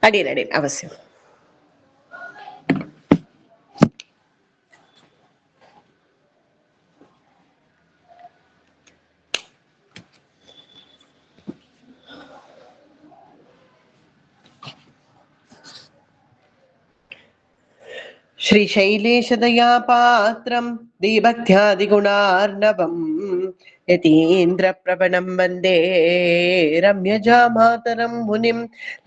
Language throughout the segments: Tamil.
அடேன் அடேன் அவசியம். श्रीशैलेशदया पात्रं दीभक्त्यादिगुणार्णवं यतीन्द्रप्रभनं वन्दे रम्यजामातरं मुनिं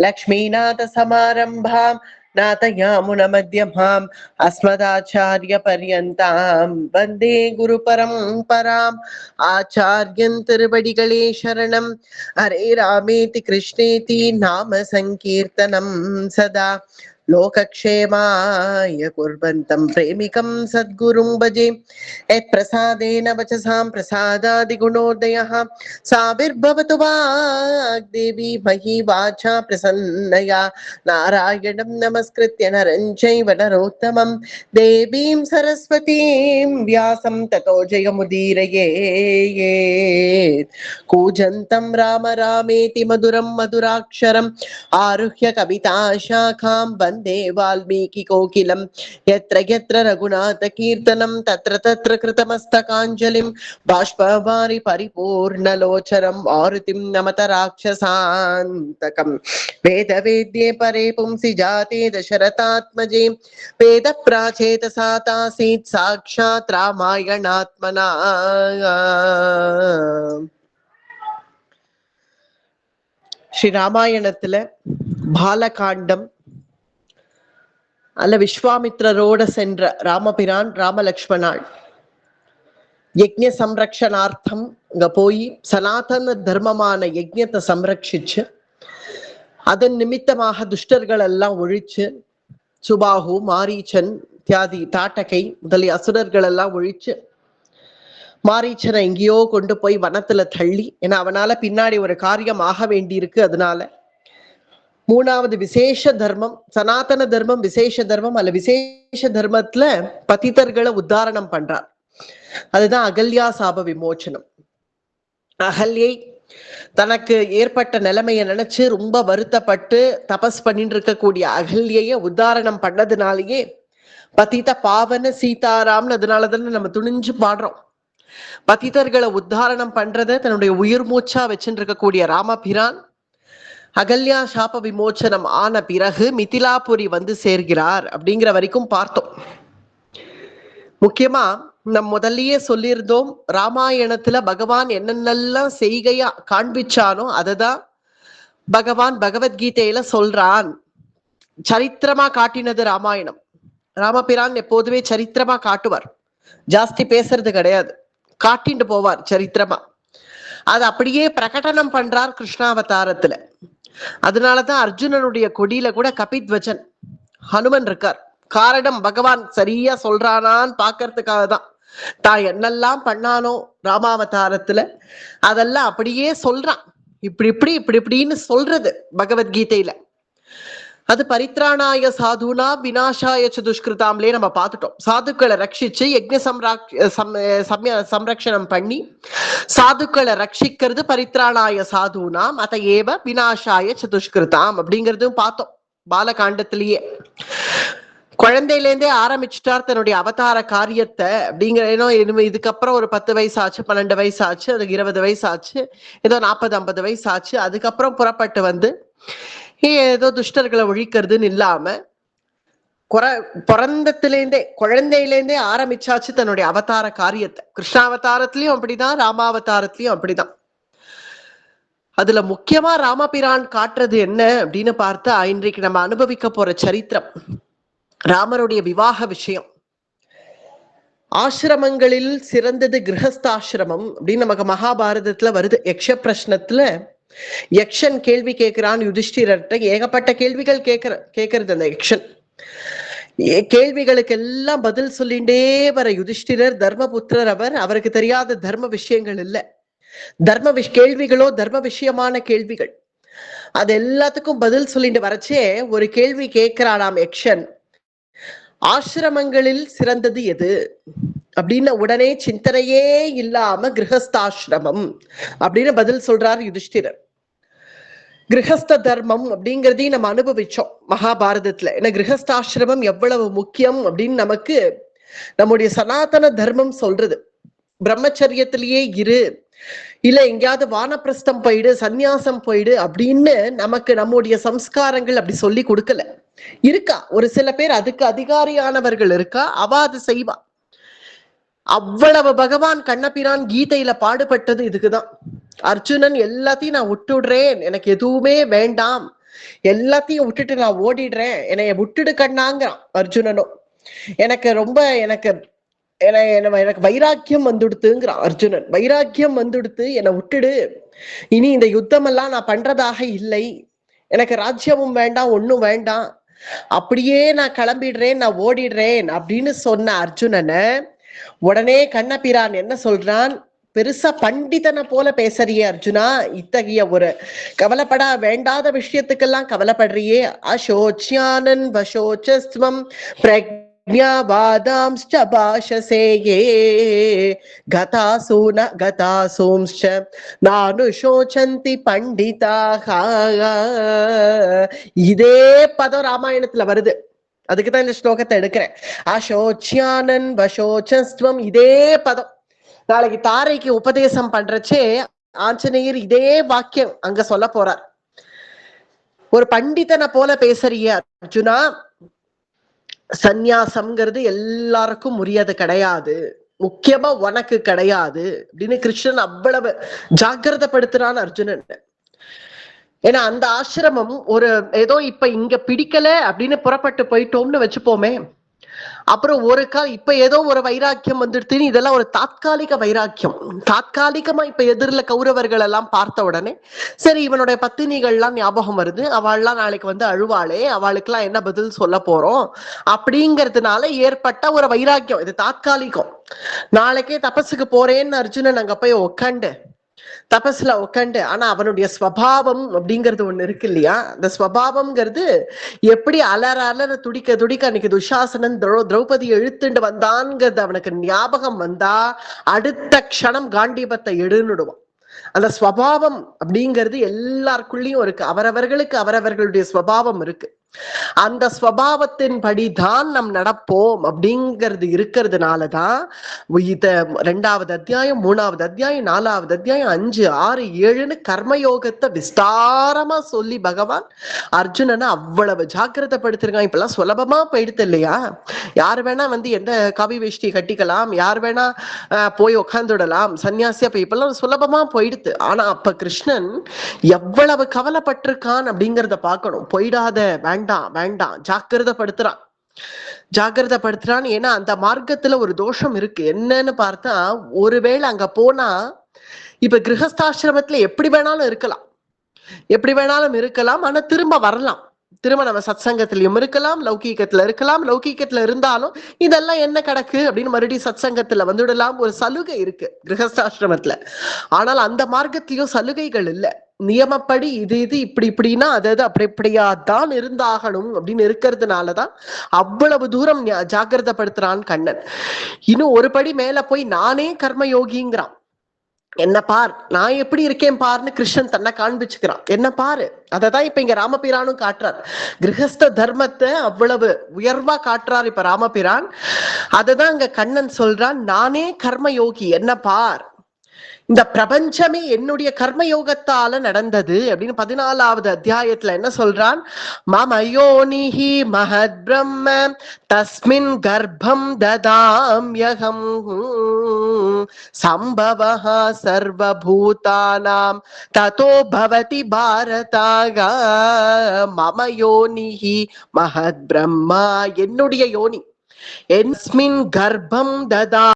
लक्ष्मीनाथसमारम्भां नाथयामुनमध्यमाम् अस्मदाचार्यपर्यन्तां वन्दे गुरुपरम्पराम्. आचार्यं तिरुवडिगळे शरणं. हरे रामेति कृष्णेति नाम संकीर्तनं सदा लोकक्षेमाय कुर्वन्तं प्रेमिकं सद्गुरुं भजे. यत्प्रसादेन वचसां प्रसादादिगुणोदयः साविर्भवतु वाग्देवी मही वाचा प्रसन्नया नारायणं नमस्कृत्य नरं चैव नरोत्तमं देवीं सरस्वतीं व्यासं ततो जयमुदीरयेत्. कूजन्तं राम रामेति मधुरं मधुराक्षरम् आरुह्य कविताशाखां वन्दे वाल्मीकिकोकिलं यत्र यत्र रघुनाथकीर्तनं तत्र तत्र कृतमस्तकाञ्जलिं बाष्पवारि परिपूर्णलोचनं आरुतिं नमत राक्षसान्तकं वेदवेद्ये परे पुंसि जाते दशरथात्मजे वेदप्राचेतसा तासीत् साक्षात् रामायणात्मना. ஸ்ரீ ராமாயணத்துல பாலகாண்டம் அல்ல விஸ்வாமித்ரரோட சென்ற ராமபிரான் ராமலக்ஷ்மணாள் யஜ்ஞ சம்ரக்ஷணார்த்தம் இங்க போய் சனாதன தர்மமான யஜ்ஞத்தை சம்ரட்சிச்சு அதன் நிமித்தமாக துஷ்டர்கள் எல்லாம் ஒழிச்சு சுபாகு மாரீச்சன் தியாதி தாட்டகை முதலிய அசுரர்கள் எல்லாம் ஒழிச்சு மாரீச்சனை எங்கேயோ கொண்டு போய் வனத்துல தள்ளி, ஏன்னா அவனால பின்னாடி ஒரு காரியம் ஆக வேண்டி இருக்கு. அதனால மூணாவது விசேஷ தர்மம், சனாதன தர்மம் விசேஷ தர்மம் அல்ல விசேஷ தர்மத்துல பதிதர்களை உத்தாரணம் பண்றார். அதுதான் அகல்யா சாப விமோச்சனம். அகல்யை தனக்கு ஏற்பட்ட நிலைமையை நினைச்சு ரொம்ப வருத்தப்பட்டு தபஸ் பண்ணிட்டு இருக்கக்கூடிய அகல்யைய உத்தாரணம் பண்ணதுனாலேயே பதித பாவன சீதாராம்னு அதனாலதானே நம்ம துணிஞ்சு பாடுறோம். பதிதர்களை உத்தாரணம் பண்றத தன்னுடைய உயிர் மூச்சா வச்சுட்டு இருக்கக்கூடிய ராமபிரான் அகல்யா சாப விமோச்சனம் ஆன பிறகு மிதிலாபுரி வந்து சேர்கிறார் அப்படிங்கிற வரைக்கும் பார்த்தோம். முக்கியமா நம் முதல்லயே சொல்லியிருந்தோம், ராமாயணத்துல பகவான் என்னென்னலாம் செய்கையா காண்பிச்சானோ அததான் பகவான் பகவத்கீதையில சொல்றான். சரித்திரமா காட்டினது ராமாயணம். ராமபிரான் எப்போதுமே சரித்திரமா காட்டுவார், ஜாஸ்தி பேசுறது கிடையாது, காட்டிட்டு போவார் சரித்திரமா. அது அப்படியே பிரகடனம் பண்றார் கிருஷ்ணாவதாரத்துல. அதனாலதான் அர்ஜுனனுடைய கொடியில கூட கபித்வஜன் ஹனுமன் இருக்கார். காரணம் பகவான் சரியா சொல்றானான்னு பாக்கிறதுக்காக தான். தான் என்னெல்லாம் பண்ணானோ ராமாவதாரத்துல அதெல்லாம் அப்படியே சொல்றான். இப்படி இப்படி இப்படி இப்படின்னு சொல்றது பகவத்கீதையில. அது பரித்ராணாய சாதுனா விநாசாய துஷ்கிருதாம்லே நம்ம பார்த்துட்டோம். சாதுக்களை ரட்சிச்சு யஜ்ஞ சம்ரக்ஷணம் பண்ணி சாதுக்களை ரட்சிக்கிறது பரித்ராணாய சாதுனாம் அத ஏவ விநாசாய துஷ்கிருதாம் அப்படிங்கிறதும் பார்த்தோம் பாலகாண்டத்திலேயே. குழந்தையிலேருந்தே ஆரம்பிச்சுட்டார் தன்னுடைய அவதார காரியத்தை அப்படிங்கிற. ஏன்னோ இதுக்கப்புறம் ஒரு 10 வயசு ஆச்சு, 12 வயசு ஆச்சு, அதுக்கு 20 வயசு ஆச்சு, ஏதோ 40-50 வயசு ஆச்சு. அதுக்கப்புறம் புறப்பட்டு வந்து ஏதோ துஷ்டர்களை ஒழிக்கிறதுன்னு இல்லாம பிறந்தத்திலேருந்தே குழந்தையிலேருந்தே ஆரம்பிச்சாச்சு தன்னுடைய அவதார காரியத்தை. கிருஷ்ணாவதாரத்திலயும் அப்படிதான், ராமாவதாரத்திலயும் அப்படிதான். அதுல முக்கியமா ராமபிரான் காட்டுறது என்ன அப்படின்னு பார்த்தா, இன்றைக்கு நம்ம அனுபவிக்க போற சரித்திரம் ராமருடைய விவாக விஷயம். ஆசிரமங்களில் சிறந்தது கிரகஸ்தாசிரமம் அப்படின்னு நமக்கு மகாபாரதத்துல வருது. யக்ஷ பிரஷ்னத்துல யக்ஷன் கேள்வி கேட்கிறான் யுதிஷ்டிரர்கிட்ட. ஏகப்பட்ட கேள்விகள் கேட்கறது அந்த யக்ஷன். கேள்விகளுக்கு எல்லாம் பதில் சொல்லிண்டே வர யுதிஷ்டிரர் தர்மபுத்திரர். அவருக்கு தெரியாத தர்ம விஷயங்கள் இல்ல. கேள்விகளோ தர்ம விஷயமான கேள்விகள். அது எல்லாத்துக்கும் பதில் சொல்லிட்டு வரச்சே ஒரு கேள்வி கேட்கிறானாம் யக்ஷன், ஆசிரமங்களில் சிறந்தது எது அப்படின்னு. உடனே சிந்தனையே இல்லாம கிரகஸ்தாசிரமம் அப்படின்னு பதில் சொல்றார் யுதிஷ்டிரர். கிரகஸ்த தர்மம் அப்படிங்கிறதையும் நம்ம அனுபவிச்சோம் மகாபாரதத்துல. ஏன்னா கிரகஸ்தாசிரமம் எவ்வளவு முக்கியம் அப்படின்னு நமக்கு நம்முடைய சனாதன தர்மம் சொல்றது. பிரம்மச்சரியத்திலேயே இரு, இல்ல எங்கேயாவது வானப்பிரஸ்தம் போயிடு, சந்நியாசம் போயிடு அப்படின்னு நமக்கு நம்முடைய சம்ஸ்காரங்கள் அப்படி சொல்லி கொடுக்கல. இருக்கா ஒரு சில பேர் அதுக்கு அதிகாரியானவர்கள் இருக்கா, அவ அது செய்வா. அவ்வளவு பகவான் கண்ணபிரான் கீதையில பாடுபட்டது இதுக்குதான். அர்ஜுனன் எல்லாத்தையும் நான் விட்டுடுறேன், எனக்கு எதுவுமே வேண்டாம், எல்லாத்தையும் விட்டுட்டு நான் ஓடிடுறேன், என்னைய விட்டுடு கண்ணாங்கிறான் அர்ஜுனனும். எனக்கு ரொம்ப எனக்கு எனக்கு வைராக்கியம் வந்துடுத்துங்கிறான் அர்ஜுனன். வைராக்கியம் வந்துடுத்து, என்னை விட்டுடு, இனி இந்த யுத்தம் எல்லாம் நான் பண்றதாக இல்லை, எனக்கு ராஜ்யமும் வேண்டாம் ஒன்னும் வேண்டாம், அப்படியே நான் கிளம்பிடுறேன், நான் ஓடிடுறேன் அப்படின்னு சொன்ன அர்ஜுனனை உடனே கண்ணபிரான் என்ன சொல்றான், பெருசா பண்டிதனை போல பேசறியே அர்ஜுனா, இத்தகைய ஒரு கவலைப்படா வேண்டாத விஷயத்துக்கெல்லாம் கவலைப்படுறியே, அசோச்சியானன் வசோச்சஸ்வம் பிரக்ஞாவாதாம்ஸ்ச பாஷசேயே கதாசூன கதாசூம்ஸ்ச நானுஷோச்சந்தி பண்டிதாக. இதே பதம் ராமாயணத்துல வருது, அதுக்குதான் இந்த ஸ்லோகத்தை எடுக்கிறேன். அசோச்சியானன் வசோச்சஸ்வம், இதே பதம் நாளைக்கு தாரைக்கு உபதேசம் பண்றச்சே ஆஞ்சநேயர் இதே வாக்கியம் அங்க சொல்ல போறார். ஒரு பண்டிதனை போல பேசறிய அர்ஜுனா, சந்நியாசம்ங்கிறது எல்லாருக்கும் உரியது கிடையாது, முக்கியமா உனக்கு கிடையாது அப்படின்னு கிருஷ்ணன் அவ்வளவு ஜாக்கிரதைப்படுத்துறான் அர்ஜுனன். ஏன்னா அந்த ஆசிரமம் ஒரு ஏதோ இப்ப இங்க பிடிக்கல அப்படின்னு புறப்பட்டு போயிட்டோம்னு வச்சுப்போமே, அப்புறம் ஒரு இப்ப ஏதோ ஒரு வைராக்கியம் வந்துடுது, இதெல்லாம் ஒரு தாத்காலிக வைராக்கியம். தாத்காலிகமா இப்ப எதிரில கௌரவர்கள் எல்லாம் பார்த்த உடனே சரி இவனுடைய பத்தினிகள்லாம் ஞாபகம் வருது, அவள்லாம் நாளைக்கு வந்து அழுவாளே, அவளுக்கெல்லாம் என்ன பதில் சொல்ல போறோம் அப்படிங்கிறதுனால ஏற்பட்ட ஒரு வைராக்கியம், இது தாத்காலிகம். நாளைக்கே தபஸுக்கு போறேன்னு அர்ஜுனன் அங்க போய் உக்காண்டு தபஸ்ல உட்காந்து, ஆனா அவனுடைய ஸ்வபாவம் அப்படிங்கிறது ஒண்ணு இருக்கு இல்லையா, அந்த ஸ்வபாவம்ங்கிறது எப்படி அலற அலற துடிக்க துடிக்க அன்னைக்கு துஷாசனன் திரௌபதி எழுத்துண்டு வந்தான்ங்கிறது அவனுக்கு ஞாபகம் வந்தா அடுத்த க்ஷணம் காண்டீபத்தை எடுன்னுடுவான். அந்த ஸ்வபாவம் அப்படிங்கிறது எல்லாருக்குள்ளயும் இருக்கு, அவரவர்களுக்கு அவரவர்களுடைய ஸ்வபாவம் இருக்கு. அந்த ஸ்வபாவத்தின் படிதான் நம் நடப்போம் அப்படிங்கிறது இருக்கிறதுனாலதான் இத 2வது அத்தியாயம் 3வது அத்தியாயம் 4வது அத்தியாயம் 5 6 7ன்னு கர்மயோகத்தை விஸ்தாரமா சொல்லி பகவான் அர்ஜுனனை அவ்வளவு ஜாக்கிரதைப்படுத்திருக்கான். இப்பெல்லாம் சுலபமா போயிடுது இல்லையா, யார் வேணா வந்து எந்த காவி வேஷ்டி கட்டிக்கலாம், யார் வேணா போய் உட்காந்துடலாம் சன்னியாசியா போய், இப்பெல்லாம் சுலபமா போயிடுது. ஆனா அப்ப கிருஷ்ணன் எவ்வளவு கவலைப்பட்டிருக்கான் அப்படிங்கிறத பார்க்கணும். போயிடாத, வேண்டாம் வேண்டாம், ஜாக்கிரதைப்படுத்துறான் ஜாக்கிரதைப்படுத்துறான். ஏன்னா அந்த மார்க்கத்துல ஒரு தோஷம் இருக்கு. என்னன்னு பார்த்தா, ஒருவேளை அங்க போனா இப்ப கிரகஸ்தாசிரமத்துல எப்படி வேணாலும் இருக்கலாம், எப்படி வேணாலும் இருக்கலாம், ஆனா திரும்ப வரலாம், திரும்ப நம்ம சத்சங்கத்திலயும் இருக்கலாம், லௌகீகத்துல இருக்கலாம், லௌகீகத்துல இருந்தாலும் இதெல்லாம் என்ன கிடக்கு அப்படின்னு மறுபடியும் சத்சங்கத்துல வந்துடலாம். ஒரு சலுகை இருக்கு கிரகஸ்தாசிரமத்துல. ஆனால் அந்த மார்க்கத்திலயும் சலுகைகள் இல்லை, நியமப்படி இது இது இப்படி இப்படின்னா அதாவது அப்படி இப்படியாதான் இருந்தாகணும் அப்படின்னு இருக்கிறதுனாலதான் அவ்வளவு தூரம் ஜாக்கிரதைப்படுத்துறான் கண்ணன். இன்னும் ஒரு படி மேல போய் நானே கர்மயோகிங்கிறான். என்ன பார், நான் எப்படி இருக்கேன் பார்னு கிருஷ்ணன் தன்னை காண்பிச்சுக்கிறான். என்ன பாரு, அததான் இப்ப இங்க ராமபிரானும் காட்டுறார். கிரகஸ்த தர்மத்தை அவ்வளவு உயர்வா காட்டுறார் இப்ப ராமபிரான். அததான் இங்க கண்ணன் சொல்றான், நானே கர்மயோகி, என்ன பார், இந்த பிரபஞ்சமே என்னுடைய கர்மயோகத்தால நடந்தது அப்படின்னு 14வது அத்தியாயத்துல என்ன சொல்றான், மமயோனிஹி மஹத் பிரம்ம தஸ்மின் கர்ப்பம் ததாம்யகம் சம்பவஹ சர்வபூதானாம் ததோ பவதி பாரதாக. மமயோனிஹி மஹத் பிரம்மா, என்னுடைய யோனி, எஸ்மின் கர்ப்பம் ததா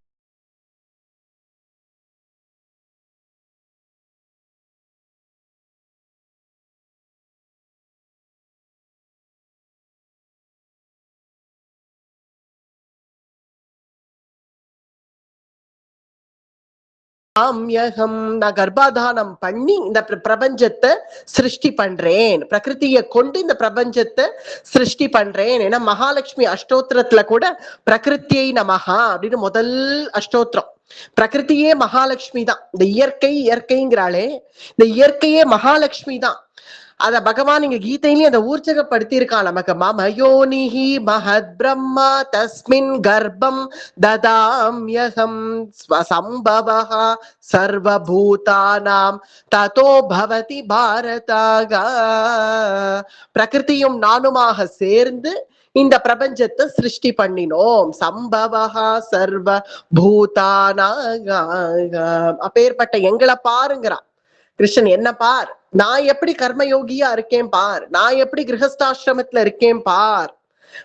நான் கர்ப்பாதானம் பண்ணி இந்த பிரபஞ்சத்தை சிருஷ்டி பண்றேன், பிரகிருதியை கொண்டு இந்த பிரபஞ்சத்தை சிருஷ்டி பண்றேன். ஏன்னா மகாலட்சுமி அஷ்டோத்திரத்துல கூட பிரகிருத்தியை நமஹா அப்படின்னு முதல் அஷ்டோத்திரம். பிரகிருத்தியே மகாலட்சுமி தான். இந்த இயற்கைங்கிறாளே, இந்த இயற்கையே மகாலட்சுமி தான். அத பகவான் இங்க கீதையிலையும் அதை ஊர்ஜகப்படுத்தி இருக்கான் நமக்கு. மமயோனிஹி மஹத் பிரம்மா தஸ்மின் கர்ப்பம் ததாம்யகம் ஸ்வசம்பவஹ சர்வபூதானாம் ததோ பவதி பாரதாக. பிரகிருதியும் நானுமாக சேர்ந்து இந்த பிரபஞ்சத்தை சிருஷ்டி பண்ணினோம். சம்பவஹா சர்வ பூதானாக. அப்பேற்பட்ட எங்களை பாருங்கிறான் கிருஷ்ணன். என்ன பார், நான் எப்படி கர்மயோகியா இருக்கேன் பார், நான் எப்படி கிரகஸ்தாசிரமத்துல இருக்கேன் பார்.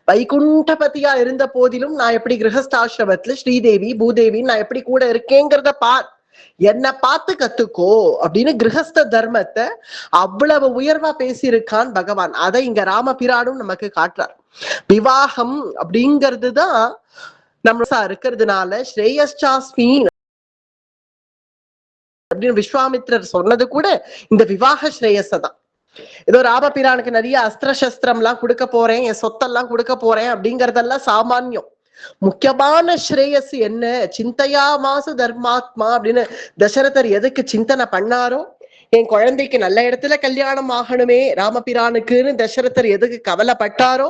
வைகுண்டபதியா இருந்த போதிலும் நான் எப்படி கிரகஸ்தாசிரமத்துல ஸ்ரீதேவி பூதேவி நான் எப்படி கூட இருக்கேங்கிறத பார், என்ன பார்த்து கத்துக்கோ அப்படின்னு கிரகஸ்த தர்மத்தை அவ்வளவு உயர்வா பேசியிருக்கான் பகவான். அதை இங்க ராமபிரானும் நமக்கு காட்டுறார். விவாகம் அப்படிங்கிறதுதான் நம்ம இருக்கிறதுனால ஸ்ரேயஸ்சாஸ்மி அப்படின்னு விஸ்வாமித்ரர் சொன்னது கூட இந்த விவாக ஸ்ரேயஸ தான். ஏதோ ராமபிரானுக்கு நிறைய அஸ்திர சஸ்திரம் எல்லாம் கொடுக்க போறேன், என் சொத்தெல்லாம் கொடுக்க போறேன் அப்படிங்கறதெல்லாம் சாமான்யம். முக்கியமான ஸ்ரேயஸ் என்ன, சிந்தையா மாசு தர்மாத்மா அப்படின்னு தசரதர் எதுக்கு சிந்தனை பண்ணாரோ, என் குழந்தைக்கு நல்ல இடத்துல கல்யாணம் ஆகணுமே ராமபிரானுக்குன்னு தசரதர் எதுக்கு கவலைப்பட்டாரோ,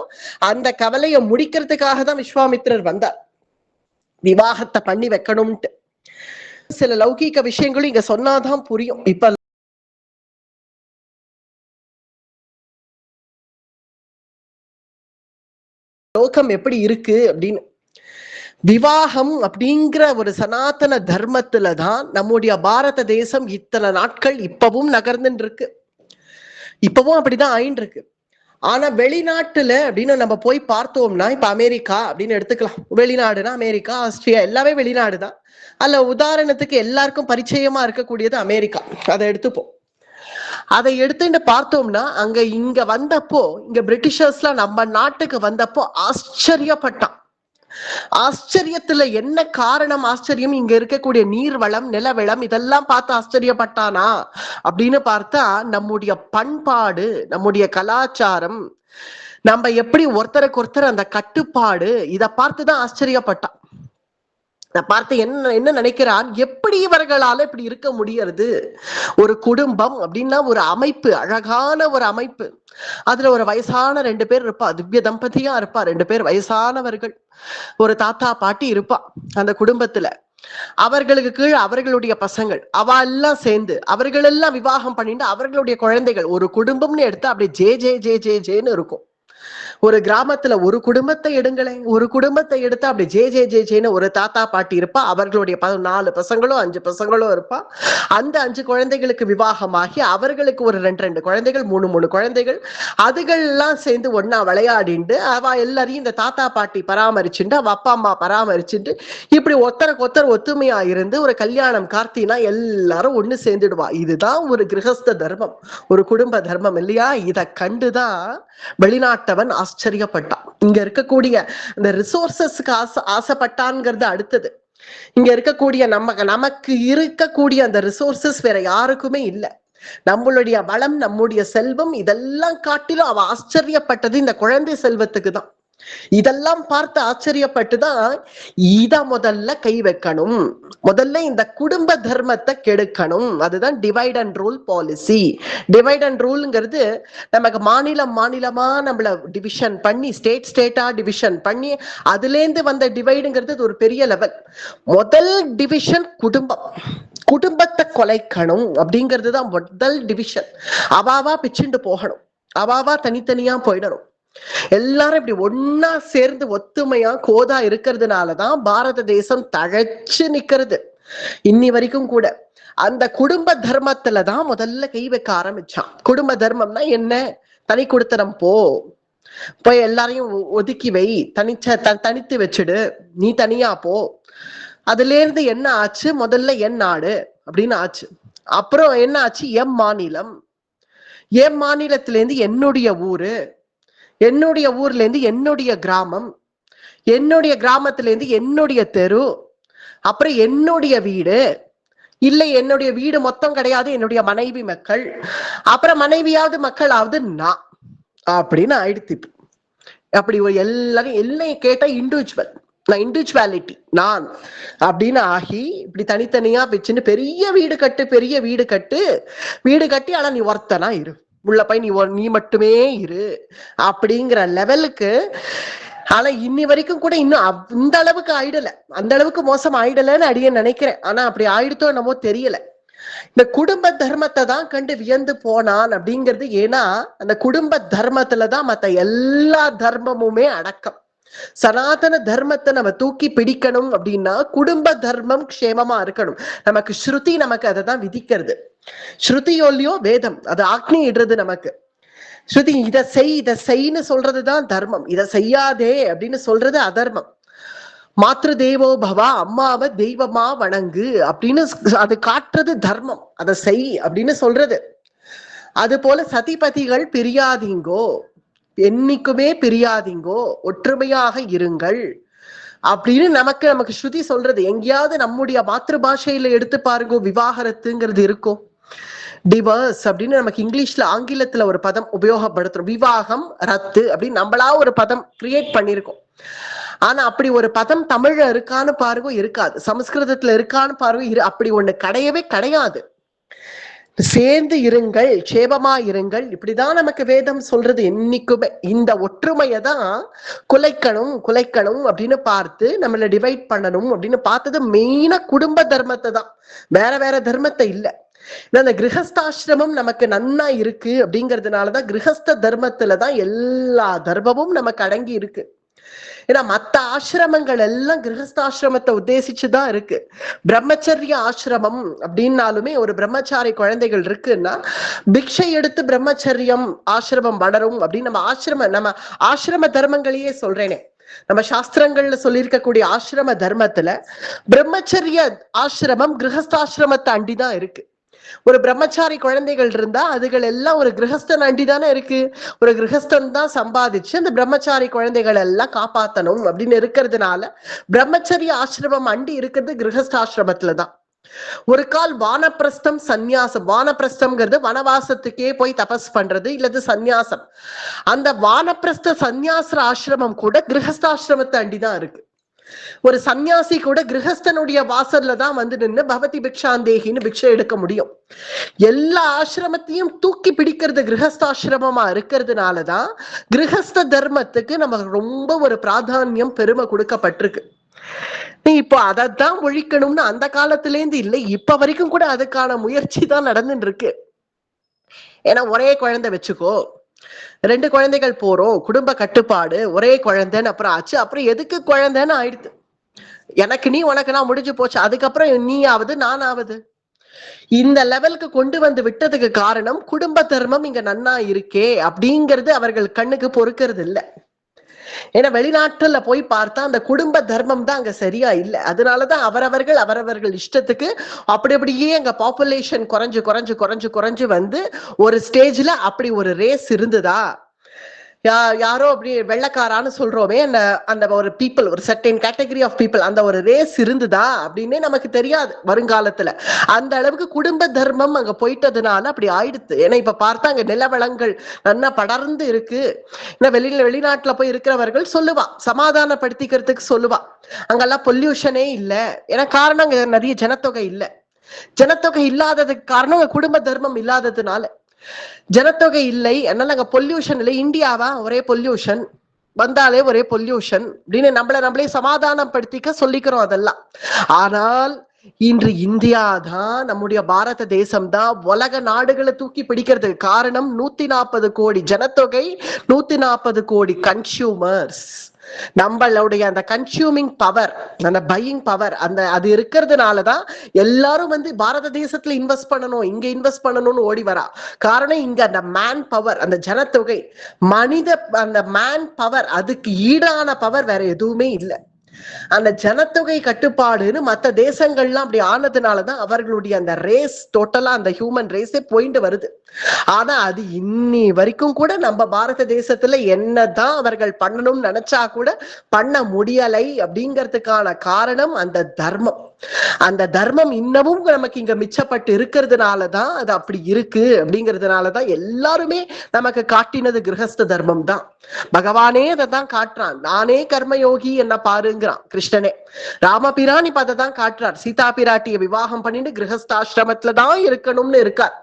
அந்த கவலையை முடிக்கிறதுக்காக தான் விஸ்வாமித்ரர் வந்தார், விவாகத்தை பண்ணி வைக்கணும்ட்டு. சில லௌகீக விஷயங்களும் இங்க சொன்னாதான் புரியும். இப்ப லோகம் எப்படி இருக்கு அப்படின்னு, விவாகம் அப்படிங்கிற ஒரு சனாதன தர்மத்துலதான் நம்முடைய பாரத தேசம் இத்தனை நாட்கள் இப்பவும் நகர்ந்துட்டு இருக்கு. இப்பவும் அப்படிதான் ஆயின்னு இருக்கு. ஆனா வெளிநாட்டுல அப்படின்னு நம்ம போய் பார்த்தோம்னா, இப்ப அமெரிக்கா அப்படின்னு எடுத்துக்கலாம். வெளிநாடுனா அமெரிக்கா, ஆஸ்திரியா எல்லாமே வெளிநாடுதான். அல்ல உதாரணத்துக்கு எல்லாருக்கும் பரிச்சயமா இருக்கக்கூடியது அமெரிக்கா, அதை எடுத்துப்போம். அதை எடுத்துட்டு பார்த்தோம்னா, இங்க வந்தப்போ, இங்க பிரிட்டிஷர்ஸ்லாம் நம்ம நாட்டுக்கு வந்தப்போ ஆச்சரியப்பட்டான். ஆச்சரியத்துல என்ன காரணம் ஆச்சரியம், இங்க இருக்கக்கூடிய நீர்வளம் நிலவளம் இதெல்லாம் பார்த்து ஆச்சரியப்பட்டானா அப்படின்னு பார்த்தா, நம்முடைய பண்பாடு நம்முடைய கலாச்சாரம், நம்ம எப்படி ஒருத்தருக்கு ஒருத்தர் அந்த கட்டுப்பாடு, இதை பார்த்துதான் ஆச்சரியப்பட்டான். பார்த்து என்ன நினைக்கிறான், எப்படி இவர்களால இப்படி இருக்க முடியறது. ஒரு குடும்பம் அப்படின்னா ஒரு அமைப்பு, அழகான ஒரு அமைப்பு. அதுல ஒரு வயசான 2 பேர் இருப்பா, திவ்ய தம்பதியா இருப்பா, 2 பேர் வயசானவர்கள், ஒரு தாத்தா பாட்டி இருப்பா அந்த குடும்பத்துல. அவர்களுக்கு கீழே அவர்களுடைய பசங்கள் அவ எல்லாம் சேர்ந்து அவர்கள் எல்லாம் விவாகம் பண்ணிட்டு அவர்களுடைய குழந்தைகள், ஒரு குடும்பம்னு எடுத்தா அப்படியே ஜே ஜே ஜே ஜே ஜேன்னு இருக்கும். ஒரு கிராமத்துல ஒரு குடும்பத்தை எடுங்களேன், ஒரு குடும்பத்தை எடுத்தா அப்படி ஜே ஜே ஜே ஜேன்னு ஒரு தாத்தா பாட்டி இருப்பா, அவர்களுடைய 4 பசங்களோ 5 பசங்களோ இருப்பா. அந்த 5 குழந்தைகளுக்கு விவாகமாகி அவர்களுக்கு ஒரு 2 குழந்தைகள் 3 குழந்தைகள், அதுகள்லாம் சேர்ந்து ஒன்னா விளையாடிண்டு அவ எல்லாரையும் இந்த தாத்தா பாட்டி பராமரிச்சுட்டு அவ அப்பா அம்மா பராமரிச்சுட்டு இப்படி ஒருத்தருக்கு ஒருத்தர் ஒத்துமையா இருந்து ஒரு கல்யாணம் கார்த்தினா எல்லாரும் ஒண்ணு சேர்ந்துடுவா. இதுதான் ஒரு கிரகஸ்த தர்மம், ஒரு குடும்ப தர்மம் இல்லையா? இதை கண்டுதான் வெளிநாட்டவன் ஆச்சரியப்பட்டான். இங்க இருக்கக்கூடிய இந்த ரிசோர்சஸ்க்கு ஆசைப்பட்டான்ங்கிறது அடுத்தது. இங்க இருக்கக்கூடிய நமக்கு இருக்கக்கூடிய அந்த ரிசோர்சஸ் வேற யாருக்குமே இல்லை. நம்மளுடைய வளம் நம்முடைய செல்வம் இதெல்லாம் காட்டிலும் அவ ஆச்சரியப்பட்டது இந்த குழந்தை செல்வத்துக்கு தான். இதெல்லாம் பார்த்து ஆச்சரியப்பட்டுதான் இத முதல்ல கை வைக்கணும், முதல்ல இந்த குடும்ப தர்மத்தை கெடுக்கணும். அதுதான் divide and rule policy. Divide and ரூல்ங்கிறது நமக்கு மாநிலமா நம்மள டிவிஷன் பண்ணி, ஸ்டேட்டா டிவிஷன் பண்ணி அதுல இருந்து வந்த டிவைடுங்கிறது ஒரு பெரிய லெவல். முதல் டிவிஷன் குடும்பம், குடும்பத்தை கொலைக்கணும் அப்படிங்கிறது தான் முதல் டிவிஷன். அவாவா பிச்சுண்டு போகணும், அவாவா தனித்தனியா போயிடணும். எல்லாரும் இப்படி ஒன்னா சேர்ந்து ஒத்துமையா கோதா இருக்கிறதுனாலதான் பாரத தேசம் தழைச்சு நிக்கிறது இன்னி வரைக்கும் கூட. அந்த குடும்ப தர்மத்துலதான் முதல்ல கை வைக்க ஆரம்பிச்சான். குடும்ப தர்மம்னா என்ன? தனி கொடுத்தனம் போய் எல்லாரையும் ஒதுக்கி வை, தனித்து வச்சுடு, நீ தனியா போ. அதுல இருந்து என்ன ஆச்சு, முதல்ல என் நாடு அப்படின்னு ஆச்சு. அப்புறம் என்ன ஆச்சு, எம் மாநிலம், என் மாநிலத்தில இருந்து என்னுடைய ஊரு, என்னுடைய ஊர்ல இருந்து என்னுடைய கிராமம், என்னுடைய கிராமத்துல இருந்து என்னுடைய தெரு, அப்புறம் என்னுடைய வீடு, இல்லை என்னுடைய வீடு மொத்தம் கிடையாது, என்னுடைய மனைவி மக்கள், அப்புறம் மனைவியாவது மக்களாவது நான் அப்படின்னு ஆயிடுத்து. அப்படி ஒரு எல்லாரும் எல்லாம் கேட்டா இண்டிவிஜுவல், நான் இண்டிவிஜுவாலிட்டி நான் அப்படின்னு ஆகி இப்படி தனித்தனியா வச்சுன்னு பெரிய வீடு கட்டு, பெரிய வீடு கட்டி ஆனா நீ ஒருத்தனா இரு உள்ள போய் நீ மட்டுமே இரு அப்படிங்கிற லெவலுக்கு. ஆனா இன்னி வரைக்கும் கூட இன்னும் அந்த அளவுக்கு ஆயிடல, அந்த அளவுக்கு மோசம் ஆயிடலன்னு அடியே நினைக்கிறேன். ஆனா அப்படி ஆயிடுத்தோ என்னமோ தெரியல. இந்த குடும்ப தர்மத்தை தான் கண்டு வியந்து போனான் அப்படிங்கிறது. ஏன்னா அந்த குடும்ப தர்மத்துலதான் மத்த எல்லா தர்மமுமே அடக்கம். சனாதன தர்மத்தை நம்ம தூக்கி பிடிக்கணும் அப்படின்னா குடும்ப தர்மம் க்ஷேமமா இருக்கணும். நமக்கு ஸ்ருதி நமக்கு அதை தான் விதிக்கிறது. ஸ்ருதியோல்லையோ வேதம் அது ஆக்னி இடுறது நமக்கு. ஸ்ருதி இதை செய்ன்னு சொல்றதுதான் தர்மம், இதை செய்யாதே அப்படின்னு சொல்றது அதர்மம். மாத்ரு தேவோ பவா, அம்மாவை தெய்வமா வணங்கு அப்படின்னு அது காட்டுறது தர்மம், அதை செய் அப்படின்னு சொல்றது. அது போல சதிபதிகள் பிரியாதீங்கோ, என்னைக்குமே பிரியாதீங்கோ, ஒற்றுமையாக இருங்கள் அப்படின்னு நமக்கு ஸ்ருதி சொல்றது. எங்கேயாவது நம்முடைய மாத்திரு பாஷையில எடுத்து பாருங்க விவாகரத்துங்கிறது இருக்கும். டிவர்ஸ் அப்படின்னு நமக்கு இங்கிலீஷ்ல ஆங்கிலத்துல ஒரு பதம் உபயோகப்படுத்துறோம். விவாகம் ரத்து அப்படின்னு நம்மளா ஒரு பதம் கிரியேட் பண்ணிருக்கோம். ஆனா அப்படி ஒரு பதம் தமிழ்ல இருக்கான்னு பாருங்க, இருக்காது. சமஸ்கிருதத்துல இருக்கான்னு பாருங்க, அப்படி ஒண்ணு கிடையவே கிடையாது. சேர்ந்து இருங்கள், சேபமா இருங்கள், இப்படிதான் நமக்கு வேதம் சொல்றது. என்னைக்குமே இந்த ஒற்றுமையதான் குலைக்கணும் அப்படின்னு பார்த்து நம்மள டிவைட் பண்ணணும் அப்படின்னு பார்த்தது மெயினா குடும்ப தர்மத்தை தான், வேற வேற தர்மத்தை இல்ல. இந்த கிரகஸ்தாசிரமம் நமக்கு நன்னா இருக்கு அப்படிங்கிறதுனாலதான் கிரகஸ்த தர்மத்துலதான் எல்லா தர்மமும் நமக்கு அடங்கி இருக்கு. ஏன்னா மத்த ஆசிரமங்கள் எல்லாம் கிரகஸ்தாசிரமத்தை உத்தேசிச்சுதான் இருக்கு. பிரம்மச்சரிய ஆசிரமம் அப்படின்னாலுமே ஒரு பிரம்மச்சாரி குழந்தைகள் இருக்குன்னா பிக்ஷை எடுத்து பிரம்மச்சரியம் ஆசிரமம் வளரும் அப்படின்னு நம்ம ஆசிரம தர்மங்களையே சொல்றேனே. நம்ம சாஸ்திரங்கள்ல சொல்லியிருக்கக்கூடிய ஆசிரம தர்மத்துல பிரம்மச்சரிய ஆசிரமம் கிரகஸ்தாசிரமத்தை அண்டிதான் இருக்கு. ஒரு பிரம்மச்சாரி குழந்தைகள் இருந்தா அதுகள் எல்லாம் ஒரு கிரகஸ்தன் அண்டி தானே இருக்கு. ஒரு கிரகஸ்தன் தான் சம்பாதிச்சு அந்த பிரம்மச்சாரி குழந்தைகள் எல்லாம் காப்பாத்தணும் அப்படின்னு இருக்கிறதுனால பிரம்மச்சரிய ஆசிரமம் அண்டி இருக்கிறது கிரகஸ்தாசிரமத்துலதான். ஒரு கால் வானப்பிரஸ்தம் சந்நியாசம், வானப்பிரஸ்தம்ங்கிறது வனவாசத்துக்கே போய் தபஸ் பண்றது இல்லது சந்நியாசம். அந்த வானப்பிரஸ்த சந்நியாச ஆசிரமம் கூட கிரகஸ்தாசிரமத்தை அண்டிதான் இருக்கு. ஒரு சன்னியாசி கூட கிரகஸ்தனுடைய வாசல்ல தான் வந்து நின்று பவதி பிக்ஷாந்தேகின்னு பிக்ஷை எடுக்க முடியும். எல்லா ஆசிரமத்தையும் தூக்கி பிடிக்கிறது கிரகஸ்தாசிரமமா இருக்கிறதுனாலதான் கிரகஸ்த தர்மத்துக்கு நமக்கு ரொம்ப ஒரு பிராதானியம் பெருமை கொடுக்கப்பட்டிருக்கு. இப்போ அதைத்தான் ஒழிக்கணும்னு அந்த காலத்திலேருந்து இல்லை, இப்ப வரைக்கும் கூட அதுக்கான முயற்சி தான் நடந்துட்டு இருக்கு. ஏன்னா ஒரே குழந்தை வச்சுக்கோ, 2 குழந்தைகள் போறோம், குடும்ப கட்டுப்பாடு, ஒரே குழந்தைன்னு அப்புறம் ஆச்சு. அப்புறம் எதுக்கு குழந்தைன்னு ஆயிடுது. எனக்கு நீ உனக்கு நான் முடிஞ்சு போச்சு, அதுக்கப்புறம் நீ ஆவது நான் ஆவது. இந்த லெவலுக்கு கொண்டு வந்து விட்டதுக்கு காரணம் குடும்ப தர்மம் இங்க நன்னா இருக்கே அப்படிங்கிறது அவர்கள் கண்ணுக்கு பொறுக்கிறது இல்லை. ஏன்னா வெளிநாட்டுல போய் பார்த்தா அந்த குடும்ப தர்மம் தான் அங்க சரியா இல்லை. அதனாலதான் அவரவர்கள் இஷ்டத்துக்கு அப்படியே அங்க பாப்புலேஷன் குறைஞ்சு வந்து ஒரு ஸ்டேஜ்ல அப்படி ஒரு ரேஸ் இருந்ததா, யாரோ அப்படி வெள்ளக்காரான்னு சொல்றோமே, அந்த ஒரு பீப்புள், ஒரு சர்டைன் கேட்டகரி ஆஃப் பீப்புள், அந்த ஒரு ரேஸ் இருந்துதா அப்படின்னே நமக்கு தெரியாது வருங்காலத்துல. அந்த அளவுக்கு குடும்ப தர்மம் அங்க போயிட்டதுனால அப்படி ஆயிடுத்து. ஏன்னா இப்ப பார்த்தா அங்க நிலவளங்கள் நல்லா படர்ந்து இருக்கு. ஏன்னா வெளிநாட்டுல போய் இருக்கிறவர்கள் சொல்லுவா, சமாதானப்படுத்திக்கிறதுக்கு சொல்லுவா, அங்கெல்லாம் பொல்யூஷனே இல்லை. ஏன்னா காரணம் அங்க நிறைய ஜனத்தொகை இல்லை. ஜனத்தொகை இல்லாததுக்கு காரணம் குடும்ப தர்மம் இல்லாததுனால. ஜனத்தொகை இல்லை, அதனால அங்க பொல்யூஷன் இல்லை. இந்தியாவா ஒரே பொல்யூஷன், வந்தாலே ஒரே பொல்யூஷன் அப்படின்னு நம்மளே சமாதானப்படுத்திக்க சொல்லிக்கிறோம் அதெல்லாம். ஆனால் இன்று இந்தியா தான், நம்முடைய பாரத தேசம் தான் உலக நாடுகளை தூக்கி பிடிக்கிறதுக்கு காரணம் 140 கோடி ஜனத்தொகை, 140 கோடி கன்சியூமர்ஸ். நம்மளுடைய அந்த கன்சியூமிங் பவர், அந்த பையிங் பவர், அது இருக்கிறதுனாலதான் எல்லாரும் வந்து பாரத தேசத்துல இன்வெஸ்ட் பண்ணணும், இங்க இன்வெஸ்ட் பண்ணணும்னு ஓடி வரா. காரணம் இங்க அந்த மேன் பவர், அந்த ஜனத்தொகை, மனித அந்த மேன் பவர், அதுக்கு ஈடான பவர் வேற எதுவுமே இல்லை. அந்த ஜனத்தொகை கட்டுப்பாடுன்னு மற்ற தேசங்கள்லாம் அப்படி ஆனதுனாலதான் அவர்களுடைய அந்த ரேஸ் டோட்டலா அந்த ஹியூமன் ரேஸே போயிட்டு வருது. ஆனா அது இன்னி வரைக்கும் கூட நம்ம பாரத தேசத்துல என்னதான் அவர்கள் பண்ணணும்னு நினைச்சா கூட பண்ண முடியலை. அப்படிங்கிறதுக்கான காரணம் அந்த தர்மம். அந்த தர்மம் இன்னமும் நமக்கு இங்க மிச்சப்பட்டு இருக்கிறதுனாலதான் அது அப்படி இருக்கு. அப்படிங்கிறதுனாலதான் எல்லாருமே நமக்கு காட்டினது கிரகஸ்த தர்மம் தான். பகவானே அதை தான் காட்டுறான். நானே கர்மயோகி என்ன பாருங்கிறான் கிருஷ்ணனே. ராமபிரான் இப்ப அதை தான் காட்டுறார். சீதா பிராட்டிய விவாகம் பண்ணிட்டு கிரகஸ்தாசிரமத்துலதான் இருக்கணும்னு இருக்கார்.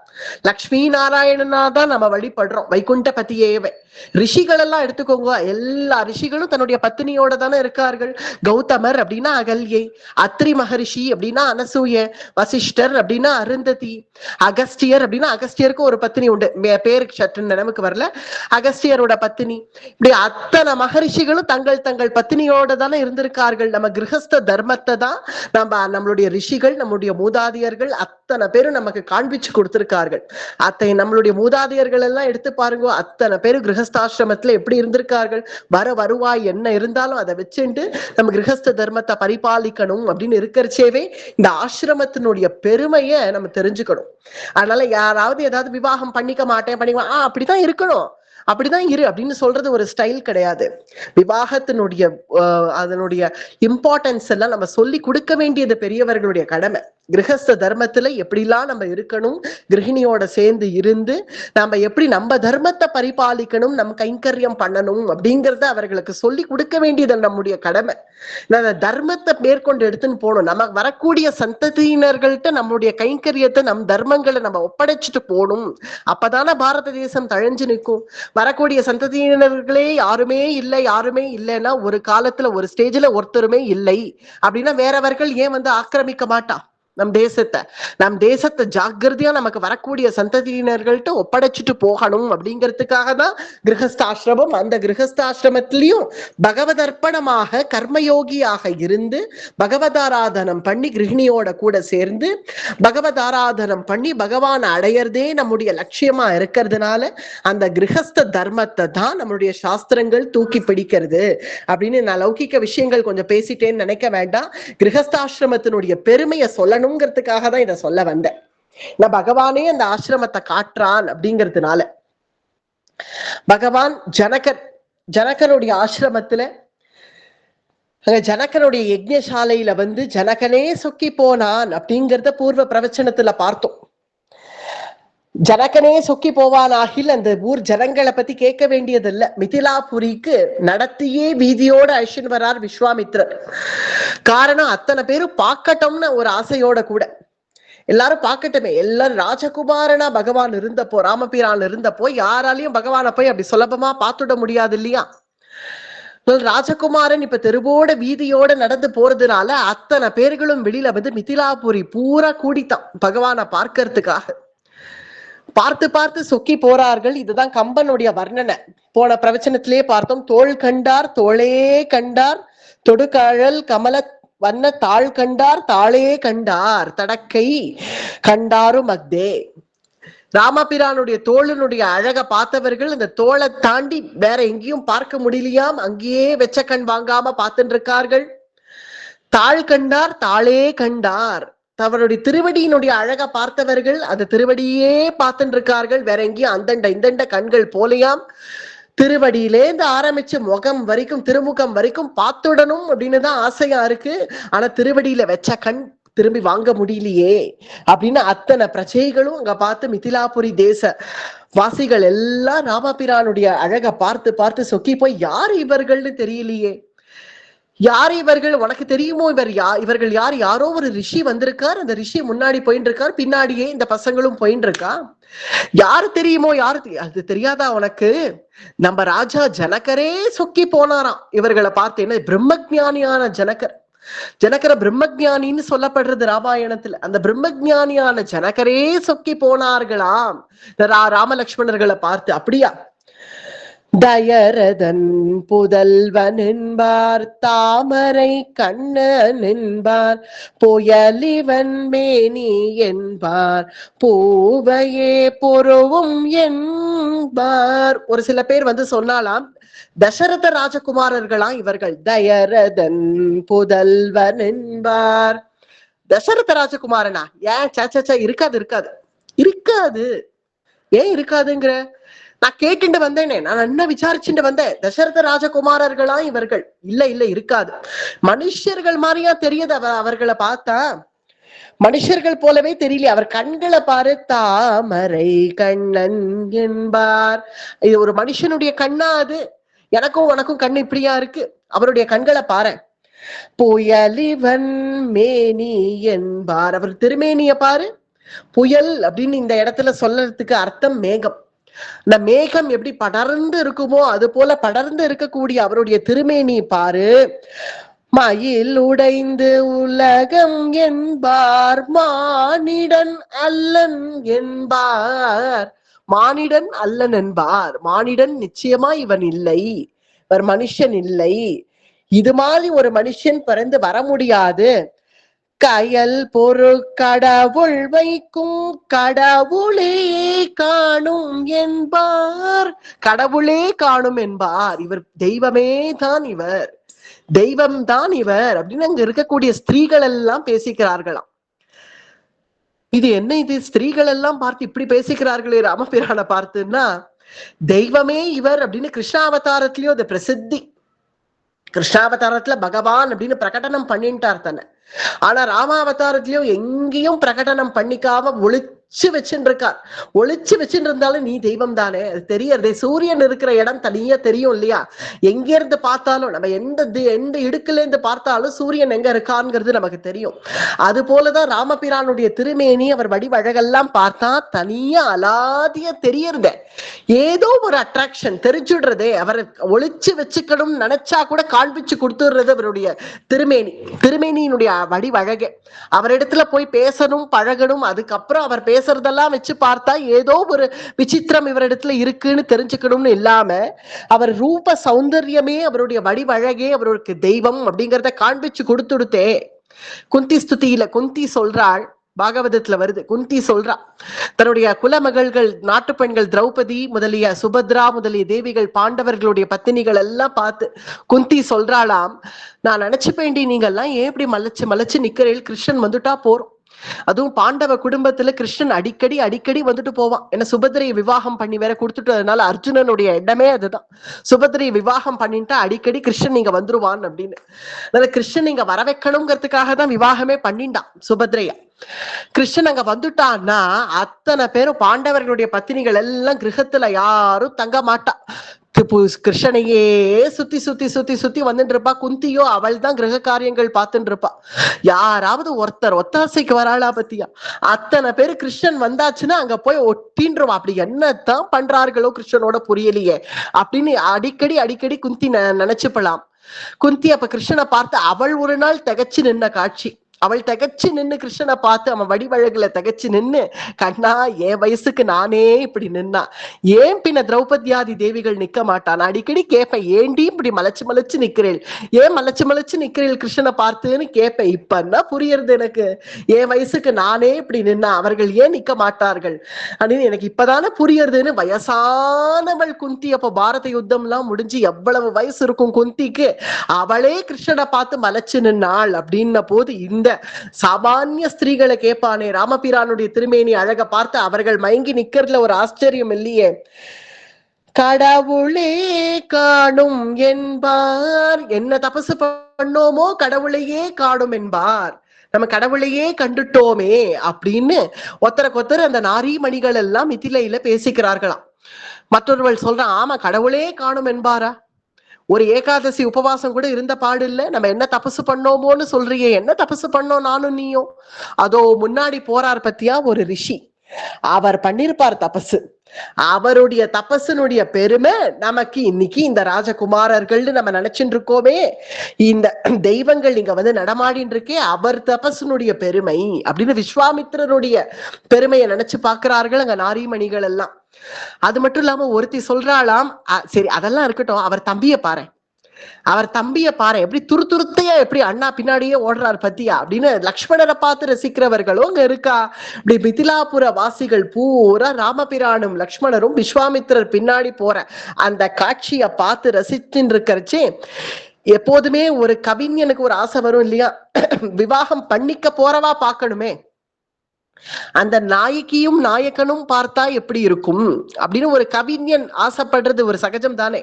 லக்ஷ்மி நாராயணனா தான் நம்ம வழிபடுறோம். வைகுண்ட பதியேவே. ரிஷிகள் எல்லாம் எடுத்துக்கோங்க, எல்லா ரிஷிகளும் தன்னுடைய பத்தினியோட தானே இருக்கார்கள். கௌதமர் அப்படின்னா அகல்யை, அத்ரி மகரிஷி அப்படின்னா அனசூய, வசிஷ்டர் அப்படின்னா அருந்ததி, அகஸ்தியர் அப்படின்னா அகஸ்தியருக்கு ஒரு பத்தினி உண்டு, பேருக்கு சட்டுன்னு நமக்கு வரல, அகஸ்தியரோட பத்தினி. இப்படி அத்தனை மகரிஷிகளும் தங்கள் தங்கள் பத்தினியோட தானே இருந்திருக்கார்கள். நம்ம கிரகஸ்த தர்மத்தை தான் நம்மளுடைய ரிஷிகள், நம்முடைய மூதாதையர்கள் அத்தனை பேரும் நமக்கு காண்பிச்சு கொடுத்திருக்கார்கள். நம்மளுடைய மூதாதையர்கள் எல்லாம் எடுத்து பாருங்க, அத்தனை பேரும் கிரகஸ்தாசிரமத்துல எப்படி இருந்திருக்கார்கள். வருவாய் என்ன இருந்தாலும் அதை வச்சுட்டு நம்ம கிரகஸ்த தர்மத்தை பரிபாலிக்கணும் அப்படின்னு இருக்கிறச்சேவே இந்த ஆசிரமத்தினுடைய பெருமையை நம்ம தெரிஞ்சுக்கணும். அதனால யாராவது ஏதாவது விவாகம் பண்ணிக்க மாட்டேன் அப்படிதான் இருக்கணும், அப்படிதான் இரு அப்படின்னு சொல்றது ஒரு ஸ்டைல் கிடையாது. விவாகத்தினுடைய அதனுடைய இம்பார்ட்டன்ஸ் எல்லாம் நம்ம சொல்லி கொடுக்க வேண்டியது பெரியவர்களுடைய கடமை. கிரகஸ்த தர்மத்துல எப்படிலாம் நம்ம இருக்கணும், கிரகிணியோட சேர்ந்து இருந்து நம்ம எப்படி நம்ம தர்மத்தை பரிபாலிக்கணும், நம்ம கைங்கரியம் பண்ணணும் அப்படிங்கறத அவர்களுக்கு சொல்லி கொடுக்க வேண்டியது நம்முடைய கடமை. நம்ம தர்மத்தை மேற்கொண்டு எடுத்துன்னு போகணும். நம்ம வரக்கூடிய சந்ததியினர்கள்ட்ட நம்முடைய கைங்கரியத்தை, நம் தர்மங்களை நம்ம ஒப்படைச்சிட்டு போகணும். அப்பதானே பாரத தேசம் தழைஞ்சு நிற்கும். வரக்கூடிய சந்ததியினர்களே யாருமே இல்லைன்னா ஒரு காலத்துல ஒரு ஸ்டேஜ்ல ஒருத்தருமே இல்லை அப்படின்னா வேறவர்கள் ஏன் வந்து ஆக்கிரமிக்க மாட்டா நம் தேசத்தை ஜாக்கிரதையா நமக்கு வரக்கூடிய சந்ததியினர்கள்ட்ட ஒப்படைச்சிட்டு போகணும் அப்படிங்கிறதுக்காக தான் கிரகஸ்தாசிரமம். அந்த கிரகஸ்தாசிரமத்திலையும் பகவதர்ப்பணமாக கர்மயோகியாக இருந்து பகவதாராதனம் பண்ணி கிரகிணியோட கூட சேர்ந்து பகவதாராதனம் பண்ணி பகவான் அடையறதே நம்முடைய லட்சியமா இருக்கிறதுனால அந்த கிரகஸ்த தர்மத்தை தான் நம்மளுடைய சாஸ்திரங்கள் தூக்கி பிடிக்கிறது அப்படின்னு. நான் லௌகிக்க விஷயங்கள் கொஞ்சம் பேசிட்டேன்னு நினைக்க வேண்டாம். கிரகஸ்தாசிரமத்தினுடைய பெருமையை சொல்லணும் தான் இதை சொல்ல வந்தேன். நான் பகவானே அந்த ஆசிரமத்தை காட்டுறான் அப்படிங்கிறதுனால பகவான் ஜனகருடைய ஆசிரமத்துல, ஜனகனுடைய யஜ்ஞசாலையில வந்து ஜனகனே சொக்கி போனான் அப்படிங்கிறத பூர்வ பிரவச்சனத்துல பார்த்தோம். ஜனகனே சொக்கி போவானாகில் அந்த ஊர் ஜனங்களை பத்தி கேட்க வேண்டியது இல்ல. மிதிலாபுரிக்கு நடத்தியே வீதியோட அழிச்சுன்னு வரார் விஸ்வாமித்ரர். காரணம் அத்தனை பேரும் பார்க்கட்டும்னு ஒரு ஆசையோட கூட, எல்லாரும் பார்க்கட்டுமே, எல்லாரும் ராஜகுமாரனா பகவான் இருந்தப்போ, ராமபிரான் இருந்தப்போ யாராலையும் பகவானை போய் அப்படி சுலபமா பார்த்துட முடியாது இல்லையா. ராஜகுமாரன் இப்ப தெருவோட வீதியோட நடந்து போறதுனால அத்தனை பேர்களும் வெளியில வந்து மிதிலாபுரி பூரா கூடித்தான் பகவானை பார்க்கறதுக்காக. பார்த்து சொக்கி போறார்கள். இதுதான் கம்பனுடைய வர்ணனை. போன பிரவச்சனத்திலே பார்த்தோம். தோள் கண்டார் தோளே கண்டார், தொடுகழல் கமல வண்ண தாள் கண்டார் தாளே கண்டார், தடக்கை கண்டாரும் அக்தே. ராமபிரானுடைய தோளினுடைய அழக பார்த்தவர்கள் இந்த தோளை தாண்டி வேற எங்கேயும் பார்க்க முடியலையாம், அங்கேயே வெச்ச கண் வாங்காம பார்த்துட்டு இருக்கார்கள். தாள் கண்டார் தாளே கண்டார், அவருடைய திருவடியினுடைய அழக பார்த்தவர்கள் அந்த திருவடியே பார்த்துட்டு இருக்கார்கள், வேற எங்கேயும் அந்தண்ட இந்தண்ட கண்கள் போலையாம். திருவடியிலேந்து ஆரம்பிச்சு முகம் வரைக்கும், திருமுகம் வரைக்கும் பார்த்துடணும் அப்படின்னு தான் ஆசையா இருக்கு. ஆனா திருவடியில வச்ச கண் திரும்பி வாங்க முடியலையே அப்படின்னு அத்தனை பிரஜைகளும் அங்க பார்த்து மிதிலாபுரி தேச வாசிகள் எல்லாம் ராமபிரானுடைய அழக பார்த்து சொக்கி போய் யார் இவர்கள்னு தெரியலையே, யார் இவர்கள், உனக்கு தெரியுமோ இவர்கள் யார்? யாரோ ஒரு ரிஷி வந்திருக்கார், அந்த ரிஷி முன்னாடி போயிட்டு இருக்கார், பின்னாடியே இந்த பசங்களும் போயிட்டு இருக்கா. யாரு தெரியுமோ, அது தெரியாதா உனக்கு? நம்ம ராஜா ஜனகரே சொக்கி போனாராம் இவர்களை பார்த்து. என்ன பிரம்மஜானியான ஜனகர பிரம்மஜானின்னு சொல்லப்படுறது ராமாயணத்துல. அந்த பிரம்மஜானியான ஜனகரே சொக்கி போனார்களாம் ராமலக்ஷ்மணர்களை பார்த்து. அப்படியா? தயரதன் புதல்வன் என்பார், தாமரை கண்ணன் என்பார், புயலிவன் மேனி என்பார், பூவையே பொருவும் என்பார். ஒரு சில பேர் வந்து சொன்னாலாம் தசரத ராஜகுமாரர்களா இவர்கள். தயரதன் புதல்வன் என்பார், தசரத ராஜகுமாரனா? ஏன் இருக்காது. ஏன் இருக்காதுங்கிற? நான் கேட்டுட்டு வந்தேனே, நான் என்ன விசாரிச்சுட்டு வந்தேன். தசரத ராஜகுமாரர்களா இவர்கள்? இல்ல இருக்காது. மனுஷர்கள் மாதிரியா தெரியுது அவர்களை பார்த்தா, மனுஷர்கள் போலவே தெரியல. அவர் கண்களை பாரு, தாமரை கண்ணன் என்பார். இது ஒரு மனுஷனுடைய கண்ணா? அது எனக்கும் உனக்கும் கண்ணு இப்படியா இருக்கு? அவருடைய கண்களை பாரு. புயலிவன் மேனி என்பார், அவர் திருமேனிய பாரு. புயல் அப்படின்னு இந்த இடத்துல சொல்றதுக்கு அர்த்தம் மேகம். இந்த மேகம் எப்படி படர்ந்து இருக்குமோ அது போல படர்ந்து இருக்கக்கூடிய அவருடைய திருமேனி பாரு. மயில் உடைந்து உலகம் என்பார் மானிடன் அல்லன் என்பார். மானிடன் அல்லன் என்பார். மானிடன் நிச்சயமா இவன் இல்லை, இவர் மனுஷன் இல்லை, இது மாதிரி ஒரு மனுஷன் பிறந்து வர முடியாது. கயல் பொறு கடவுள் வைக்கும் கடவுளே காணும் என்பார். கடவுளே காணும் என்பார். இவர் தெய்வமே தான், இவர் தெய்வம் தான் இவர் அப்படின்னு அங்க இருக்கக்கூடிய ஸ்திரீகள் எல்லாம் பேசிக்கிறார்களாம். இது என்ன, இது ஸ்திரீகள் எல்லாம் பார்த்து இப்படி பேசிக்கிறார்களே ராமபிரானை பார்த்துன்னா, தெய்வமே இவர் அப்படின்னு கிருஷ்ணாவதாரத்திலயும் அது பிரசித்தி. கிருஷ்ணாவதாரத்துல பகவான் அப்படின்னு பிரகடனம் பண்ணிட்டார் தானே. ஆனா ராமாவதாரத்திலயும் எங்கேயும் பிரகடனம் பண்ணிக்காம ஒளிச்சு வச்சுட்டு இருக்கார். ஒளிச்சு வச்சுட்டு இருந்தாலும் நீ தெய்வம் தானே, அது தெரியறதே. சூரியன் இருக்கிற இடம் தனியா தெரியும் இல்லையா? எங்க இருந்து பார்த்தாலும், நம்ம எந்த இடுக்குல இருந்து பார்த்தாலும் சூரியன் எங்க இருக்கான்ங்கிறது நமக்கு தெரியும். அது போலதான் ராமபிரானுடைய திருமேனி, அவர் வடிவழகெல்லாம் பார்த்தா தனியா அலாதியா தெரியறத. ஏதோ ஒரு அட்ராக்ஷன் தெரிஞ்சுடுறதே. அவரை ஒளிச்சு வச்சுக்கணும் நினைச்சா கூட காண்பிச்சு கொடுத்துடுறது அவருடைய திருமேனி. திருமேனியினுடைய வடிவழகே. அவரிடத்துல போய் பேசணும், பழகணும், அதுக்கப்புறம் அவர் பேசுறதெல்லாம் வச்சு பார்த்தா ஏதோ ஒரு விசித்திரம் இவரிடத்துல இருக்குன்னு தெரிஞ்சுக்கணும்னு இல்லாம, அவர் ரூப சௌந்தர்யமே, அவருடைய வடிவழகே அவருக்கு தெய்வம் அப்படிங்கிறத காண்பிச்சு கொடுத்துடுத்தே. குந்தி ஸ்துதியில குந்தி சொல்றாள், பாகவதத்துல வருது, குந்தி சொல்றா தன்னுடைய குலமகள்கள், நாட்டு பெண்கள் திரௌபதி முதலிய சுபத்ரா முதலிய தேவிகள், பாண்டவர்களுடைய பத்தினிகள் எல்லாம் பார்த்து குந்தி சொல்றாளாம், நான் நினைச்சுப்பேண்டி நீங்க எல்லாம் ஏன் இப்படி மலைச்சு நிக்கிறேன், கிருஷ்ணன் வந்துட்டா போறோம். அதுவும் பாண்டவ குடும்பத்துல கிருஷ்ணன் அடிக்கடி வந்துட்டு போவான். ஏன்னா சுபத்திரையை விவாகம் பண்ணி வேற கொடுத்துட்டதுனால அர்ஜுனனுடைய இடமே அதுதான். சுபத்திரையை விவாகம் பண்ணிட்டா அடிக்கடி கிருஷ்ணன் நீங்க வந்துருவான் அப்படின்னு. அதனால கிருஷ்ணன் நீங்க வர வைக்கணுங்கிறதுக்காக தான் விவாகமே பண்ணிட்டான் சுபத்திரையா. கிருஷ்ணன் அங்க வந்துட்டான்னா அத்தனை பேரும் பாண்டவர்களுடைய பத்தினிகள் எல்லாம் கிரகத்துல யாரும் தங்க மாட்டா. கிருஷ்ணனையே சுத்தி வந்துட்டு இருப்பா. குந்தியோ அவள் தான் கிரக காரியங்கள் பார்த்துட்டு இருப்பா. யாராவது ஒருத்தர் ஒத்தாசைக்கு வராளா பத்தியா? அத்தனை பேரு கிருஷ்ணன் வந்தாச்சுன்னா அங்க போய் ஒட்டின்றுவா. அப்படி என்னத்தான் பண்றார்களோ கிருஷ்ணனோட புரியலையே அப்படின்னு அடிக்கடி குந்தி நினைச்சுப்பலாம். குந்தி அப்ப கிருஷ்ணனை பார்த்து அவள் ஒரு நாள் திகச்சு நின்ன காட்சி. அவள் திகச்சு நின்னு கிருஷ்ணனை பார்த்து அவன் வடிவழகுல திகச்சு நின்னு, கண்ணா என் வயசுக்கு நானே இப்படி நின்னா ஏன் பின்ன திரௌபதியாதி தேவிகள் நிக்க மாட்டான்? அடிக்கடி கேட்பேன், ஏண்டி இப்படி மலைச்சு நிக்கிறேள், ஏன் மலைச்சு நிக்கிறேள் கிருஷ்ணனை பார்த்துன்னு கேட்பேன். இப்பன்னா புரியறது எனக்கு, என் வயசுக்கு நானே இப்படி நின்னா அவர்கள் ஏன் நிக்க மாட்டார்கள் அப்படின்னு எனக்கு இப்பதானே புரியறதுன்னு வயசானவள் குந்தி. அப்ப பாரத யுத்தம் எல்லாம் முடிஞ்சு எவ்வளவு வயசு இருக்கும் குந்திக்கு, அவளே கிருஷ்ணனை பார்த்து மலைச்சு நின்னாள் அப்படின்ன போது இந்த சாமானிய ஸ்திரீகளை கேட்பானே ராமபிரானுடைய திருமேனி அழக பார்த்து அவர்கள் மயங்கி நிக்கிறதுல ஒரு ஆச்சரியம் இல்லையே. கடவுளே காணும் என்பார். என்ன தபசு பண்ணோமோ கடவுளையே காணும் என்பார். நம்ம கடவுளையே கண்டுட்டோமே அப்படின்னு ஒருத்தருக்கு அந்த நாரீமணிகள் எல்லாம் மிதிலையில பேசிக்கிறார்களாம். மற்றொருவள் சொல்றான், ஆமா கடவுளே காணும் என்பாரா? ஒரு ஏகாதசி உபவாசம் கூட இருந்த பாடு இல்ல, நம்ம என்ன தபசு பண்ணோமோன்னு சொல்றியே, என்ன தபசு பண்ணோம் நானும் நீயும்? அதோ முன்னாடி போறார் பத்தியா ஒரு ரிஷி, அவர் பண்ணிருப்பார் தபசு. அவருடைய தபசனுடைய பெருமை நமக்கு இன்னைக்கு இந்த ராஜகுமாரர்கள்னு நம்ம நினைச்சுட்டு இருக்கோமே, இந்த தெய்வங்கள் இங்க வந்து நடமாடின்னு இருக்கே, அவர் தபசனுடைய பெருமை அப்படின்னு விஸ்வாமித்திரருடைய பெருமையை நினைச்சு பாக்குறார்கள் அங்க நாரீமணிகள் எல்லாம். அது மட்டும் இல்லாம ஒருத்தி சொல்றாளாம், சரி அதெல்லாம் இருக்கட்டும், அவர் தம்பிய பாரு எப்படி துருத்தையா எப்படி அண்ணா பின்னாடியே ஓடுறாரு பத்தியா அப்படின்னு லக்ஷ்மணரை பார்த்து ரசிக்கிறவர்களும் அங்க இருக்கா. இப்படி மிதிலாபுர வாசிகள் பூரா ராமபிரானும் லக்ஷ்மணரும் விஸ்வாமித்திரர் பின்னாடி போற அந்த காட்சியை பார்த்து ரசிச்சுட்டு இருக்கிறச்சே, எப்போதுமே ஒரு கவிஞனுக்கு ஒரு ஆசை வரும் இல்லையா, விவாகம் பண்ணிக்க போறவா பார்க்கணுமே, அந்த நாயகியும் நாயக்கனும் பார்த்தா எப்படி இருக்கும் அப்படின்னு ஒரு கவிஞன் ஆசைப்படுறது ஒரு சகஜம் தானே.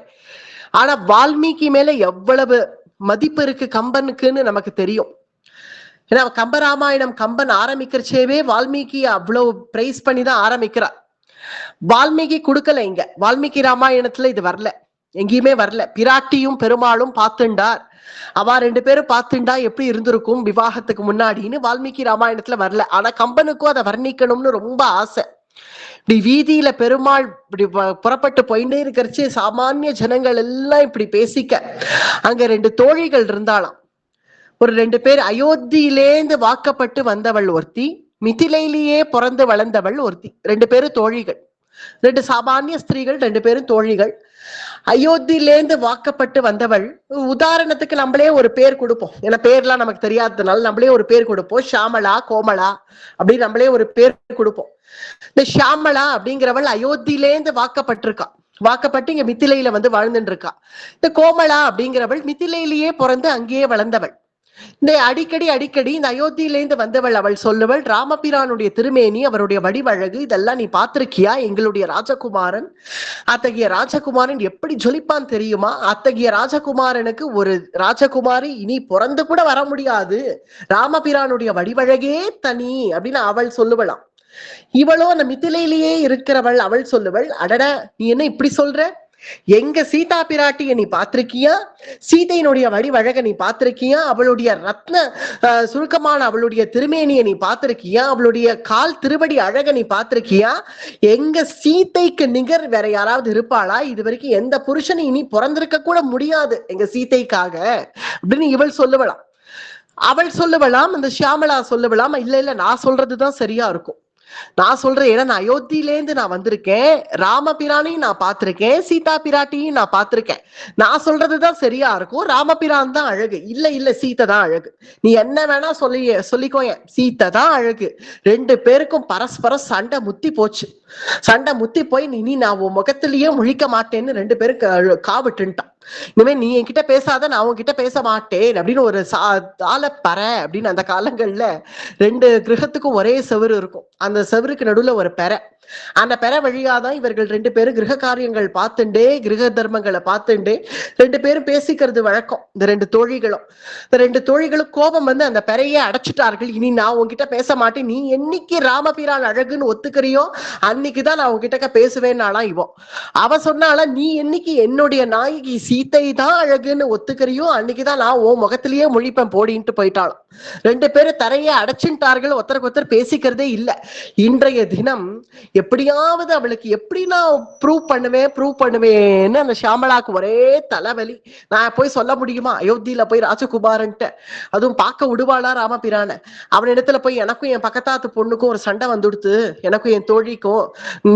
ஆனா வால்மீகி மேல எவ்வளவு மதிப்பு இருக்கு கம்பனுக்குன்னு நமக்கு தெரியும். ஏன்னா கம்பராமாயணம் கம்பன் ஆரம்பிக்கிறச்சேவே வால்மீகி அவ்வளவு பிரைஸ் பண்ணிதான் ஆரம்பிக்கிறார். வால்மீகி கொடுக்கல இங்க, வால்மீகி ராமாயணத்துல இது வரல. எங்கேயுமே வரல. பிராட்டியும் பெருமாளும் பார்த்துண்டார், அவ 2 பேரும் பார்த்துண்டா எப்படி இருந்திருக்கும் விவாகத்துக்கு முன்னாடின்னு வால்மீகி ராமாயணத்துல வரல. ஆனா கம்பனுக்கும் அதை வர்ணிக்கணும்னு ரொம்ப ஆசை. இப்படி வீதியில பெருமாள் இப்படி புறப்பட்டு போயிட்டே இருக்கிறச்சு சாமானிய ஜனங்கள் எல்லாம் இப்படி பேசிக்க அங்க 2 தோழிகள் இருந்தாளாம். ஒரு 2 பேர் அயோத்தியிலேந்து வாக்கப்பட்டு வந்தவள் ஒருத்தி, மிதிலையிலேயே பிறந்து வளர்ந்தவள் ஒருத்தி. 2 பேரும் தோழிகள், 2 சாமானிய ஸ்திரீகள், 2 பேரும் தோழிகள். அயோத்தியிலேந்து வாக்கப்பட்டு வந்தவள், உதாரணத்துக்கு நம்மளே ஒரு பேர் கொடுப்போம், ஏன்னா பேர்லாம் நமக்கு தெரியாததுனால நம்மளே ஒரு பேர் கொடுப்போம். ஷாமளா, கோமளா அப்படின்னு நம்மளே ஒரு பேர் கொடுப்போம். இந்த ஷாமளா அப்படிங்கிறவள் அயோத்தியிலேந்து வாக்கப்பட்டிருக்கா, வாக்கப்பட்டு இங்க மித்திலையில வந்து வாழ்ந்துட்டு இருக்கா. இந்த கோமளா அப்படிங்கிறவள் மித்திலையிலேயே பிறந்து அங்கேயே வளர்ந்தவள். இந்த அடிக்கடி இந்த அயோத்தியிலேந்து வந்தவள் அவள் சொல்லுவள், ராமபிரானுடைய திருமேனி, அவருடைய வடிவழகு இதெல்லாம் நீ பார்த்திருக்கியா? எங்களுடைய ராஜகுமாரன், அத்தகைய ராஜகுமாரன் எப்படி ஜொலிப்பான் தெரியுமா? அத்தகைய ராஜகுமாரனுக்கு ஒரு ராஜகுமாரி இனி பிறந்து கூட வர முடியாது, ராமபிரானுடைய வடிவழகே தனி அப்படின்னு அவள் சொல்லுவளாம். இவளோ அந்த மித்திலையிலேயே இருக்கிறவள், அவள் சொல்லுவள், அடட நீ என்ன இப்படி சொல்ற? எங்க சீதா பிராட்டிய நீ பார்த்திருக்கியா? சீதையினுடைய வடிவழக நீ பார்த்திருக்கியா? அவளுடைய ரத்ன சுருக்கமான அவளுடைய திருமேனியை நீ பார்த்திருக்கியா? அவளுடைய கால் திருவடி அழக நீ பார்த்திருக்கியா? எங்க சீதைக்கு நிகர் வேற யாராவது இருப்பாளா? இது வரைக்கும் எந்த புருஷனும் இனி பிறந்திருக்க கூட முடியாது எங்க சீதைக்காக அப்படின்னு இவள் சொல்லுவலாம். அவள் சொல்லுவலாம், அந்த ஷியாமளா சொல்லுவலாம், இல்ல நான் சொல்றதுதான் சரியா இருக்கும், நான் சொல்றேன், ஏன்னா நான் அயோத்தியிலேருந்து நான் வந்திருக்கேன், ராமபிரானையும் நான் பார்த்திருக்கேன், சீதா பிராட்டியும் நான் பார்த்திருக்கேன், நான் சொல்றதுதான் சரியா இருக்கும், ராமபிரான் தான் அழகு. இல்ல சீதை தான் அழகு, நீ என்ன வேணா சொல்லிக்கோ, சீதை தான் அழகு. 2 பேருக்கும் பரஸ்பரம் சண்டை முத்தி போச்சு. சண்டை முத்தி போய் நீ நான் உன் முகத்திலேயே முழிக்க மாட்டேன்னு 2 பேரும் காவிட்டுட்டான். இனிமே நீ என்கிட்ட பேசாத, நான் உன்கிட்ட பேச மாட்டேன் அப்படின்னு ஒரு பற அப்படின்னு அந்த காலங்கள்ல 2 கிரகத்துக்கும் ஒரே செவரு இருக்கும், அந்த செவருக்கு நடுவுல ஒரு பெறை, அந்த பெறை வழியாதான் இவர்கள் 2 பேரும் கிரக காரியங்கள் பார்த்துண்டே, கிரக தர்மங்களை பார்த்துண்டே 2 பேரும் பேசிக்கிறது வழக்கம். இந்த 2 தோழிகளும், இந்த 2 தோழிகளும் கோபம் வந்து அந்த பெறையை அடைச்சிட்டார்கள். இனி நான் உன்கிட்ட பேச மாட்டேன், நீ என்னைக்கு ராமபிரான் அழகுன்னு ஒத்துக்கிறியோ அன்னைக்குதான் நான் உன்கிட்ட பேசுவேன்னாலாம் இவன். அவ சொன்னால, நீ என்னைக்கு என்னுடைய நாயகி சீதை தான் அழகுன்னு ஒத்துக்கிறியோ அன்னைக்குதான் நான் உன் முகத்திலேயே முழிப்பேன் போடின்ட்டு போயிட்டாலும். 2 பேரும் தரையை அடைச்சுட்டார்கள், ஒருத்தருக்கு ஒருத்தர் பேசிக்கிறதே இல்லை. இன்றைய தினம் எப்படியாவது அவளுக்கு எப்படி நான் ப்ரூவ் பண்ணுவேன்னு அந்த ஷியாமளாக்கு ஒரே தலைவலி. நான் போய் சொல்ல முடியுமா அயோத்தியில போய் ராஜகுமாரன்ட்ட, அதுவும் பார்க்க விடுவாளா ராமபிரான? அவனிடத்துல போய் எனக்கும் என் பக்கத்தாத்து பொண்ணுக்கும் ஒரு சண்டை வந்துடுத்து, எனக்கும் என் தோழிக்கும்,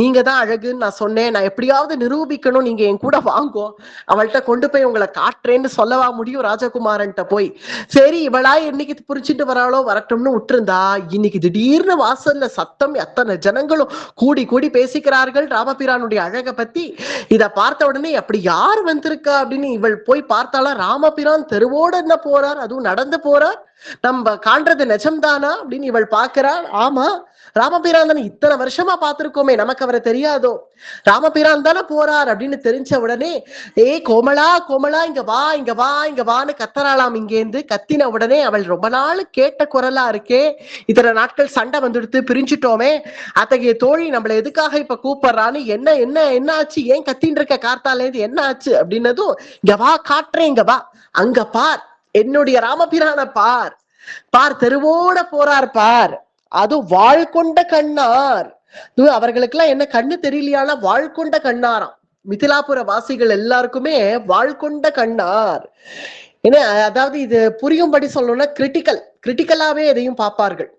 நீங்க தான் அழகுன்னு நான் சொன்னேன், நான் எப்படியாவது நிரூபிக்கணும், நீங்க என் கூட வாங்கோ, அவள்கிட்ட கொண்டு போய் உங்களை காட்டுறேன்னு சொல்லவா முடியும் ராஜகுமாரன்ட்ட போய்? சரி இவளா என்னைக்கு புரிச்சுட்டு வராளோ வரட்டும்னு விட்டுருந்தா, இன்னைக்கு திடீர்னு வாசல்ல சத்தம், அத்தனை ஜனங்களும் கூடி பேசிக்கிறார்கள் ராமபிரானுடைய அழக பத்தி. இத பார்த்த உடனே அப்படி யார் வந்திருக்கா அப்படின்னு இவள் போய் பார்த்தாளா, ராமபிரான் தெருவோட என்ன போறார், அதுவும் நடந்து போறார், நம்ம காண்றது நிஜம்தானா அப்படின்னு இவள் பார்க்கிறாள். ஆமா ராமபிரான் தானே, இத்தனை வருஷமா பார்த்திருக்கோமே, நமக்கு அவரை தெரியாதோ, ராமபிரான் தானே போறார் அப்படின்னு தெரிஞ்ச உடனே, கோமளா இங்க வா இங்க வான்னு கத்தராளாம். இங்கேருந்து கத்தின உடனே அவள் ரொம்ப நாள் கேட்ட குரலா இருக்கே, இத்தனை நாட்கள் சண்டை வந்துடுத்து பிரிஞ்சுட்டோமே, அத்தகைய தோழி நம்மள எதுக்காக இப்ப கூப்பிடுறான்னு, என்ன ஆச்சு, ஏன் கத்தின்னு இருக்க கார்த்தாலேருந்து, என்ன ஆச்சு அப்படின்னதும், இங்க வா காட்டுறேன், இங்க வா, அங்க பார், என்னுடைய ராமபிரான பார், தெருவோட போறார் பார், அது வாழ் கொண்ட கண்ணார். அவர்களுக்கு எல்லாம் என்ன கண்ணு தெரியலையானா வாழ் கொண்ட கண்ணாராம். மிதிலாபுர வாசிகள் எல்லாருக்குமே வாழ் கொண்ட கண்ணார். ஏன்னா அதாவது இது புரியும்படி சொல்லணும்னா கிரிட்டிக்கலாவே எதையும் பார்ப்பார்கள்.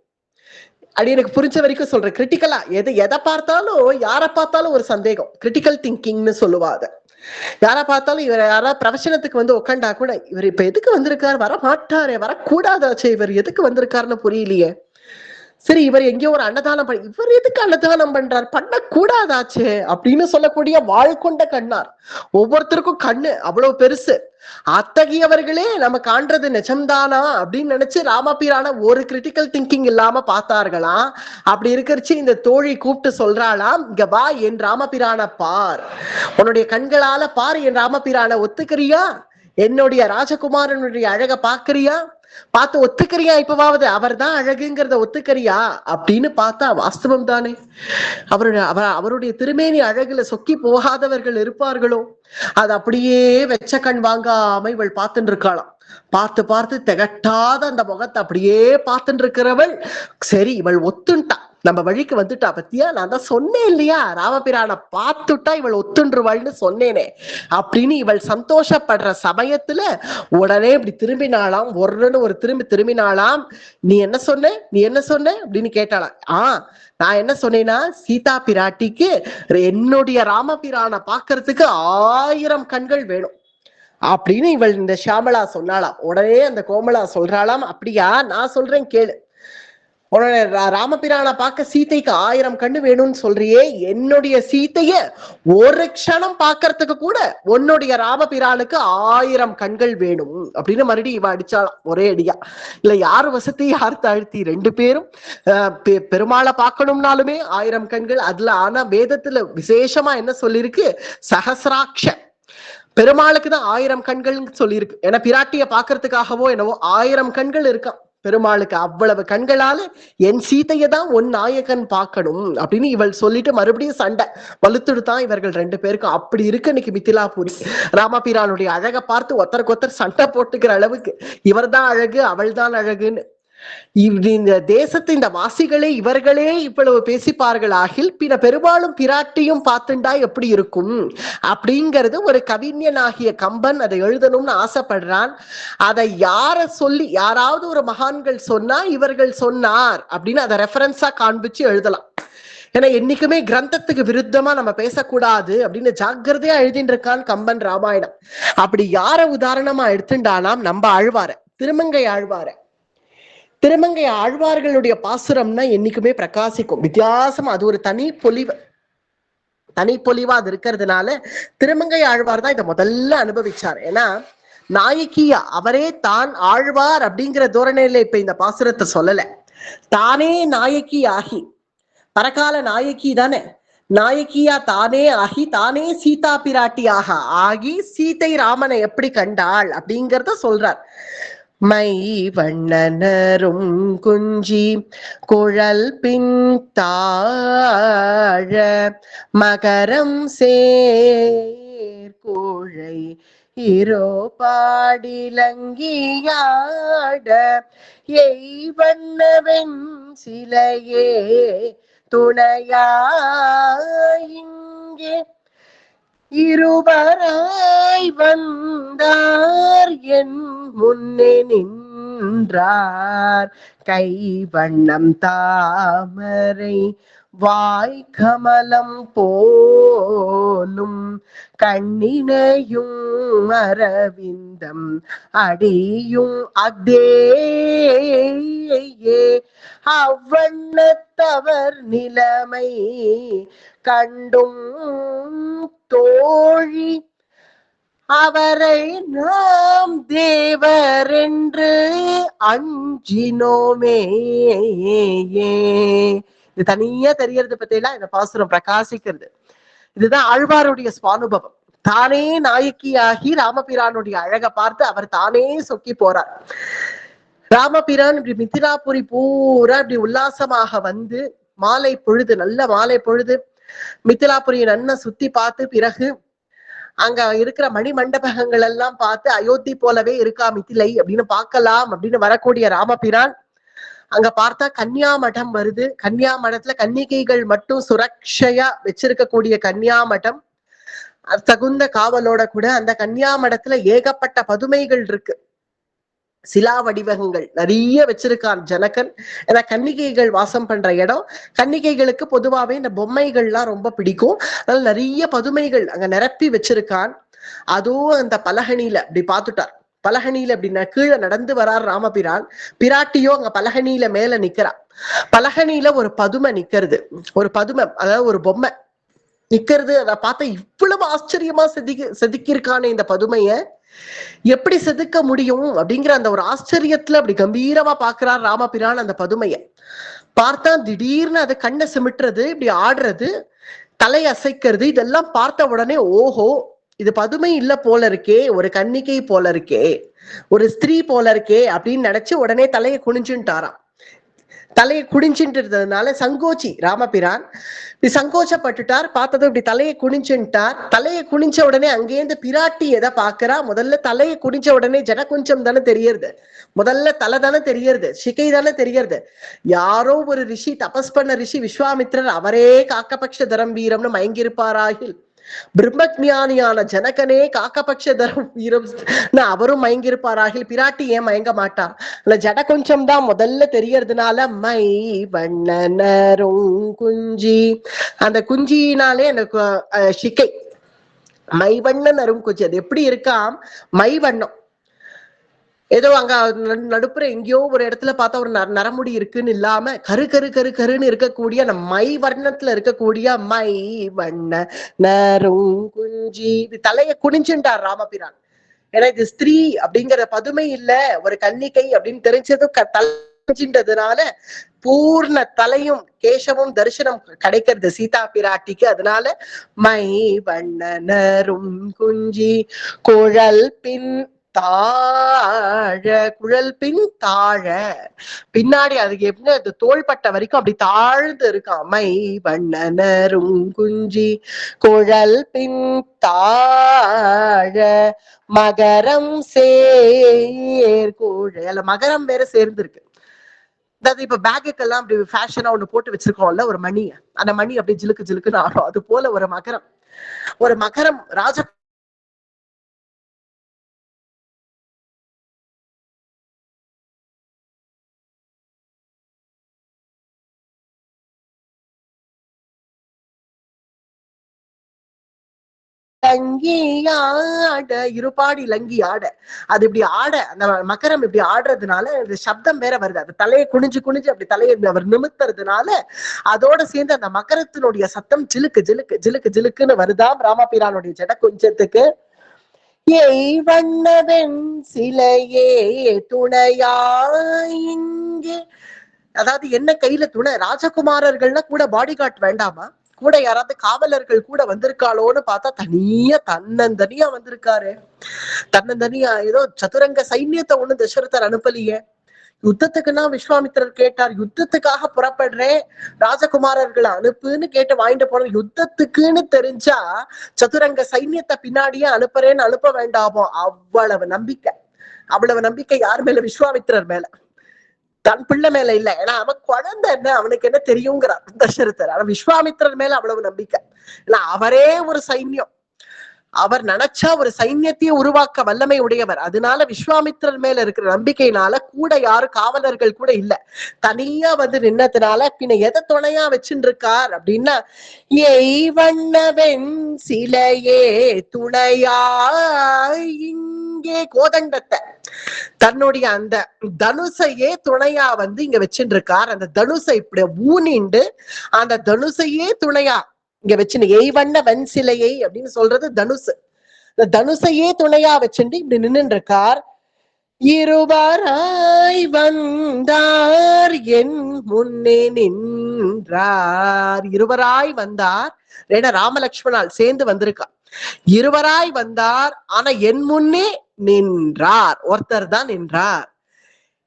அப்படி எனக்கு புரிஞ்ச வரைக்கும் சொல்றேன். கிரிட்டிக்கலா எதை பார்த்தாலும், யாரை பார்த்தாலும் ஒரு சந்தேகம், கிரிட்டிக்கல் திங்கிங்னு சொல்லுவாங்க. யாரா பார்த்தாலும் இவர் யாராவது பிரவச்சனத்துக்கு வந்து உட்காண்டா கூட, இவர் இப்ப எதுக்கு வந்திருக்காரு, வர மாட்டாரே, வரக்கூடாதாச்சே, இவர் எதுக்கு வந்திருக்காருன்னு புரியலையே, சரி இவர் எங்கேயோ ஒரு அன்னதானம் இவர் எதுக்கு அன்னதானம் பண்றார், பண்ணக்கூடாதாச்சு அப்படின்னு சொல்லக்கூடிய வாழ்கொண்ட கண்ணார். ஒவ்வொருத்தருக்கும் கண்ணு அவ்வளவு பெருசு. அத்தகையவர்களே நம்ம காண்றது நிஜம்தானா அப்படின்னு நினைச்சு ராமபிரான ஒரு கிரிட்டிக்கல் திங்கிங் இல்லாம பார்த்தார்களாம். அப்படி இருக்கிறச்சு இந்த தோழி கூப்பிட்டு சொல்றாளாம், இங்க வா, என் ராமபிரான பார், உன்னுடைய கண்களால பார், என் ராமபிரான ஒத்துக்கிறியா, என்னுடைய ராஜகுமாரனுடைய அழக பாக்குறியா, பார்த்து ஒத்துக்கறியா? இப்பவாவது அவர் தான் அழகுங்கிறத ஒத்துக்கறியா அப்படின்னு பார்த்தா வாஸ்தவம் தானே. அவருடைய திருமேனி அழகுல சொக்கி போகாதவர்கள் இருப்பார்களோ? அது அப்படியே வெச்ச கண் வாங்காம இவள் பார்த்துட்டு இருக்காளாம். பார்த்து பார்த்து திகட்டாத அந்த முகத்தை அப்படியே பார்த்துட்டு இருக்கிறவள், சரி இவள் ஒத்துண்டா, நம்ம வழிக்கு வந்துட்டா. பத்தியா, நான் தான் சொன்னேன் இல்லையா, ராமபிரான பார்த்துட்டா இவள் ஒத்துன்றுவாள்னு சொன்னேனே அப்படின்னு இவள் சந்தோஷப்படுற சமயத்துல உடனே இப்படி திரும்பினாலாம். ஒரு திரும்பினாலாம். நீ என்ன சொன்ன, நீ என்ன சொன்ன அப்படின்னு கேட்டாளாம். நான் என்ன சொன்னேன்னா, சீதா பிராட்டிக்கு என்னுடைய ராமபிரான பாக்குறதுக்கு 1000 கண்கள் வேணும் அப்படின்னு இவள் இந்த ஷியாமளா சொன்னாலாம். உடனே அந்த கோமலா சொல்றாளாம், அப்படியா, நான் சொல்றேன் கேளு. உடனே ராமபிரான பார்க்க சீதைக்கு 1000 கண்ணு வேணும்னு சொல்றியே, என்னுடைய சீதைய ஒரு க்ஷணம் பாக்குறதுக்கு கூட உன்னுடைய ராமபிரானுக்கு 1000 கண்கள் வேணும் அப்படின்னு மறுபடியும் இவ அடிச்சாலாம் ஒரே அடியா. இல்ல யாரு வசதி யாரு தாழ்த்தி, 2 பேரும் பெருமாளை பார்க்கணும்னாலுமே 1000 கண்கள். அதுல ஆனா வேதத்துல விசேஷமா என்ன சொல்லிருக்கு, சஹசிராட்ச பெருமாளுக்கு தான் 1000 கண்கள் சொல்லியிருக்கு. ஏன்னா பிராட்டிய பாக்குறதுக்காகவோ என்னவோ 1000 கண்கள் இருக்கான் பெருமாளுக்கு. அவ்வளவு கண்களால என் சீதையை தான் உன் நாயகன் பார்க்கணும் அப்படின்னு இவள் சொல்லிட்டு மறுபடியும் சண்டை வலுத்துடுத்தான் இவர்கள் 2 பேருக்கும். அப்படி இருக்கு இன்னைக்கு மித்திலாபுரி. ராமபிரானுடைய அழகை பார்த்து ஒருத்தருக்கு ஒருத்தர் சண்டை போட்டுக்கிற அளவுக்கு இவர் தான் அழகு அவள் தான் அழகுன்னு இந்த தேசத்து இந்த வாசிகளே இவர்களே இவ்வளவு பேசிப்பார்கள் ஆகில் பின்ன பெரும்பாலும் பிராட்டியும் பார்த்துண்டா எப்படி இருக்கும் அப்படிங்கிறது ஒரு கவிஞனாகிய கம்பன் அதை எழுதணும்னு ஆசைப்படுறான். அதை சொல்லி யாராவது ஒரு மகான்கள் சொன்னா இவர்கள் சொன்னார் அப்படின்னு அதை ரெஃபரன்ஸா காண்பிச்சு எழுதலாம். ஏன்னா என்னைக்குமே கிரந்தத்துக்கு விருத்தமா நம்ம பேசக்கூடாது அப்படின்னு ஜாக்கிரதையா எழுதிட்டு இருக்கான் கம்பன் ராமாயணம். அப்படி யார உதாரணமா எடுத்துட்டானாம், நம்ம ஆழ்வார, திருமங்கை ஆழ்வார. திருமங்கை ஆழ்வார்களுடைய பாசுரம்னா என்னைக்குமே பிரகாசிக்கும், வித்தியாசமா. அது ஒரு தனி பொலிவா அது இருக்கிறதுனால திருமங்கை ஆழ்வார் தான் இதை முதல்ல அனுபவிச்சார். ஏன்னா நாயகியா அவரே தான் ஆழ்வார் அப்படிங்கிற தோரணையில இப்ப இந்த பாசுரத்தை சொல்லல, தானே நாயகி ஆகி, பரகால நாயகி தானே, நாயகியா தானே ஆகி தானே சீதா பிராட்டியாக ஆகி சீதை ராமனை எப்படி கண்டாள் அப்படிங்கிறத சொல்றார். மை வண்ணனரும் குஞ்சி குழல் பின் தாழ மகரம் சேர் கோழை இரோ பாடிலங்கியாட எய் வண்ணவென் சிலையே துணையாயிங்கே இருவராய் வந்தார் என் முன்னே நின்றார் கை வண்ணம் தாமரை வாய் கமலம் போலும் கண்ணினையும் அரவிந்தம் அடியும் அதேயே அவ்வண்ணத்தவர் நிலைமை கண்டும் தோழி அவரை நாம் தேவர் என்று அஞ்சினோமே. இது தனியா தெரியறது பத்தியெல்லாம் இந்த பாசுரம் பிரகாசிக்கிறது. இதுதான் ஆழ்வாருடைய சுவானுபவம். தானே நாயக்கியாகி ராமபிரானுடைய அழகை பார்த்து அவர் தானே சொக்கி போறார். ராமபிரான் இப்படி மித்திலாபுரி பூரா இப்படி உல்லாசமாக வந்து மாலை பொழுது, நல்ல மாலை பொழுது மித்திலாபுரியை நன்னா சுத்தி பார்த்து பிறகு அங்க இருக்கிற மணி மண்டபங்கள் எல்லாம் பார்த்து அயோத்தி போலவே இருக்கா மித்திலை அப்படின்னு பார்க்கலாம் அப்படின்னு வரக்கூடிய ராமபிரான் அங்க பார்த்தா கன்னியா மடம் வருது. கன்னியா மடத்துல கன்னிகைகள் மட்டும் சுரக்ஷையா வச்சிருக்கக்கூடிய கன்னியா மடம், தகுந்த காவலோட கூட அந்த கன்னியா மடத்துல ஏகப்பட்ட பதுமைகள் இருக்கு, சிலா வடிவங்கள் நிறைய வச்சிருக்கான் ஜனகன். ஏன்னா கன்னிகைகள் வாசம் பண்ற இடம், கன்னிகைகளுக்கு பொதுவாவே இந்த பொம்மைகள்லாம் ரொம்ப பிடிக்கும், அதனால நிறைய பதுமைகள் அங்க நிரப்பி வச்சிருக்கான். அதுவும் அந்த பலகணியில அப்படி பார்த்துட்டார். பலகணியில அப்படி கீழே நடந்து வரார் ராமபிரான். பிராட்டியோ அங்க பலகணியில மேல நிக்கிறா. பலகணியில ஒரு பதுமை நிக்கிறது, ஒரு பதுமை அதாவது ஒரு பொம்மை நிக்கிறது. அதை பார்த்தா இவ்வளவு ஆச்சரியமா செதுக்கியிருக்கானே இந்த பதுமைய, எப்படி செதுக்க முடியும் அப்படிங்கிற அந்த ஒரு ஆச்சரியத்துல அப்படி கம்பீரமா பாக்குறார் ராமபிரான். அந்த பதுமைய பார்த்தா திடீர்னு அது கண்ணை சிமிட்டுறது, இப்படி ஆடுறது, தலை அசைக்கிறது, இதெல்லாம் பார்த்த உடனே ஓஹோ இது பதுமை இல்ல போல இருக்கே, ஒரு கன்னிகை போல இருக்கே, ஒரு ஸ்திரீ போல இருக்கே அப்படின்னு நினைச்சு உடனே தலையை குனிஞ்சுட்டாராம். தலையை குடிஞ்சுன்றதுனால சங்கோச்சி ராமபிரான் சங்கோச்சப்பட்டுட்டார். பார்த்ததும் இப்படி தலையை குனிஞ்சுட்டார். தலையை குனிஞ்ச உடனே அங்கேருந்து பிராட்டி எதை பாக்குறா, முதல்ல தலையை குனிஞ்ச உடனே ஜடகுஞ்சம் தானே தெரியறது, முதல்ல தலை தானே தெரியறது, சிகை தானே தெரியறது. யாரோ ஒரு ரிஷி, தபஸ் பண்ண ரிஷி விஸ்வாமித்திரர், அவரே காக்கபக்ஷ தரம் வீரம்னு மயங்கிருப்பாராகில், பிரம்மஜானியான ஜனகனே காக்கபக்ஷ தரம் வீரம் அவரும் மயங்கிருப்பாராகில், பிராட்டி ஏன் மயங்க மாட்டார்? இல்ல ஜட கொஞ்சம் தான் முதல்ல தெரியறதுனால மை வண்ணனரும் குஞ்சி, அந்த குஞ்சினாலே அந்த சிக்கை மை வண்ணன் அரும் குஞ்சி, அது எப்படி இருக்காம், மை வண்ணம். ஏதோ அங்க நடுப்புற எங்கேயோ ஒரு இடத்துல பார்த்தா ஒரு நரமுடி இருக்குன்னு இல்லாம கரு கரு கரு கருன்னு இருக்கக்கூடிய அந்த மை வர்ணத்துல இருக்கக்கூடிய மை வண்ண நரும் குஞ்சி, இது தலையை குனிஞ்சுட்டார் ராமபிரான். ஏன்னா இது ஸ்திரீ அப்படிங்கிற பதுமை இல்ல, ஒரு கன்னிகை அப்படின்னு தெரிஞ்சதும் தலைன்றதுனால பூர்ண தலையும் கேசமும் தரிசனம் கிடைக்கிறது சீதா பிராட்டிக்கு. அதனால மை வண்ணனரும் குஞ்சி குழல் பின் தாழ, குழல் பின் தாழ, பின்னாடி அதுக்கு எப்படி அது தோள்பட்ட வரைக்கும் அப்படி தாழ்ந்து இருக்கான். மை வண்ணனரும் குஞ்சி குழல் பின் தாழ மகரம் சேர்கூழ, மகரம் வேற சேர்ந்து இருக்கு. அதாவது இப்ப பேக்குக்கெல்லாம் அப்படி ஃபேஷனா ஒண்ணு போட்டு வச்சிருக்கோம்ல ஒரு மணி, அந்த மணி அப்படி ஜிலுக்கு ஜிலுக்குன்னு ஆடும். அது போல ஒரு மகரம், ஒரு மகரம் ராஜ லங்கியாட, இருபாடி லங்கி ஆட, அது இப்படி ஆட, அந்த மகரம் இப்படி ஆடுறதுனால இந்த சப்தம் வேற வருது. அது தலையை குனிஞ்சு குனிஞ்சு அப்படி தலையை அவர் நிமித்துறதுனால அதோட சேர்ந்து அந்த மகரத்தினுடைய சத்தம் ஜிலுக்கு ஜிலுக்கு ஜிலுக்கு ஜிலுக்குன்னு வருதாம் ராமபிரானுடைய ஜட கொஞ்சத்துக்கு. ஏய் வண்ணவெண் சிலையே துணையாய் இங்கே, அதாவது என்ன கையில துணை, ராஜகுமாரர்கள்னா கூட பாடி கார்ட் வேண்டாமா, கூட யாராவது காவலர்கள் கூட வந்திருக்காளோன்னு பார்த்தா தனியா தன்னந்தனியா வந்திருக்காரு. தன்னந்தனியா ஏதோ சதுரங்க சைன்யத்தை ஒண்ணு தசரதர் அனுப்பலையே. யுத்தத்துக்குன்னா விஸ்வாமித்திரர் கேட்டார், யுத்தத்துக்காக புறப்படுறேன் ராஜகுமாரர்களை அனுப்புன்னு கேட்டு வாங்கிட்டு போன, யுத்தத்துக்குன்னு தெரிஞ்சா சதுரங்க சைன்யத்தை பின்னாடியே அனுப்புறேன்னு அனுப்ப வேண்டாமோ, அவ்வளவு நம்பிக்கை. அவ்வளவு நம்பிக்கை யார் மேல, விஸ்வாமித்திரர் மேல, தன் பிள்ளை மேல இல்ல. ஏன்னா அவன் குழந்தை, என்ன அவனுக்கு என்ன தெரியுங்கிறார் தசரதர். ஆனா விஸ்வாமித்திரர் மேல அவ்வளவு நம்பிக்கை. ஏன்னா அவரே ஒரு சைன்யம், அவர் நினைச்சா ஒரு சைன்யத்தையே உருவாக்க வல்லமை உடையவர். அதனால விஸ்வாமித்திரர் மேல இருக்கிற நம்பிக்கையினால கூட யாரும் காவலர்கள் கூட இல்ல, தனியா வந்து நின்னதுனால பின்ன எதை துணையா வச்சுட்டு இருக்கார் அப்படின்னா, ஏய் வண்ணவெண் சிலையே துணையாய் இங்கே, கோதண்டத்தை தன்னுடைய அந்த தனுசையே துணையா வந்து இங்க வச்சுட்டு இருக்கார். அந்த தனுசை இப்படி ஊனிண்டு அந்த தனுசையே துணையா இங்க வச்சுன்னு, ஏய் வண்ண வெண் சிலையை அப்படின்னு சொல்றது தனுசு, இந்த தனுசையே துணையா வச்சுட்டு இப்படி நின்று இருக்கார். இருவராய் வந்தார் என் முன்னே நின்றார், இருவராய் வந்தார், ஏன்னா ராமலட்சுமணால் சேர்ந்து வந்திருக்கா. இருவராய் வந்தார், ஆனா என் முன்னே நின்றார், ஒருத்தர் தான் நின்றார்.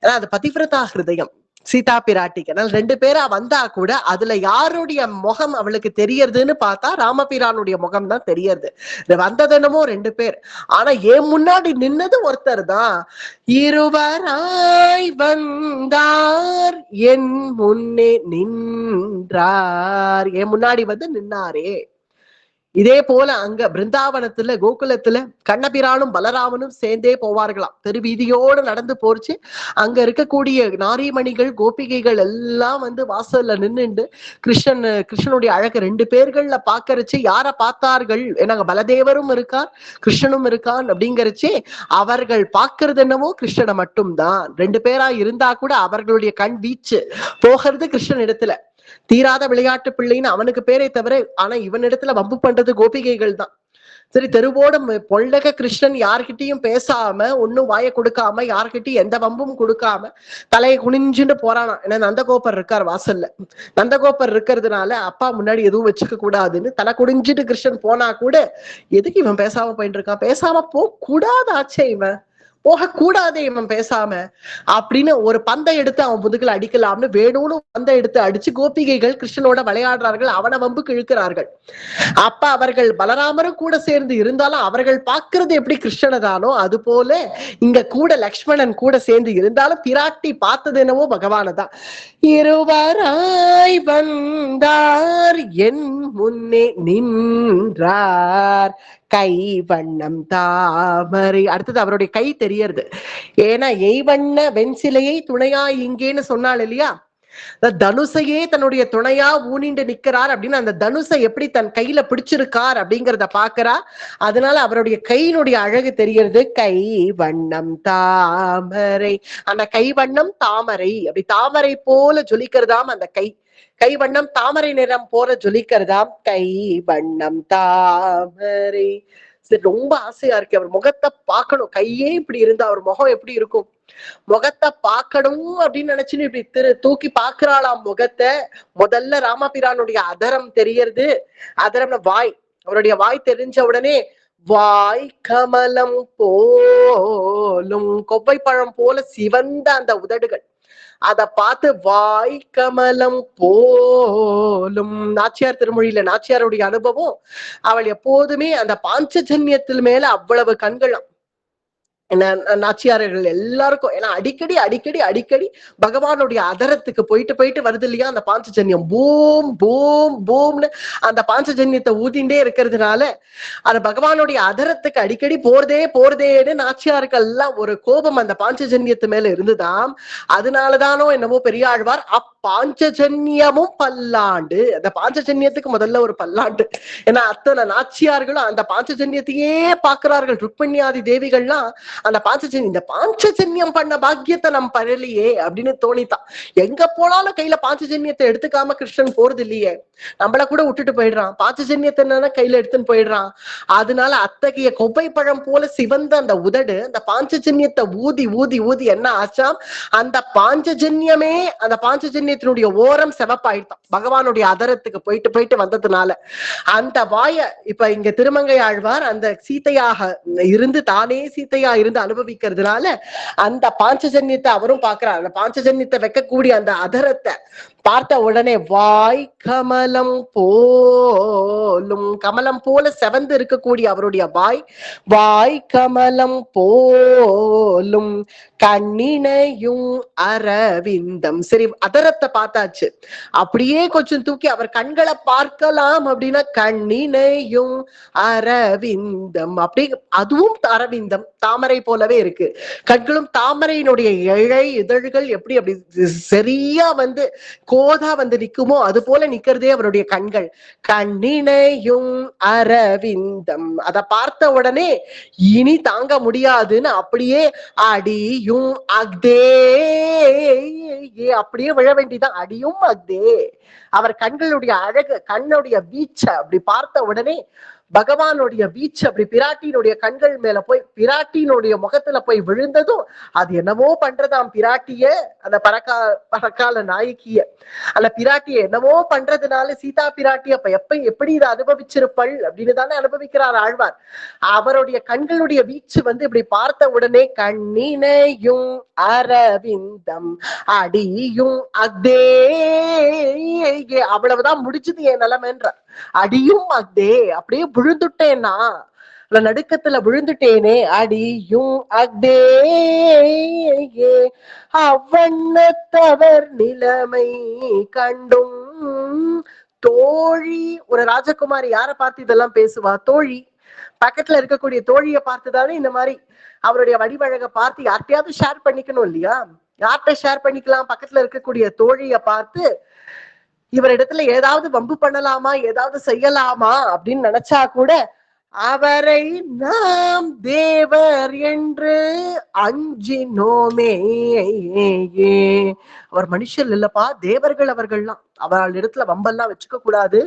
ஏன்னா அது பதிவிரதா ஹிருதயம் சீதா பிராட்டிக்கு. அதனால ரெண்டு பேரா வந்தா கூட அதுல யாருடைய முகம் அவளுக்கு தெரியறதுன்னு பார்த்தா ராமபிரானுடைய முகம் தான் தெரியறது. வந்தது என்னமோ ரெண்டு பேர், ஆனா ஏன் முன்னாடி நின்னது ஒருத்தர் தான். இருவராய் வந்தார் என் முன்னே நின்றார், என் முன்னாடி வந்து நின்னாரே. இதே போல அங்க பிருந்தாவனத்துல கோகுலத்துல கண்ணபிரானும் பலராமனும் சேர்ந்தே போவார்களாம். தெருவீதியோடு நடந்து போச்சு. அங்க இருக்கக்கூடிய நாரிமணிகள் கோபிகைகள் எல்லாம் வந்து வாசல்ல நின்னுண்டு கிருஷ்ணனுடைய அழகு ரெண்டு பேர்கள்ல பாக்கறச்சு யார பார்த்தார்கள், ஏன்னா பலதேவரும் இருக்கார் கிருஷ்ணனும் இருக்கான் அப்படிங்கறச்சு அவர்கள் பாக்குறது என்னவோ கிருஷ்ணனை மட்டும்தான். ரெண்டு பேரா இருந்தா கூட அவர்களுடைய கண் வீச்சு போகிறது கிருஷ்ணன் இடத்துல. தீராத விளையாட்டு பிள்ளைன்னு அவனுக்கு பேரை தவிர, ஆனா இவனிடத்துல வம்பு பண்றது கோபிகைகள் தான். சரி, தெருவோட பொள்ளக கிருஷ்ணன் யார்கிட்டயும் பேசாம, ஒன்னும் வாய கொடுக்காம, யார்கிட்டயும் எந்த வம்பும் கொடுக்காம தலையை குனிஞ்சுட்டு போறானா. ஏன்னா நந்தகோபர் இருக்கார் வாசல்ல. நந்தகோபர் இருக்கிறதுனால அப்பா முன்னாடி எதுவும் வச்சுக்க கூடாதுன்னு தலை குடிஞ்சிட்டு கிருஷ்ணன் போனா கூட எதுக்கு இவன் பேசாம போயிட்டு இருக்கான், பேசாம போ கூடாதாச்சே, இவன் போகக்கூடாதே இவன் பேசாம அப்படின்னு ஒரு பந்தை எடுத்து அவன் முதுகுல அடிக்கலாம்னு வேணும்னு பந்தை எடுத்து அடிச்சு கோபிகைகள் கிருஷ்ணனோட விளையாடுறார்கள், அவனை வம்புக்கு இழுக்கிறார்கள். அப்ப அவர்கள் பலராமரும் கூட சேர்ந்து இருந்தாலும் அவர்கள் பார்க்கிறது எப்படி கிருஷ்ணனை தானோ அது போல இங்க கூட லக்ஷ்மணன் கூட சேர்ந்து இருந்தாலும் பிராட்டி பார்த்தது என்னவோ பகவான தான். இருவராய் வந்தார் என் முன்னே நின்றார் கை வண்ணம் தாமரை. அடுத்தது அவருடைய கை தெரியறது. ஏன்னா எய்வண்ண வெண்சிலையை துணையா இங்கேன்னு சொன்னாள் இல்லையா, தனுசையே தன்னுடைய துணையா ஊனிண்டு நிக்கிறார் அப்படின்னு அந்த தனுசை எப்படி தன் கையில பிடிச்சிருக்கார் அப்படிங்கிறத பாக்குறா. அதனால அவருடைய கையினுடைய அழகு தெரியறது. கை வண்ணம் தாமரை, அந்த கை வண்ணம் தாமரை, அப்படி தாமரை போல ஜொலிக்கிறதாம் அந்த கை. கை வண்ணம் தாமரை நிறம் போல ஜொலிக்கிறதாம் கை வண்ணம் தாமரை. சரி, ரொம்ப ஆசையா இருக்கு அவர் முகத்தை பார்க்கணும். கையே இப்படி இருந்தா அவர் முகம் எப்படி இருக்கும், முகத்தை பார்க்கணும் அப்படின்னு நினைச்சுன்னு இப்படி தூக்கி பாக்குறாளாம் முகத்தை. முதல்ல ராமபிரானுடைய அதரம் தெரியறது. அதரம் வாய், அவருடைய வாய் தெரிஞ்ச உடனே வாய் கமலம் போலும், கொவ்வை பழம் போல சிவந்த அந்த உதடுகள், அத பார்த்து வாய் கமலம் போலும். நாச்சியார் திருமொழியில நாச்சியாருடைய அனுபவம், அவள் எப்போதுமே அந்த பாஞ்சஜன்யத்தில் மேல அவ்வளவு கண்களும் நாச்சியார்கள் எல்லாருக்கும். ஏன்னா அடிக்கடி அடிக்கடி அடிக்கடி பகவானுடைய அதரத்துக்கு போயிட்டு போயிட்டு வருது இல்லையா அந்த பாஞ்சஜன்யம். பூம் பூம் பூம்னு அந்த பாஞ்சஜன்யத்தை ஊதிண்டே இருக்கிறதுனால அது பகவானுடைய அதரத்துக்கு அடிக்கடி போறதேன்னு நாச்சியார்கள் எல்லாம் ஒரு கோபம் அந்த பாஞ்சஜன்யத்து மேல இருந்துதான். அதனாலதானோ என்னவோ பெரியாழ்வார் பாஞ்சஜன்யமும் பல்லாண்டு, அந்த பாஞ்சஜன்யத்துக்கு முதல்ல ஒரு பல்லாண்டு. ஏன்னா அத்தனை நாச்சியார்களும் அந்த பாஞ்சஜன்யத்தையே பாக்குறார்கள். ருக்மண்யாதி தேவிகள்லாம் அந்த பாஞ்சஜன்யம், இந்த பாஞ்சஜன்யம் பண்ண பாக்கியத்தை நம்ம பரலையே அப்படின்னு தோணித்தான். எங்க போனாலும் கையில பாஞ்சஜன்யத்தை எடுத்துக்காம கிருஷ்ணன் போறது இல்லையே, நம்மள கூட விட்டுட்டு போயிடுறான். பாஞ்சஜன்யத்தை என்னன்னா கையில எடுத்துன்னு போயிடுறான். அதனால அத்தகைய கொவ்வை பழம் போல சிவந்த அந்த உதடு, அந்த பாஞ்சஜன்யத்தை ஊதி ஊதி ஊதி என்ன ஆச்சாம், அந்த பாஞ்சஜன்யமே அந்த பாஞ்சஜன்யத்தினுடைய ஓரம் செவப்பாயிட்டான் பகவானுடைய அதரத்துக்கு போயிட்டு போயிட்டு வந்ததுனால. அந்த வாய இப்ப இங்க திருமங்கை ஆழ்வார் அந்த சீத்தையாக இருந்து தானே சீத்தையா இருந்து அனுபவிக்கிறதுனால அந்த பாஞ்சஜன்யத்தை அவரும் பாக்குறார். அந்த பாஞ்சஜன்யத்தை வைக்கக்கூடிய அந்த அதரத்தை பார்த்த உடனே வாய் கமலம் போலும், கமலம் போல செவந்து இருக்கக்கூடிய அவருடைய வாய் கமலம் போலும் கண்ணினையும் அரவிந்தம். சரி, அதரத்தை பார்த்தாச்சு, அப்படியே கொஞ்சம் தூக்கி அவர் கண்களை பார்க்கலாம் அப்படின்னா கண்ணினையும் அரவிந்தம், அப்படி அதுவும் அரவிந்தம் தாமரை போலவே இருக்கு. கண்களும் தாமரையினுடைய இழை இதழ்கள் எப்படி அப்படி சரியா வந்து கோதா வந்து நிக்குமோ அது போல நிக்கிறதே அவருடைய கண்கள். கண்ணினையும் அரவிந்தம், அதை பார்த்த உடனே இனி தாங்க முடியாதுன்னு அப்படியே அடியும் அக்தே, அப்படியே விழ வேண்டிதான். அடியும் அக்தே, அவர் கண்களுடைய அழகு, கண்ணுடைய வீச்ச அப்படி பார்த்த உடனே பகவானுடைய வீச்சு அப்படி பிராட்டியினுடைய கண்கள் மேல போய் பிராட்டியினுடைய முகத்துல போய் விழுந்ததும் அது என்னவோ பண்றதாம் பிராட்டிய, அந்த பரக்கால நாயகிய அந்த பிராட்டிய என்னவோ பண்றதுனால சீதா பிராட்டி அப்ப எப்படி இதை அனுபவிச்சிருப்பள் அப்படின்னு தானே அனுபவிக்கிறார் ஆழ்வார். அவருடைய கண்களுடைய வீச்சு வந்து இப்படி பார்த்த உடனே கண்ணினையும் அரவிந்தம் அடியும் அக்தே, அவ்வளவுதான் முடிச்சது என் நிலைமைன்ற. அடியும் அக்தே, அப்படியே விழுந்துட்டேன்னா நடுக்கத்துல விழுந்துட்டேனே. அடியும் அக்தே அவ்வண்ணத்தவர் நிலைமை கண்டும் தோழி. ஒரு ராஜகுமாரி யார பார்த்து இதெல்லாம் பேசுவா? தோழி, பக்கத்துல இருக்கக்கூடிய தோழிய பார்த்துதானே இந்த மாதிரி அவருடைய வடிவழக பார்த்து யார்கிட்டயாவது ஷேர் பண்ணிக்கணும் இல்லையா? யார்கிட்ட ஷேர் பண்ணிக்கலாம்? பக்கத்துல இருக்கக்கூடிய தோழிய பார்த்து இவரிடத்துல ஏதாவது வம்பு பண்ணலாமா, ஏதாவது செய்யலாமா அப்படின்னு நினைச்சா கூட அவரை நாம் தேவர் என்று அஞ்சினோமே. அவர் மனுஷர் இல்லப்பா, தேவர்கள் அவர்கள்லாம். அவர்கள் இடத்துல வம்பெல்லாம் வச்சுக்க கூடாது.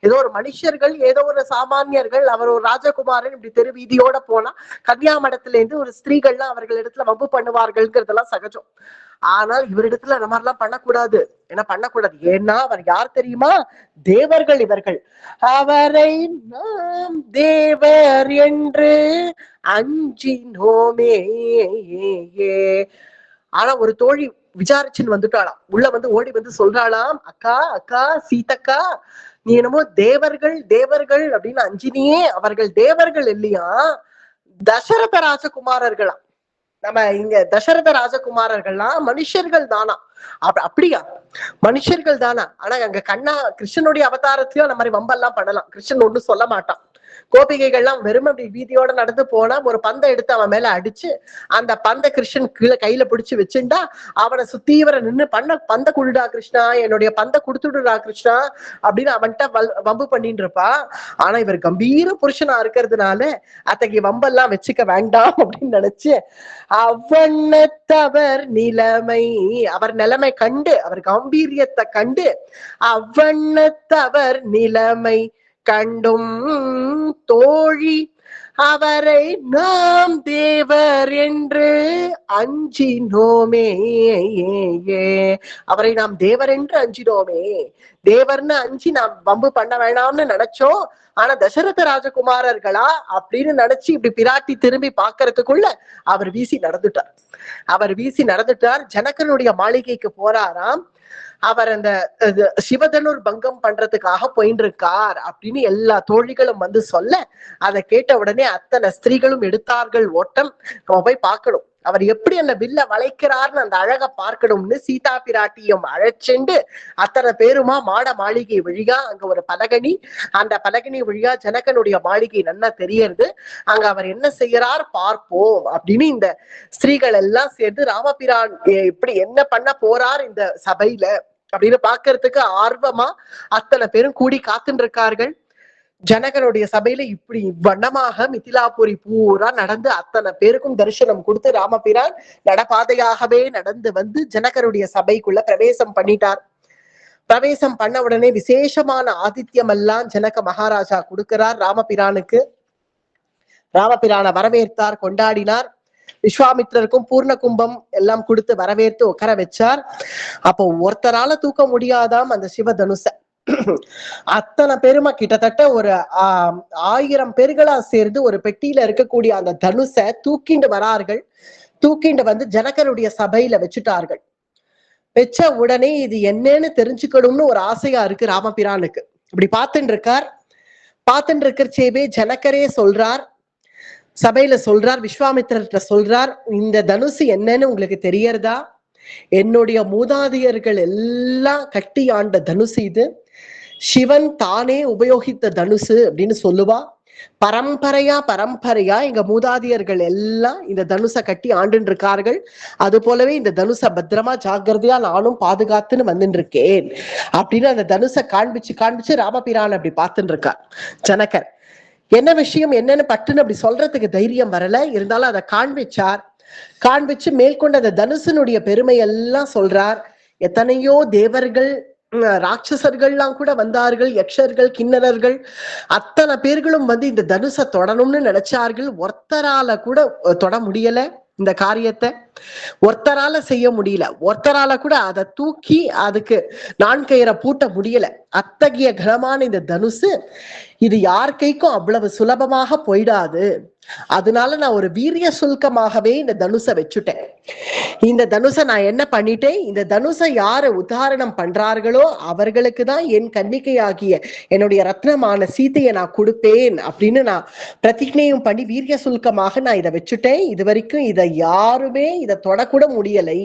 ஏதோ ஒரு மனுஷர்கள், ஏதோ ஒரு சாமானியர்கள். அவர் ஒரு ராஜகுமாரன் இப்படி தெரு வீதியோட போனா கன்னியாமடத்துல இருந்து ஒரு ஸ்திரீகள்லாம் அவர்கள் இடத்துல வம்பு பண்ணுவார்கள்ங்கிறதெல்லாம் சகஜம். ஆனால் இவரிடத்துல அந்த மாதிரிலாம் பண்ணக்கூடாது. என்ன பண்ணக்கூடாது? ஏன்னா அவர் யார் தெரியுமா? தேவர்கள் இவர்கள். அவரை நாம் தேவர் என்று அஞ்சினோமே. ஆனா ஒரு தோழி விசாரிச்சுன்னு வந்துட்டாளாம். உள்ள வந்து ஓடி வந்து சொல்றாளாம், அக்கா அக்கா சீதக்கா, நீ என்னமோ தேவர்கள் தேவர்கள் அப்படின்னு அஞ்சினியே, அவர்கள் தேவர்கள் இல்லையா, தசரத ராஜகுமாரர்களா. நம்ம இங்க தசரத ராஜகுமாரர்கள்லாம் மனுஷர்கள் தானா? அப்படியா? மனுஷர்கள் தானா? ஆனா அங்க கிருஷ்ணனுடைய அவதாரத்தையும் அந்த மாதிரி வம்பெல்லாம் பண்ணலாம். கிருஷ்ணன் ஒண்ணும் சொல்ல மாட்டான். கோபிகைகள்லாம் வெறும் அப்படி வீதியோட நடந்து போனா ஒரு பந்தை எடுத்து அவன் மேல அடிச்சு அந்த பந்த கிருஷ்ணன் கீழே கையில பிடிச்சு வச்சுட்டா அவனை சுத்தி இவரை நின்று பந்த குடுடா கிருஷ்ணா, என்னுடைய பந்த கொடுத்துடுடா கிருஷ்ணா அப்படின்னு அவன்கிட்ட வம்பு பண்ணிட்டு இருப்பா. ஆனா இவர் கம்பீர புருஷனா இருக்கிறதுனால அத்தகைய வம்பெல்லாம் வச்சுக்க வேண்டாம் அப்படின்னு நினைச்சு அவ்வண்ணத்தவர் நிலைமை, அவர் நிலைமை கண்டு, அவர் கம்பீரியத்தை கண்டு, அவ்வண்ணத்தவர் நிலைமை கண்டும் தோழி அவரை நாம் தேவர் என்று அஞ்சினோமே. அவரை நாம் தேவர் என்று அஞ்சினோமே. தேவர்னு அஞ்சி நாம் வம்பு பண்ண வேண்டாம்னு நினைச்சோம். ஆனா தசரத ராஜகுமாரர்களா அப்படின்னு நினைச்சு இப்படி பிராட்டி திரும்பி பாக்குறதுக்குள்ள அவர் வீசி நடந்துட்டார். ஜனகனுடைய மாளிகைக்கு போறாராம். அவர் அந்த சிவதனுர் பங்கம் பண்றதுக்காக போயிட்டு இருக்கார் அப்படின்னு எல்லா தோழிகளும் வந்து சொல்ல, அதை கேட்ட உடனே அத்தனை ஸ்திரீகளும் எடுத்தார்கள் ஓட்டம். நம்ம போய் பார்க்கணும், அவர் எப்படி அந்த வில்ல வளைக்கிறார்னு அந்த அழக பார்க்கணும்னு சீதா பிராட்டியும் அழைச்செண்டு அத்தனை பேருமா மாட மாளிகை வழியா, அங்க ஒரு பலகனி, அந்த பலகனி வழியா ஜனகனுடைய மாளிகை நல்லா தெரியறது. அங்க அவர் என்ன செய்யறார் பார்ப்போம் அப்படின்னு இந்த ஸ்திரீகள் எல்லாம் சேர்ந்து ராமபிரான் இப்படி என்ன பண்ண போறார் இந்த சபையில அப்படின்னு பாக்குறதுக்கு ஆர்வமா அத்தனை பேரும் கூடி காத்துட்டு இருக்கார்கள். ஜனகனுடைய சபையில இப்படி வண்ணமாக மிதிலாபுரி பூரா நடந்து அத்தனை பேருக்கும் தரிசனம் கொடுத்து ராமபிரான் நடபாதையாகவே நடந்து வந்து ஜனகனுடைய சபைக்குள்ள பிரவேசம் பண்ணிட்டார். பிரவேசம் பண்ண உடனே விசேஷமான ஆதித்யம் எல்லாம் ஜனக மகாராஜா கொடுக்கிறார் ராமபிரானுக்கு. ராமபிரானை வரவேற்றார், கொண்டாடினார். விஸ்வாமித்திரருக்கும் பூர்ண கும்பம் எல்லாம் கொடுத்து வரவேற்று உட்கார வச்சார். அப்போ ஒருத்தரால தூக்க முடியாதாம் அந்த சிவதனுச. அத்தனை பெருமை, கிட்டத்தட்ட ஒரு 1000 பேர்களா சேர்ந்து ஒரு பெட்டியில இருக்கக்கூடிய அந்த தனுச தூக்கிண்டு வரார்கள். தூக்கிண்டு வந்து ஜனகருடைய சபையில வச்சுட்டார்கள். வச்ச உடனே இது என்னன்னு தெரிஞ்சுக்கணும்னு ஒரு ஆசையா இருக்கு ராமபிரானுக்கு. இப்படி பார்த்துட்டு இருக்கார். பார்த்துட்டு இருக்கிறச்சேவே ஜனகரே சொல்றார், சபையில சொல்றார், விஸ்வாமித்திரர்கிட்ட சொல்றார், இந்த தனுசு என்னன்னு உங்களுக்கு தெரியறதா? என்னுடைய மூதாதையர்கள் எல்லாம் கட்டி ஆண்ட தனுசு இது. சிவன் தானே உபயோகித்த தனுசு அப்படின்னு சொல்லுவா. பரம்பரையா எங்க மூதாதையர்கள் எல்லாம் இந்த தனுசை கட்டி ஆண்டு இருக்கார்கள். அது போலவே இந்த தனுசை பத்திரமா ஜாக்கிரதையா நானும் பாதுகாத்துன்னு வந்துட்டு இருக்கேன் அப்படின்னு அந்த தனுசை காண்பிச்சு ராமபிரான் அப்படி பார்த்துட்டு இருக்கார். ஜனகர் என்ன விஷயம் என்னன்னு பட்டுன்னு அப்படி சொல்றதுக்கு தைரியம் வரல. இருந்தாலும் அதை காண்பிச்சு மேற்கொண்ட அந்த தனுசனுடைய பெருமை எல்லாம் சொல்றார். எத்தனையோ தேவர்கள் ராட்சசர்கள்லாம் கூட வந்தார்கள், யக்ஷர்கள் கிண்ணறர்கள் அத்தனை பேர்களும் வந்து இந்த தனுசை தொடணும்னு நினைச்சார்கள். ஒருத்தரால கூட தொட முடியல இந்த காரியத்தை, ஒருத்தரால செய்ய முடியல, ஒருத்தரால கூட அதை தூக்கி அதுக்கு நான்கயிறை பூட்ட முடியல. அத்தகைய கனமான இந்த தனுசு இது யார் கைக்கும் அவ்வளவு சுலபமாக போயிடாது. அதனால நான் ஒரு வீரிய சுல்கமாகவே இந்த தனுசை வச்சுட்டேன். இந்த தனுசை நான் என்ன பண்ணிட்டேன், இந்த தனுசை யாரு உதாரணம் பண்றார்களோ அவர்களுக்கு தான் என் கன்னிகையாகிய என்னுடைய ரத்னமான சீதையை நான் கொடுப்பேன் அப்படின்னு நான் பிரதிஜ்ஞையும் பண்ணி வீரிய சுல்கமாக நான் இதை வச்சுட்டேன். இது வரைக்கும் இதை யாருமே இதை தொடக்கூட முடியலை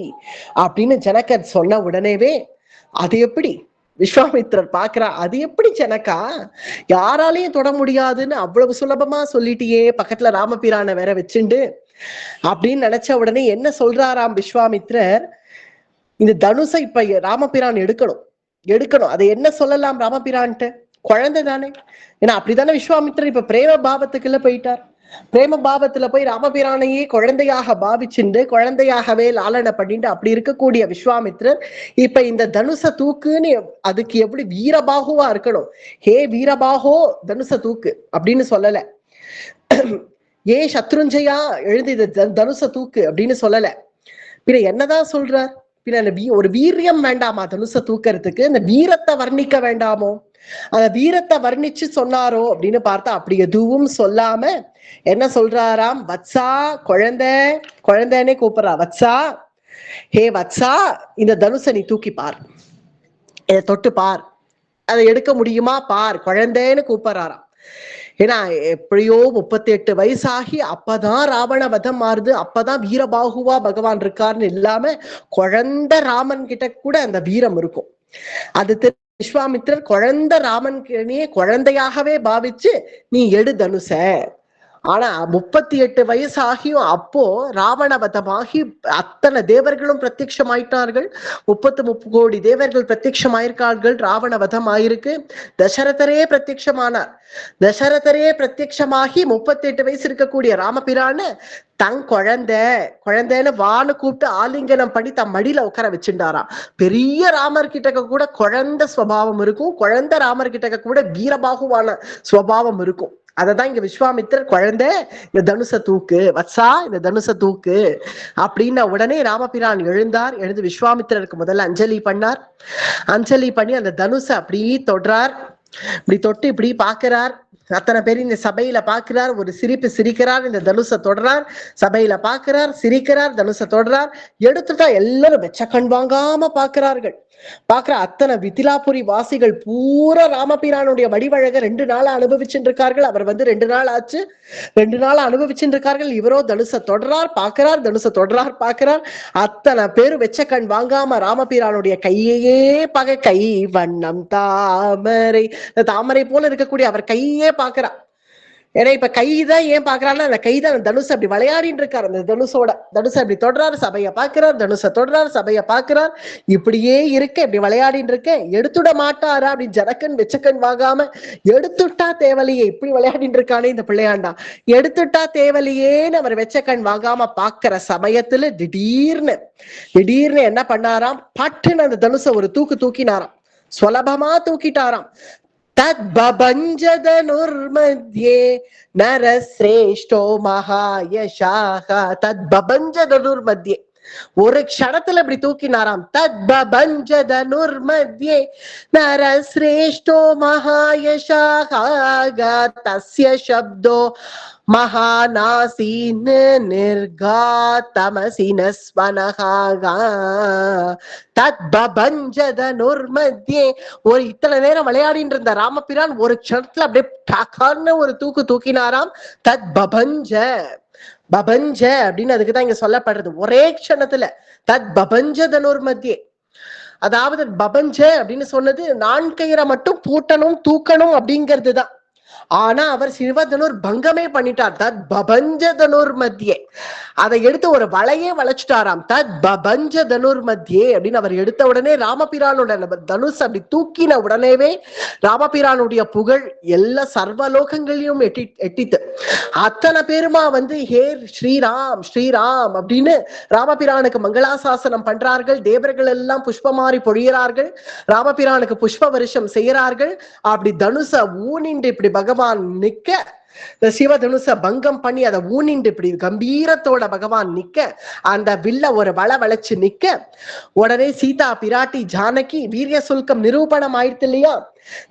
அப்படின்னு ஜனகர் சொன்ன உடனேவே, அது எப்படி விஸ்வாமித்திரர் பாக்குறா, அது எப்படி ஜனகா, யாராலையும் தொட முடியாதுன்னு அவ்வளவு சுலபமா சொல்லிட்டியே, பக்கத்துல ராமபிரானை வேற வச்சுண்டு அப்படின்னு நினைச்ச உடனே என்ன சொல்றாராம் விஸ்வாமித்திரர், இந்த தனுசை இப்ப ராமபிரான் எடுக்கணும். அதை என்ன சொல்லலாம் ராமபிரான்ட்டு? குழந்தை தானே. ஏன்னா அப்படித்தானே விஸ்வாமித்திரர் இப்ப பிரேம பாவத்துக்குள்ள போயிட்டார். பிரேம பாவத்துல போய் ராமபிரானையே குழந்தையாக பாவிச்சுண்டு குழந்தையாகவே லாலனை பண்ணிட்டு அப்படி இருக்கக்கூடிய விஸ்வாமித்திரர் இப்ப இந்த தனுச தூக்குன்னு அதுக்கு எப்படி வீரபாகுவா இருக்கணும். ஹே வீரபாகோ தனுச தூக்கு அப்படின்னு சொல்லல. ஏ சத்ருஞ்சயா எழுதி தனுச தூக்கு அப்படின்னு சொல்லல. பின்ன என்னதான் சொல்றார்? பின்ன ஒரு வீரியம் வேண்டாமா தனுச தூக்கிறதுக்கு? இந்த வீரத்தை வர்ணிக்க வேண்டாமோ? அந்த வீரத்தை வர்ணிச்சு சொன்னாரோ அப்படின்னு பார்த்தா அப்படி எதுவும் சொல்லாம என்ன சொல்றாராம்? வத்சா, குழந்தை, குழந்தைன்னே கூப்பிடுறா. வத்சா, ஹே வத்சா, இந்த தனுசை நீ தூக்கி பார், இதை தொட்டு பார், அதை எடுக்க முடியுமா பார், குழந்தைன்னு கூப்பிடுறாராம். ஏன்னா எப்படியோ 38 வயசாகி அப்பதான் ராவண வதம் மாறுது, அப்பதான் வீரபாகுவா பகவான் இருக்காருன்னு இல்லாம குழந்தை ராமன் கிட்ட கூட அந்த வீரம் இருக்கும். அது விஸ்வாமித்திரர் குழந்தை ராமன் குழந்தையாகவே பாவிச்சு நீ எடு தனுச. ஆனா 38 வயசாகியும் அப்போ ராவணவதமாகி அத்தனை தேவர்களும் பிரத்யட்சமாயிட்டார்கள். 30 கோடி தேவர்கள் பிரத்யட்சமாயிருக்கார்கள். ராவணவதம் ஆயிருக்கு. தசரதரே பிரத்யட்சமானார். தசரதரே பிரத்யட்சமாகி 38 வயசு இருக்கக்கூடிய ராமபிரான தன் குழந்தைன்னு வான்னு கூப்பிட்டு ஆலிங்கனம் பண்ணி தன் மடியில உட்கார வச்சுட்டாராம். பெரிய ராமர் கிட்டக்க கூட குழந்தை ஸ்வபாவம் இருக்கும். குழந்தை ராமர் கிட்டக்க கூட வீரபாகுவான ஸ்வபாவம் இருக்கும். அததான் இங்க விஸ்வாமித்திரர் குழந்தை இந்த தனுச தூக்கு, வத்சா இந்த தனுச தூக்கு அப்படின்ன உடனே ராமபிரான் எழுந்தார். எழுந்து விஸ்வாமித்திரருக்கு முதல்ல அஞ்சலி பண்ணார். அஞ்சலி பண்ணி அந்த தனுசை அப்படி தொடுறார். இப்படி தொட்டு இப்படி பாக்குறார். அத்தனை பேர் இந்த சபையில பாக்குறார். ஒரு சிரிப்பு சிரிக்கிறார். இந்த தனுசை தொடரார். சபையில பாக்குறார், சிரிக்கிறார், தனுசை தொடரார். எடுத்துட்டா எல்லாரும் வெச்ச கண் வாங்காம பாக்குறார்கள். பாக்குற அத்தனை வித்திலாபுரி வாசிகள் பூரா ராமபிரானுடைய வடிவழக 2 நாளா அனுபவிச்சுட்டு இருக்கார்கள். அவர் வந்து 2 நாள் ஆச்சு. 2 நாளா அனுபவிச்சுட்டு இருக்கார்கள். இவரோ தனுசை தொடரார், பாக்குறார், தனுசை தொடரார், பாக்குறார். அத்தனை பேரும் வெச்ச கண் வாங்காம ராமபிரானுடைய கையையே கை வண்ணம் தாமரை, தாமரை போல இருக்கக்கூடிய அவர் கையே பாக்குறார். ஏன்னா இப்ப கைதான் ஏன் பாக்குறாருன்னா அந்த கைதான் தனுசு அப்படி விளையாடிட்டு இருக்காரு. அந்த தனுசை அப்படி தொடராரு, சபையை பாக்குறார், தனுசை தொடராரு, சபையை பாக்குறார். இப்படியே இருக்க இப்படி விளையாடிட்டு இருக்க எடுத்துட மாட்டாரா அப்படின்னு ஜனக்கன் வெச்சக்கன் வாங்காம எடுத்துட்டா தேவலையே, இப்படி விளையாடிட்டு இருக்கானே இந்த பிள்ளையாண்டா, எடுத்துட்டா தேவலையேன்னு அவர் வெச்சக்கன் வாங்காம பாக்குற சமயத்துல திடீர்னு என்ன பண்ணாராம்? பட்டுன்னு அந்த தனுசை ஒரு தூக்கினாராம். சுலபமா தூக்கிட்டாராம். தத்பபஞ்சதனுர்மத்யே நரஸ்ரேஷ்டோ மகாயசாஹ. தத்பபஞ்சதனுர்மத்யே ஒரு க்ஷணத்துல இப்படி தூக்கினாராம். தத்பபஞ்சதனுர்மத்யே நரஸ்ரேஷ்டோ மகாயசாஹ தஸ்ய சப்தோ மகாநாசீன் நிர்காதமசினஸ்வனஹா தத்பபஞ்சதனுர்மத்யே. ஒரு இத்தனை நேரம் விளையாடிட்டு இருந்த ராமபிரான் ஒரு க்ஷணத்துல அப்படியே டக்கான்னு ஒரு தூக்கினாராம். தத்பபஞ்ச அப்படின்னு அதுக்குதான் இங்க சொல்லப்படுறது. ஒரே க்ஷணத்துல தத்பபஞ்சதனுர்மத்யே. அதாவது பபஞ்ச அப்படின்னு சொன்னது நான்கயிறை மட்டும் பூட்டணும் தூக்கணும் அப்படிங்கிறதுதான். ஆனா அவர் சிவதனுர் பங்கமே பண்ணிட்டார். தத் பபஞ்ச தனுர் மத்தியே அதை எடுத்து ஒரு வளையே வளைச்சுட்டாராம். தத் பபஞ்ச தனுர் மத்தியே அப்படின்னு அவர் எடுத்த உடனே ராமபிரானோட தனுஷ் அப்படி தூக்கின உடனேவே ராமபிரானுடைய புகழ் எல்லா சர்வலோகங்களையும் எட்டித்து. அத்தனை பேருமா வந்து ஹே ஸ்ரீராம் ஸ்ரீராம் அப்படின்னு ராமபிரானுக்கு மங்களாசாசனம் பண்றார்கள். தேவர்கள் எல்லாம் புஷ்பமாரி பொழிகிறார்கள். ராமபிரானுக்கு புஷ்ப வருஷம் செய்யறார்கள். அப்படி தனுச ஊனின்று இப்படி பகவான் நிக்க, சிவதனுச பங்கம் பண்ணி அதை ஊனின்று இப்படி கம்பீரத்தோட பகவான் நிக்க, அந்த வில்ல ஒரு வளைச்சு நிக்க, உடனே சீதா பிராட்டி ஜானகி வீரிய சுல்கம் நிரூபணம் ஆயிடுத்து இல்லையா?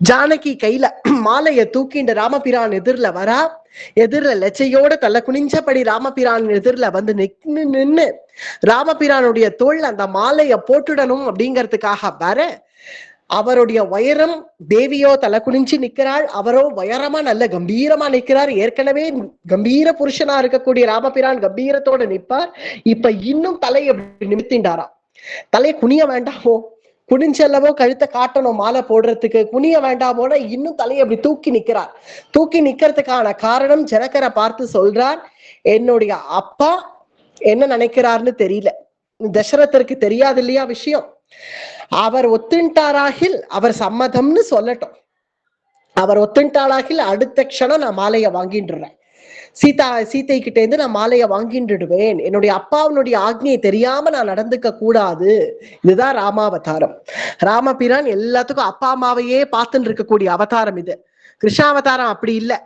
ஜானகி கையில மாலைய தூக்கிண்டு ராமபிரான் எதிரில வரா. எதிரில லெச்சையோட தள்ள குனிஞ்சபடி ராமபிரான் எதிரில வந்து நின்னு ராமபிரானுடைய தோல்ல அந்த மாலைய போட்டுடணும் அப்படிங்கிறதுக்காக வர, அவருடைய உயரம், தேவியோ தலை குனிஞ்சு நிக்கிறாள், அவரோ உயரமா நல்ல கம்பீரமா நிக்கிறார். ஏற்கனவே கம்பீர புருஷனா இருக்கக்கூடிய ராமபிரான் கம்பீரத்தோட நிற்பார். இப்ப இன்னும் தலையை நிமித்தின்றாராம். தலையை குனிய வேண்டாமோ, குனிஞ்சல்லவோ கழுத்தை காட்டணும் மாலை போடுறதுக்கு, குனிய வேண்டாமோட இன்னும் தலையை அப்படி தூக்கி நிக்கிறார். தூக்கி நிக்கிறதுக்கான காரணம் ஜனகரை பார்த்து சொல்றார், என்னுடைய அப்பா என்ன நினைக்கிறார்னு தெரியல. தசரதருக்கு தெரியாது இல்லையா விஷயம். அவர் ஒத்துண்டாராகில் அவர் சம்மதம்னு சொல்லட்டும். அவர் ஒத்துண்டாளாகில் அடுத்த க்ஷணம் நான் மாலையை வாங்கிட்டுறேன். சீத்தை கிட்ட இருந்து நான் மாலையை வாங்கிட்டுடுவேன். என்னுடைய அப்பாவுடைய ஆக்னியை தெரியாம நான் நடந்துக்க கூடாது. இதுதான் ராமாவதாரம். ராமபிரான் எல்லாத்துக்கும் அப்பா அம்மாவையே பார்த்துட்டு இருக்கக்கூடிய அவதாரம் இது. கிருஷ்ணாவதாரம் அப்படி இல்லை.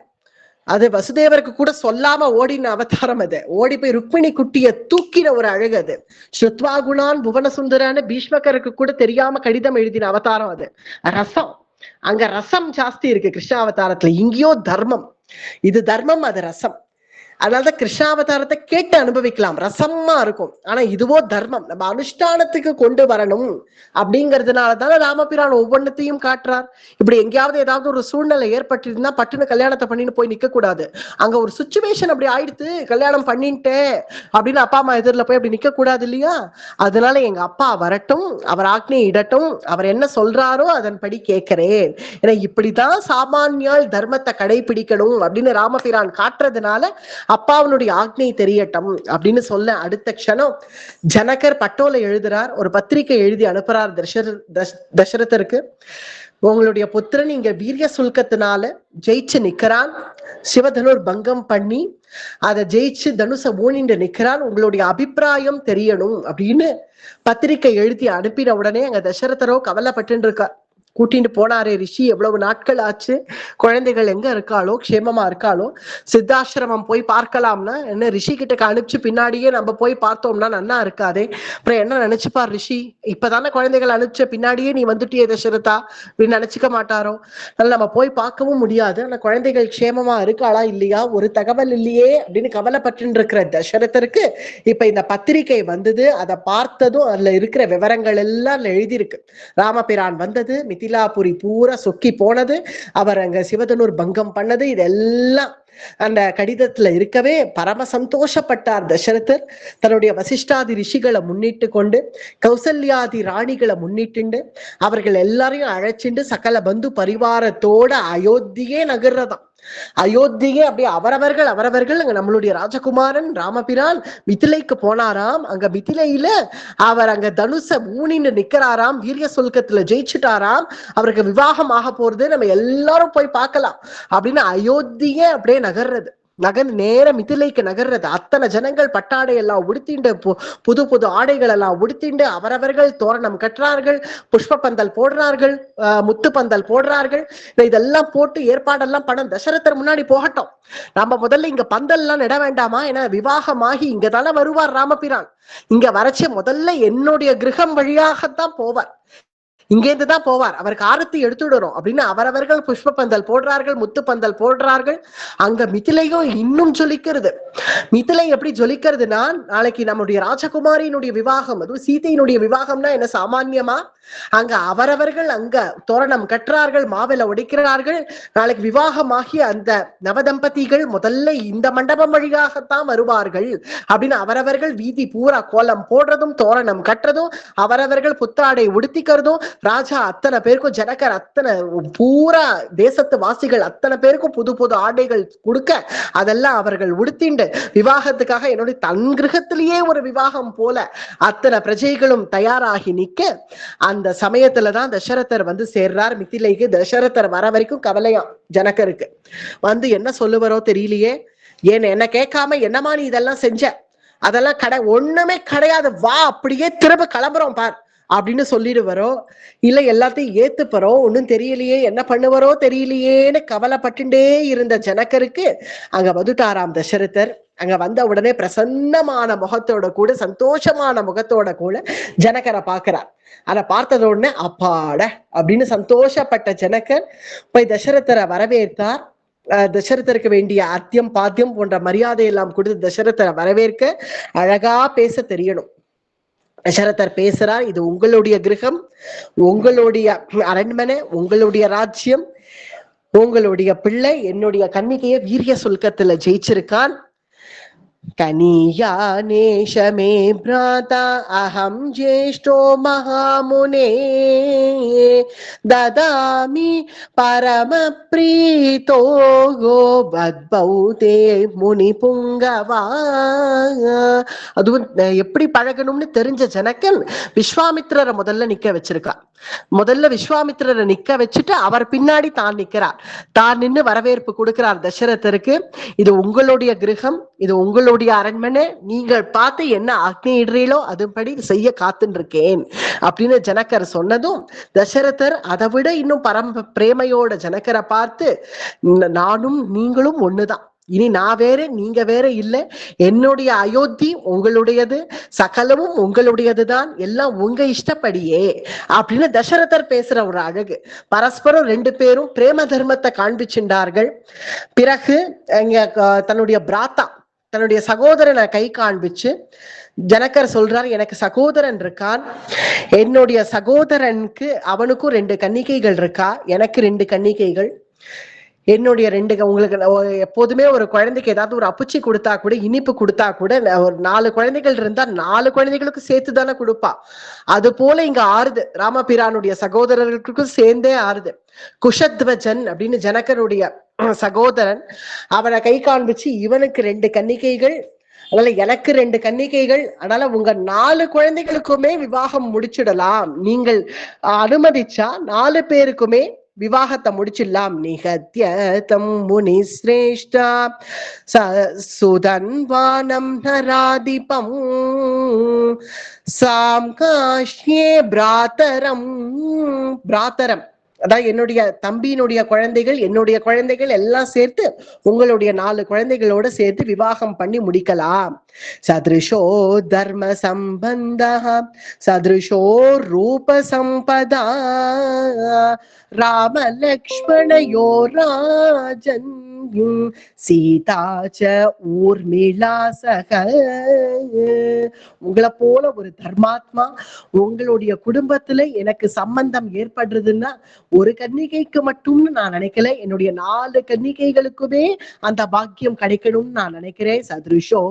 அது வசுதேவருக்கு கூட சொல்லாம ஓடின அவதாரம். அது ஓடி போய் ருக்மிணி குட்டிய தூக்கின ஒரு அழகு. அது ஸ்ருத்வா குணான் புவன சுந்தரான்னு பீஷ்மகருக்கு கூட தெரியாம கடிதம் எழுதின அவதாரம். அது ரசம். அங்க ரசம் ஜாஸ்தி இருக்கு கிருஷ்ணாவதாரத்துல. இங்கேயோ தர்மம். இது தர்மம், அது ரசம். அதனாலதான் கிருஷ்ணாவதாரத்தை கேட்டு அனுபவிக்கலாம், ரசமா இருக்கும். ஆனா இதுவோ தர்மம், நம்ம அனுஷ்டானத்துக்கு கொண்டு வரணும் அப்படிங்கிறதுனாலதானே ராமபிரான் ஒவ்வொன்னத்தையும் காட்டுறார். இப்படி எங்கேயாவது ஏதாவது ஒரு சூழ்நிலை ஏற்பட்டிருந்தா பட்டுன்னு கல்யாணத்தை பண்ணின்னு போய் நிக்க கூடாது. அங்க ஒரு சுச்சுவேஷன் அப்படி ஆயிடுத்து, கல்யாணம் பண்ணிட்டேன் அப்படின்னு அப்பா அம்மா எதிரில போய் அப்படி நிக்க கூடாது இல்லையா? அதனால எங்க அப்பா வரட்டும், அவர் ஆக்னியை இடட்டும், அவர் என்ன சொல்றாரோ அதன்படி கேட்கிறேன். ஏன்னா இப்படிதான் சாமானியால் தர்மத்தை கடைபிடிக்கணும் அப்படின்னு ராமபிரான் காட்டுறதுனால அப்பாவனுடைய ஆக்னை தெரியட்டும் அப்படின்னு சொல்ல அடுத்த க்ஷணம் ஜனகர் பட்டோல எழுதுறார். ஒரு பத்திரிகை எழுதி அனுப்புறார் தசரதருக்கு. உங்களுடைய புத்திரன் இங்க வீரிய சுல்கத்தினால ஜெயிச்சு நிக்கிறான், சிவதனுர் பங்கம் பண்ணி அதை ஜெயிச்சு தனுச ஊனின்று நிக்கிறான், உங்களுடைய அபிப்பிராயம் தெரியணும் அப்படின்னு பத்திரிகை எழுதி அனுப்பின உடனே அங்க தசரதரோ கவலைப்பட்டு இருக்கார். கூட்டிட்டு போனாரே ரிஷி, எவ்வளவு நாட்கள் ஆச்சு, குழந்தைகள் எங்க இருக்காளோ, க்ஷேமமா இருக்காளோ, சித்தாசிரமம் போய் பார்க்கலாம்னா என்ன, ரிஷி கிட்ட அனுப்பிச்சு பின்னாடியே நம்ம போய் பார்த்தோம்னா நன்னா இருக்காதே. அப்புறம் என்ன நினைச்சுப்பார் ரிஷி, இப்பதானே குழந்தைகள் அனுப்பிச்ச பின்னாடியே நீ வந்துட்டியே தசரதா அப்படின்னு நினைச்சுக்க மாட்டாரோ. அதனால நம்ம போய் பார்க்கவும் முடியாது. ஆனா குழந்தைகள் க்ஷேமமா இருக்காளா இல்லையா ஒரு தகவல் இல்லையே அப்படின்னு கவலைப்பட்டு இருக்கிற தசரதருக்கு இப்ப இந்த பத்திரிகை வந்தது. அதை பார்த்ததும் அதுல இருக்கிற விவரங்கள் எல்லாம் எழுதியிருக்கு. ராமபிரான் வந்தது, மிதிலாபுரி பூரா சொக்கி போனது, அவர் அங்க சிவதனூர் பங்கம் பண்ணது, இதெல்லாம் அந்த கடிதத்துல இருக்கவே பரம சந்தோஷப்பட்டார் தசரதர். தன்னுடைய வசிஷ்டாதி ரிஷிகளை முன்னிட்டு கொண்டு, கௌசல்யாதி ராணிகளை முன்னிட்டு அவர்கள் எல்லாரையும் அழைச்சிண்டு சகல பந்து பரிவாரத்தோட அயோத்தியே நகர்றதாம். அயோத்தியே அப்படியே அவரவர்கள் அங்க நம்மளுடைய ராஜகுமாரன் ராமபிரான் மிதிலைக்கு போனாராம். அங்க மிதிலையில அவர் அங்க தனுச ஊனின்னு நிக்கிறாராம், வீரிய சுல்கத்துல ஜெயிச்சுட்டாராம், அவருக்கு விவாகம் ஆக போறது, நம்ம எல்லாரும் போய் பார்க்கலாம் அப்படின்னு அயோத்தியே அப்படியே நகர்றது. நேர மிதிலைக்கு நகர்றது. அத்தனை ஜனங்கள் பட்டாடை எல்லாம் உடுத்திண்டு, புது புது ஆடைகள் எல்லாம் உடுத்திண்டு அவரவர்கள் தோரணம் கட்டுறார்கள், புஷ்ப பந்தல் போடுறார்கள், முத்து பந்தல் போடுறார்கள். இதெல்லாம் போட்டு ஏற்பாடெல்லாம் பணம் தசரதர் முன்னாடி போகட்டும், நம்ம முதல்ல இங்க பந்தல் எல்லாம் நட வேண்டாமா? ஏன்னா விவாகமாகி இங்கதானே வருவார் ராமபிரான். இங்க வரைச்ச முதல்ல என்னுடைய கிரகம் வழியாகத்தான் போவார், இங்கேருந்துதான் போவார், அவருக்கு ஆரத்தி எடுத்துடணும் அப்படின்னு அவரவர்கள் புஷ்ப பந்தல் போடுறார்கள், முத்து பந்தல் போடுறார்கள். அங்க மிதிலையும் இன்னும் ஜொலிக்கிறது. மிதிலை எப்படி ஜொலிக்கிறதுனா, நாளைக்கு நம்முடைய ராஜகுமாரியினுடைய விவாகம், அதுவும் சீதையினுடைய விவாகம்னா என்ன சாமான்யமா? அங்க அவரவர்கள் அங்க தோரணம் கட்டுறார்கள், மாவில உடைக்கிறார்கள். நாளைக்கு விவாகமாகி அந்த நவதம்பதிகள் முதல்ல இந்த மண்டபம் வழியாகத்தான் வருவார்கள் அப்படின்னு அவரவர்கள் வீதி பூரா கோலம் போடுறதும் தோரணம் கட்டுறதும் அவரவர்கள் புத்தாடை உடுத்திக்கிறதும், ராஜா அத்தனை பேருக்கும், ஜனகர் அத்தனை பூரா தேசத்து வாசிகள் அத்தனை பேருக்கும் புது புது ஆடைகள் கொடுக்க அதெல்லாம் அவர்கள் உடுத்திண்டு விவாகத்துக்காக என்னுடைய தன் கிரகத்திலேயே ஒரு விவாகம் போல அத்தனை பிரஜைகளும் தயாராகி நிக்க, அந்த சமயத்துலதான் தசரதர் வந்து சேர்றார் மிதிலைக்கு. தசரதர் வர வரைக்கும் கவலையாம் ஜனகருக்கு. வந்து என்ன சொல்லுவாரோ தெரியலையே, என்ன கேட்காம என்னமா நீ இதெல்லாம் செஞ்ச, அதெல்லாம் ஒண்ணுமே கிடையாது, வா அப்படியே திரும்ப கிளம்புறோம் பார் அப்படின்னு சொல்லிடுவாரோ, இல்ல எல்லாத்தையும் ஏத்துப்பறோ, ஒன்னும் தெரியலையே என்ன பண்ணுவாரோ தெரியலையேன்னு கவலைப்பட்டுட்டே இருந்த ஜனகருக்கு அங்க வந்துட்டாராம் தசரதர். அங்க வந்த உடனே பிரசன்னமான முகத்தோட கூட, சந்தோஷமான முகத்தோட கூட ஜனகரை பாக்குறார். அதை பார்த்தத உடனே அப்பாட அப்படின்னு சந்தோஷப்பட்ட ஜனகர் போய் தசரதரை வரவேற்றார். தசரதருக்கு வேண்டிய அத்தியம் பாத்தியம் போன்ற மரியாதை எல்லாம் கொடுத்து தசரதரை வரவேற்க அழகா பேச தெரியணும். தசரதர் பேசுறார், இது உங்களுடைய கிரகம், உங்களுடைய அரண்மனை, உங்களுடைய ராஜ்யம், உங்களுடைய பிள்ளை என்னுடைய கன்னிகைய வீரிய சுல்கத்துல ஜெயிச்சிருக்கான். कनीयानेश मे भ्राता अहं ज्येष्ठो महामुने ददामि परमप्रीतो गो बद्बौते முனிபுங்கவா. அதுவும் எப்படி பழகணும்னு தெரிஞ்ச ஜனகன் விஸ்வாமித்திரரை முதல்ல நிக்க வச்சிருக்கான். முதல்ல விஸ்வாமித்திரரை நிக்க வச்சுட்டு அவர் பின்னாடி தான் நிக்கிறார். தான் நின்று வரவேற்பு கொடுக்கிறார் தசரதருக்கு. இது உங்களுடைய கிரகம், இது உங்களுடைய அரண்மனை, நீங்கள் பார்த்து என்ன அக்னி இடுறீங்களோ அதுபடி செய்ய காத்துன்னு இருக்கேன் அப்படின்னு ஜனகர் சொன்னதும் தசரதர் அதை விட இன்னும் பரம பிரேமையோட ஜனகரை பார்த்து, நானும் நீங்களும் ஒண்ணுதான், இனி நான் வேற நீங்க வேற இல்லை, என்னுடைய அயோத்தி உங்களுடையது, சகலமும் உங்களுடையதுதான், எல்லாம் உங்க இஷ்டப்படியே அப்படின்னு தசரதர் பேசுற ஒரு அழகு. பரஸ்பரம் ரெண்டு பேரும் பிரேம தர்மத்தை காண்பிச்சுட்டார்கள். பிறகு தன்னுடைய பிராத்தா, தன்னுடைய சகோதரனை கை காண்பிச்சு ஜனகர் சொல்றார், எனக்கு சகோதரன் இருக்கான், என்னுடைய சகோதரனுக்கு அவனுக்கும் 2 கன்னிகைகள் இருக்கா, எனக்கு 2 கன்னிகைகள், என்னுடைய 2 உங்களுக்கு எப்போதுமே ஒரு குழந்தைக்கு ஏதாவது ஒரு அப்புச்சி கொடுத்தா கூட, இனிப்பு கொடுத்தா கூட, ஒரு 4 குழந்தைகள் இருந்தா 4 குழந்தைகளுக்கு சேர்த்து தானே கொடுப்பா. அது போல இங்க ஆறுது, ராமபிரானுடைய சகோதரர்களுக்கும் சேர்ந்தே ஆறுது. குஷத்வஜன் அப்படின்னு ஜனகருடைய சகோதரன், அவனை கை காண்பிச்சு இவனுக்கு 2 கன்னிகைகள், அதனால எனக்கு 2 கன்னிகைகள், அதனால உங்க 4 குழந்தைகளுக்குமே விவாகம் முடிச்சிடலாம், நீங்கள் அனுமதிச்சா 4 பேருக்குமே விவாகத்தை முடிச்சிடலாம். நிகத்யதம் முனி சிரேஷ்டா சுதன்வானம் நராதிபம் சாம்காஷ்யே பிராத்தரம். பிராத்தரம் அதான் என்னுடைய தம்பியினுடைய குழந்தைகள், என்னுடைய குழந்தைகள் எல்லாம் சேர்த்து உங்களுடைய 4 குழந்தைகளோட சேர்த்து விவாகம் பண்ணி முடிக்கலாம். சதிருஷோ தர்ம சம்பந்த சதிருஷோ ரூப சம்பதா ராம லக்ஷ்மணயோ ராஜன் சீதாச்ச ஊர்மிளா சக. உங்களை போல ஒரு தர்மாத்மா உங்களுடைய குடும்பத்துல எனக்கு சம்பந்தம் ஏற்படுறதுன்னா ஒரு கன்னிகைக்கு மட்டும்னு நான் நினைக்கல, என்னுடைய 4 கன்னிகைகளுக்குமே அந்த பாக்கியம் கிடைக்கணும்னு நான் நினைக்கிறேன். சதிருஷோ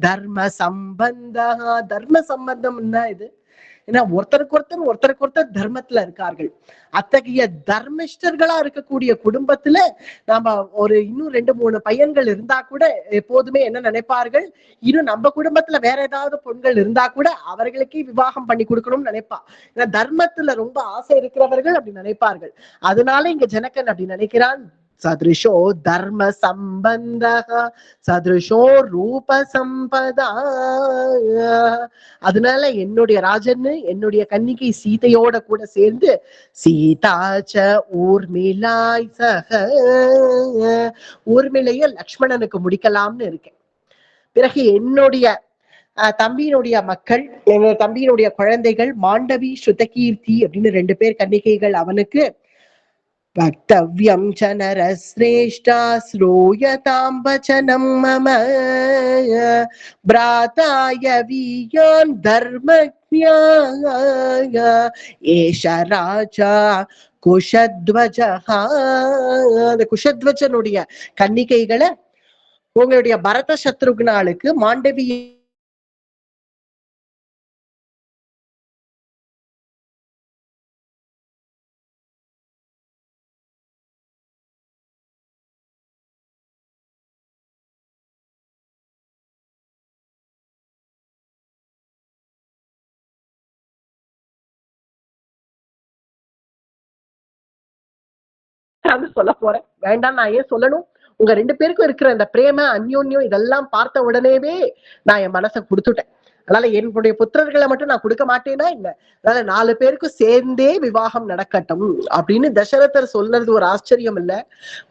தர்ம சம்பந்தா. தர்ம சம்பந்தம்னா இது ஏன்னா ஒருத்தருக்கு ஒருத்தர் தர்மத்துல இருக்கார்கள். அத்தகைய தர்மிஷ்டர்களா இருக்கக்கூடிய குடும்பத்துல நாம ஒரு இன்னும் 2-3 பையன்கள் இருந்தா கூட எப்போதுமே என்ன நினைப்பார்கள், இன்னும் நம்ம குடும்பத்துல வேற ஏதாவது பொண்கள் இருந்தா கூட அவர்களுக்கே விவாகம் பண்ணி கொடுக்கணும்னு நினைப்பா. ஏன்னா தர்மத்துல ரொம்ப ஆசை இருக்கிறவர்கள் அப்படி நினைப்பார்கள். அதனால இங்க ஜனகன் அப்படி நினைக்கிறான். சதிருஷோ தர்ம சம்பந்த சதிருஷோ ரூப சம்பதா. அதனால என்னுடைய ராஜன்னு என்னுடைய கன்னிகை சீதையோட கூட சேர்ந்து சீதாச்ச ஊர்மிளாய் சக, ஊர்மிளைய லக்ஷ்மணனுக்கு முடிக்கலாம்னு இருக்கேன். பிறகு என்னுடைய தம்பியினுடைய மக்கள், எங்க தம்பியினுடைய குழந்தைகள் மாண்டவி ஸ்ருதகீர்த்தி அப்படின்னு 2 பேர் கன்னிகைகள் அவனுக்கு. वक्तव्यं च नरश्रेष्ठा श्रूयतां वचनं मम भ्राताय वीयान् धर्मज्ञाय एष राजा குஷத்வஜஹ. அந்த குஷத்வஜனுடைய கன்னிகைகளை உங்களுடைய பரத சத்ருக்னாளுக்கு மாண்டவி சொல்ல போறேன். வேண்டாம், நான் ஏன் சொல்லணும்? உங்க 2 பேருக்கும் இருக்கிற அந்த பிரேம அந்யோன்யம் இதெல்லாம் பார்த்த உடனேவே நான் என் மனசை கொடுத்துட்டேன். அதனால என்னுடைய புத்திரர்களை மட்டும் நான் கொடுக்க மாட்டேன்னா இல்ல, அதனால 4 பேருக்கும் சேர்ந்தே விவாகம் நடக்கட்டும் அப்படின்னு தசரதர் சொல்றது ஒரு ஆச்சரியம் இல்ல.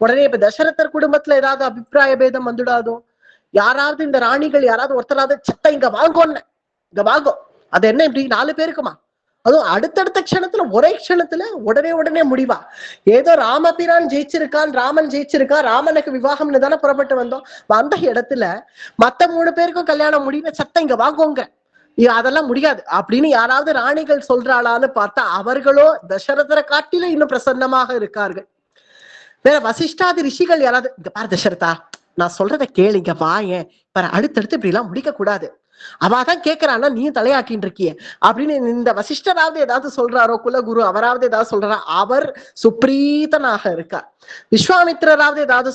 உடனே இப்ப தசரதர் குடும்பத்துல ஏதாவது அபிப்பிராய பேதம் வந்துடாதோ, யாராவது இந்த ராணிகள் யாராவது ஒருத்தராவது சட்ட இங்க வாங்கோன்னு, இங்க வாங்கும், அது என்ன இப்படி 4 பேருக்குமா, அதுவும் அடுத்தடுத்த க்ஷணத்துல ஒரே க்ஷணத்துல உடனே முடிவா. ஏதோ ராமபிரான் ஜெயிச்சிருக்கான், ராமன் ஜெயிச்சிருக்கான், ராமனுக்கு விவாகம்னு தானே புறப்பட்டு வந்தோம். அந்த இடத்துல மத்த 3 பேருக்கும் கல்யாணம் முடியல, சத்தம் இங்க வாங்குவோங்க, அதெல்லாம் முடியாது அப்படின்னு யாராவது ராணிகள் சொல்றாளான்னு பார்த்தா அவர்களோ தசரதரை காட்டில இன்னும் பிரசன்னமாக இருக்கார்கள். வேற வசிஷ்டாதி ரிஷிகள் யாராவது, இங்க பாரு தசரதா, நான் சொல்றத கேளுங்க வாயேன், அடுத்தடுத்து இப்படி எல்லாம் முடிக்க கூடாது. அவாதான் கேட்கிறான்னா நீ தலையாட்டின்னு இருக்கிய அப்படின்னு இந்த வசிஷ்டராவது ஏதாவது சொல்றாரோ, குலகுரு அவராவது ஏதாவது சொல்றாரா? அவர் சுப்ரீதனாக இருக்கார். விஸ்வாமித்திரராவது ஏதாவது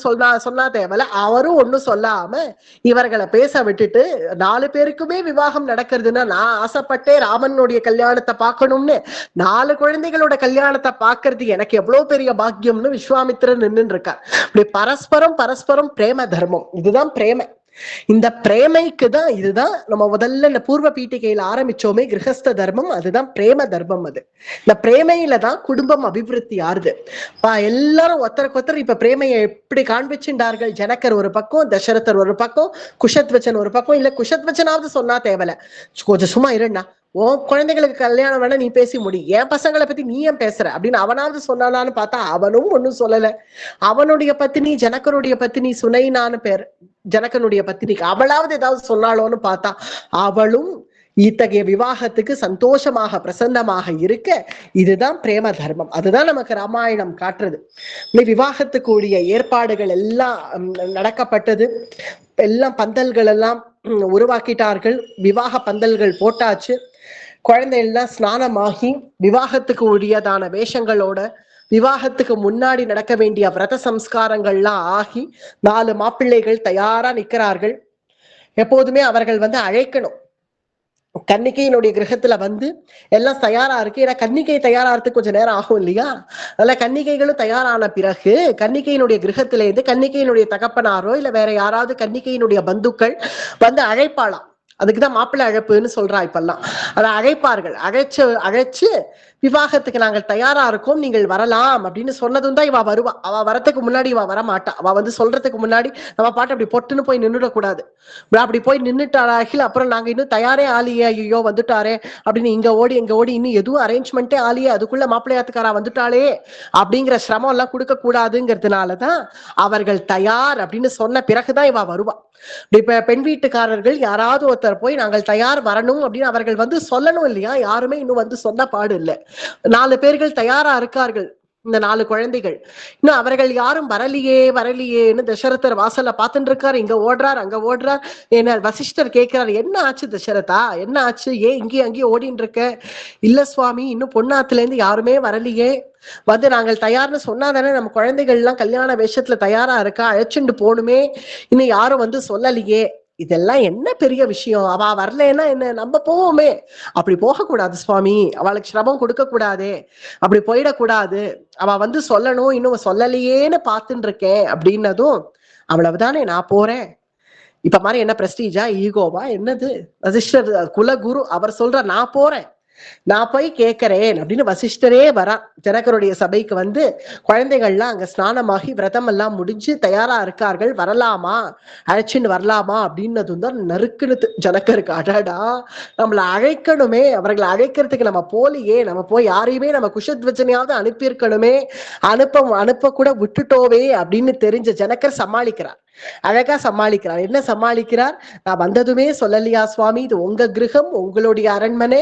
சொன்னா தேவையில்ல, அவரும் ஒண்ணும் சொல்லாம இவர்களை பேச விட்டுட்டு 4 பேருக்குமே விவாகம் நடக்கிறதுன்னா, நான் ஆசைப்பட்டே ராமனுடைய கல்யாணத்தை பார்க்கணும்னு 4 குழந்தைகளோட கல்யாணத்தை பார்க்கறது எனக்கு எவ்வளவு பெரிய பாக்கியம்னு விஸ்வாமித்திரர் நின்று இருக்கார். இப்படி பரஸ்பரம் பரஸ்பரம் பிரேம தர்மம், இதுதான் பிரேம. இந்த பிரேமைக்கு தான், இதுதான் நம்ம முதல்ல இந்த பூர்வ பீட்டிகையில ஆரம்பிச்சோமே கிரகஸ்த தர்மம், அதுதான் பிரேம தர்மம். அது இந்த பிரேமையில தான் குடும்பம் அபிவிருத்தி ஆறுது. எல்லாரும் ஒருத்தருக்கு ஒருத்தர் இப்ப பிரேமையை எப்படி காண்பிச்சுட்டார்கள். ஜனகர் ஒரு பக்கம், தசரதர் ஒரு பக்கம், குஷத்வச்சன் ஒரு பக்கம். இல்ல குஷத்வச்சனாவது சொன்னா தேவையில்ல, கொஞ்சம் சும்மா இருண்ணா, ஓ குழந்தைகளுக்கு கல்யாணம் வேணா நீ பேசி முடி, என் பசங்களை பத்தி நீ ஏன் பேசுற அப்படின்னு அவனாவது சொன்னானான்னு பார்த்தா அவனும் ஒன்னும் சொல்லல. அவனுடைய பத்தினி ஜனகருடைய பத்தினி சுனைனான்னு பேர், ஜனகனுடைய பத்தினிக்கு அவளாவது ஏதாவது சொன்னாளோன்னு பார்த்தா அவளும் இத்தகைய விவாகத்துக்கு சந்தோஷமாக பிரசன்னமாக இருக்க. இதுதான் பிரேம தர்மம். அதுதான் நமக்கு ராமாயணம் காட்டுறது. விவாகத்துக்குரிய ஏற்பாடுகள் எல்லாம் நடக்கப்பட்டது. எல்லாம் பந்தல்கள் எல்லாம் உருவாக்கிட்டார்கள். விவாக பந்தல்கள் போட்டாச்சு. குழந்தை எல்லாம் ஸ்நானமாகி விவாகத்துக்கு உரியதான வேஷங்களோட, விவாகத்துக்கு முன்னாடி நடக்க வேண்டிய விரத சம்ஸ்காரங்கள்லாம் ஆகி 4 மாப்பிள்ளைகள் தயாரா நிற்கிறார்கள். எப்போதுமே அவர்கள் அழைக்கணும். கன்னிகையினுடைய கிரகத்துல எல்லாம் தயாரா இருக்கு. ஏன்னா கன்னிகை தயாராகிறதுக்கு கொஞ்சம் நேரம் ஆகும் இல்லையா? அதனால கன்னிகைகளும் தயாரான பிறகு கன்னிகையினுடைய கிரகத்திலேருந்து கன்னிகையினுடைய தகப்பனாரோ இல்ல வேற யாராவது கன்னிகையினுடைய பந்துக்கள் அழைப்பாளாம். அதுக்குதான் மாப்பிள்ளை அழைப்புன்னு சொல்றா இப்பெல்லாம். அதை அழைப்பார்கள். அழைச்சு விவாகத்துக்கு நாங்கள் தயாரா இருக்கோம், நீங்கள் வரலாம் அப்படின்னு சொன்னதும் தான் இவ வருவா. அவ வரத்துக்கு முன்னாடி இவ வர மாட்டா. அவ சொல்றதுக்கு முன்னாடி நம்ம பாட்டு அப்படி பொட்டுன்னு போய் நின்றுடக்கூடாது. அப்படி போய் நின்றுட்டாராகில் அப்புறம் நாங்க இன்னும் தயாரே ஆலியே, ஐயோ வந்துட்டாரே அப்படின்னு இங்க ஓடி இன்னும் எதுவும் அரேஞ்ச்மெண்டே ஆலியே, அதுக்குள்ள மாப்பிள்ளையாத்துக்காரா வந்துட்டாளே அப்படிங்கிற சிரமம் எல்லாம் கொடுக்க கூடாதுங்கிறதுனாலதான் அவர்கள் தயார் அப்படின்னு சொன்ன பிறகுதான் இவ வருவா. இப்ப பெண் வீட்டுக்காரர்கள் யாராவது ஒருத்தர் போய் நாங்கள் தயார் வரணும் அப்படின்னு அவர்கள் சொல்லணும் இல்லையா? யாருமே இன்னும் சொன்ன பாடு இல்லை. 4 பேர்கள் தயாரா இருக்கார்கள். இந்த 4 குழந்தைகள் இன்னும் அவர்கள் யாரும் வரலையேன்னு தசரதர் வாசல்ல பாத்துட்டு இருக்காரு. இங்க ஓடுறார், அங்க ஓடுறார். என்ன வசிஷ்டர் கேட்கிறார், என்ன ஆச்சு தசரதா, என்ன ஆச்சு, ஏன் இங்கேயும் அங்கேயும் ஓடின்னு இருக்க? இல்ல சுவாமி, இன்னும் பொன்னாத்துல இருந்து யாருமே வரலையே. நாங்கள் தயார்னு சொன்னாதானே நம்ம குழந்தைகள் எல்லாம் கல்யாண வேஷத்துல தயாரா இருக்கா, அழைச்சுண்டு போகணுமே, இன்னும் யாரும் சொல்லலையே. இதெல்லாம் என்ன பெரிய விஷயம், அவ வரலன்னா என்ன, நம்ம போவோமே. அப்படி போகக்கூடாது சுவாமி, அவளுக்கு சிரமம் கொடுக்க கூடாதே, அப்படி போயிடக்கூடாது, அவ சொல்லணும், இன்னும் சொல்லலையேன்னு பாத்துட்டு இருக்கேன் அப்படின்னதும் அவ்வளவுதானே, நான் போறேன். இப்ப மாதிரி என்ன பிரஸ்டீஜா, ஈகோவா, என்னது? வசிஷ்டர் குலகுரு அவர் சொல்ற, நான் போறேன், நான் போய் கேட்கிறேன் அப்படின்னு வசிஷ்டரே வரா. ஜனகருடைய சபைக்கு குழந்தைகள்லாம் அங்க ஸ்நானமாகி விரதம் எல்லாம் முடிஞ்சு தயாரா இருக்கார்கள். வரலாமா, அழைச்சின்னு வரலாமா அப்படின்னதும் தான் நறுக்குன்னு ஜனகருக்கு. அடாடா, நம்மளை அழைக்கணுமே, அவர்களை அழைக்கிறதுக்கு நம்ம போலியே, நம்ம போய் யாரையுமே நம்ம குஷத்வச்சனையாவது அனுப்பியிருக்கணுமே, அனுப்ப கூட விட்டுட்டோவே அப்படின்னு தெரிஞ்ச ஜனகர் சமாளிக்கிறார். அழகா சமாளிக்கிறார். என்ன சமாளிக்கிறார்? நான் வந்ததுமே சொல்லலையா சுவாமி, இது உங்க கிரகம், உங்களுடைய அரண்மனை,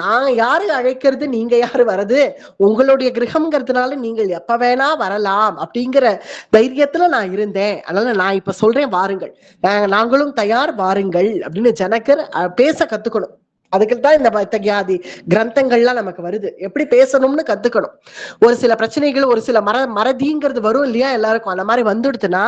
நான் யாரு அழைக்கிறது, நீங்க யாரு வர்றது, உங்களுடைய கிரகம்ங்கிறதுனால நீங்கள் எப்ப வேணா வரலாம் அப்படிங்கிற தைரியத்துல நான் இருந்தேன். அதனால நான் இப்ப சொல்றேன், வாருங்கள், நாங்களும் தயார், வாருங்கள் அப்படின்னு ஜனகர் பேச கத்துக்கணும். அதுக்குதான் இந்த இத்தகையாதி கிரந்தங்கள்லாம் நமக்கு வருது. எப்படி பேசணும்னு கத்துக்கணும். ஒரு சில பிரச்சனைகள், ஒரு சில மறதிங்கிறது வரும் இல்லையா எல்லாருக்கும். அந்த மாதிரி வந்துடுதுன்னா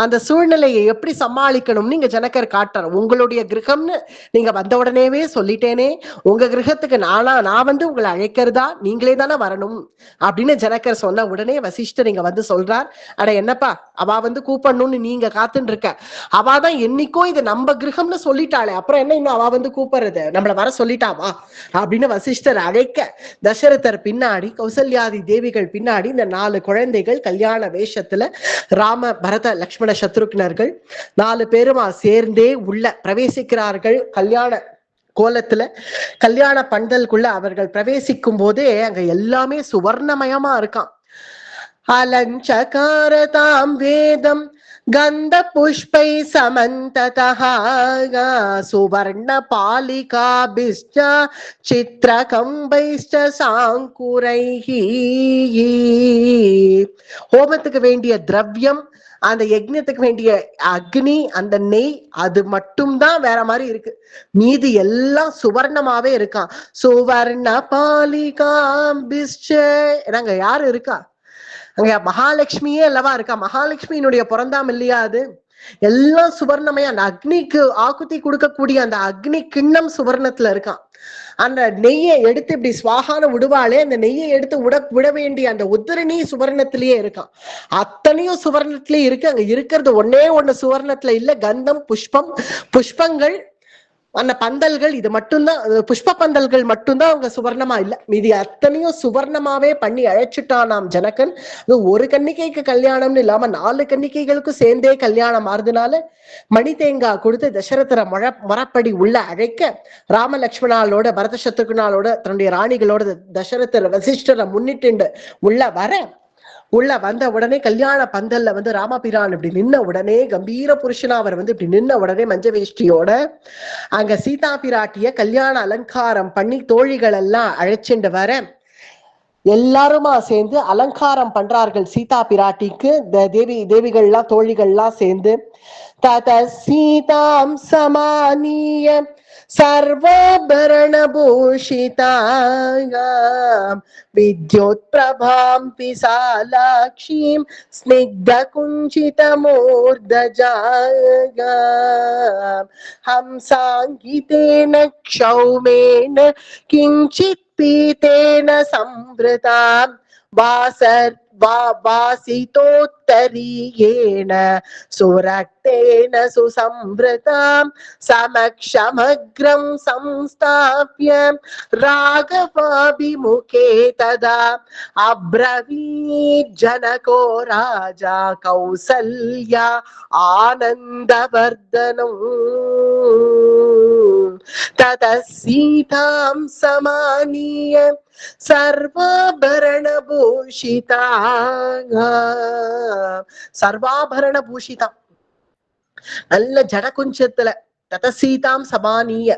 அந்த சூழ்நிலையை எப்படி சமாளிக்கணும்னு இங்க ஜனகர் காட்டுறார். உங்களுடைய கிரகம்னு நீங்க வந்த உடனேவே சொல்லிட்டேனே, உங்க கிரகத்துக்கு நான் உங்களை அழைக்கிறதா, நீங்களே தானே வரணும் அப்படின்னு ஜனகர் சொன்ன உடனே வசிஷ்டர் இங்க சொல்றார், அட என்னப்பா, அவ கூப்பிடணும்னு நீங்க காத்துன்னு இருக்க, அவாதான் என்னைக்கோ இது நம்ம கிரகம்னு சொல்லிட்டாளே, அப்புறம் என்ன இன்னும் அவ கூப்பிடுறது, நம்மள சொல்லிட்டாவா அப்படின்னு வசிஷ்டர் அழைக்க, தசரதர் பின்னாடி, கௌசல்யாதி தேவிகள் பின்னாடி இந்த 4 குழந்தைகள் கல்யாண வேஷத்துல, ராம பரத லக்ஷ்மண சத்ருக்னர்கள் 4 பேரும் சேர்ந்தே உள்ள பிரவேசிக்கிறார்கள். கல்யாண கோலத்துல கல்யாண பந்தலுக்குள்ள அவர்கள் பிரவேசிக்கும் போதே அங்க எல்லாமே சுவர்ணமயமா இருக்கான். அலஞ்சகாரதாம் வேதம் गंध पुष्पै समन्ततः सुवर्ण पालिकाभिश्च चित्रकम्बैश्च साङ्कुरैः ஹோமத்துக்கு வேண்டிய திரவியம், அந்த யஜ்ஞத்துக்கு வேண்டிய அக்னி, அந்த நெய், அது மட்டும்தான் வேற மாதிரி இருக்கு. மீதி எல்லாம் சுவர்ணமாவே இருக்கான். சுவர்ண பாலிகாம்பிஷ்ச, நாங்க யாரு இருக்கா அங்க? மகாலட்சுமியே அல்லவா இருக்கா. மகாலட்சுமியினுடைய பிறந்தாம் இல்லையா அது? எல்லாம் சுவர்ணமயா. அந்த அக்னிக்கு ஆக்குத்தி கொடுக்கக்கூடிய அந்த அக்னி கிண்ணம் சுவர்ணத்துல இருக்கான். அந்த நெய்யை எடுத்து இப்படி சுவாகான விடுவாளே, அந்த நெய்யை எடுத்து விட வேண்டிய அந்த உத்திரணி சுவர்ணத்திலேயே இருக்கான். அத்தனையும் சுவர்ணத்திலேயே இருக்கு. அங்க இருக்கிறது ஒன்னே ஒண்ணு சுவர்ணத்துல இல்ல, கந்தம், புஷ்பம், புஷ்பங்கள், அந்த பந்தல்கள், இது மட்டும்தான், புஷ்ப பந்தல்கள் மட்டும்தான் அவங்க சுவர்ணமா இல்ல. மீதி அத்தனையும் சுவர்ணமாவே பண்ணி அழைச்சிட்டான் நாம் ஜனகன். ஒரு கன்னிகைக்கு கல்யாணம்னு இல்லாம 4 கன்னிகைகளுக்கும் சேர்ந்தே கல்யாணம் ஆறுதுனால மணி தேங்காய் கொடுத்து தசரதரை மரப்படி உள்ள அழைக்க, ராம லட்சுமணாலோட பரத சத்ருகுணாலோட தன்னுடைய ராணிகளோட தசரதர் வசிஷ்டரை முன்னிட்டு உள்ள வந்த உடனே கல்யாண பந்தல்ல ராமபிரான் இப்படி நின்ன உடனே, கம்பீர புருஷனா அவர் இப்படி நின்ன உடனே மஞ்ச வேஷ்டியோட அங்க சீதா பிராட்டிய கல்யாண அலங்காரம் பண்ணி தோழிகள் எல்லாம் அழைச்சிட்டு வர, எல்லாருமா சேர்ந்து அலங்காரம் பண்றார்கள் சீதா பிராட்டிக்கு. தேவிகள்லாம் தோழிகள்லாம் சேர்ந்து தத சீதாம் சமானிய सर्वाभरण भूषितायां विद्युत्प्रभां विशालाक्षीं स्निग्ध कुञ्चितमूर्धजायां हंसाङ्गितेन क्षौमेन किञ्चित् पीतेन संवृतां वासितोत्तरीयेण सुरक्तेन सुसंवृतां समक्षमग्रं संस्थाप्य राघवाभिमुखे तदा अब्रवीत् जनको राजा कौसल्या आनन्दवर्धनं ततः सीतां समानीय सर्वाभरण பூஷிதா. சர்வாபரண பூஷிதா, நல்ல ஜடகுஞ்சத்துல ததசீதாம் சமானிய,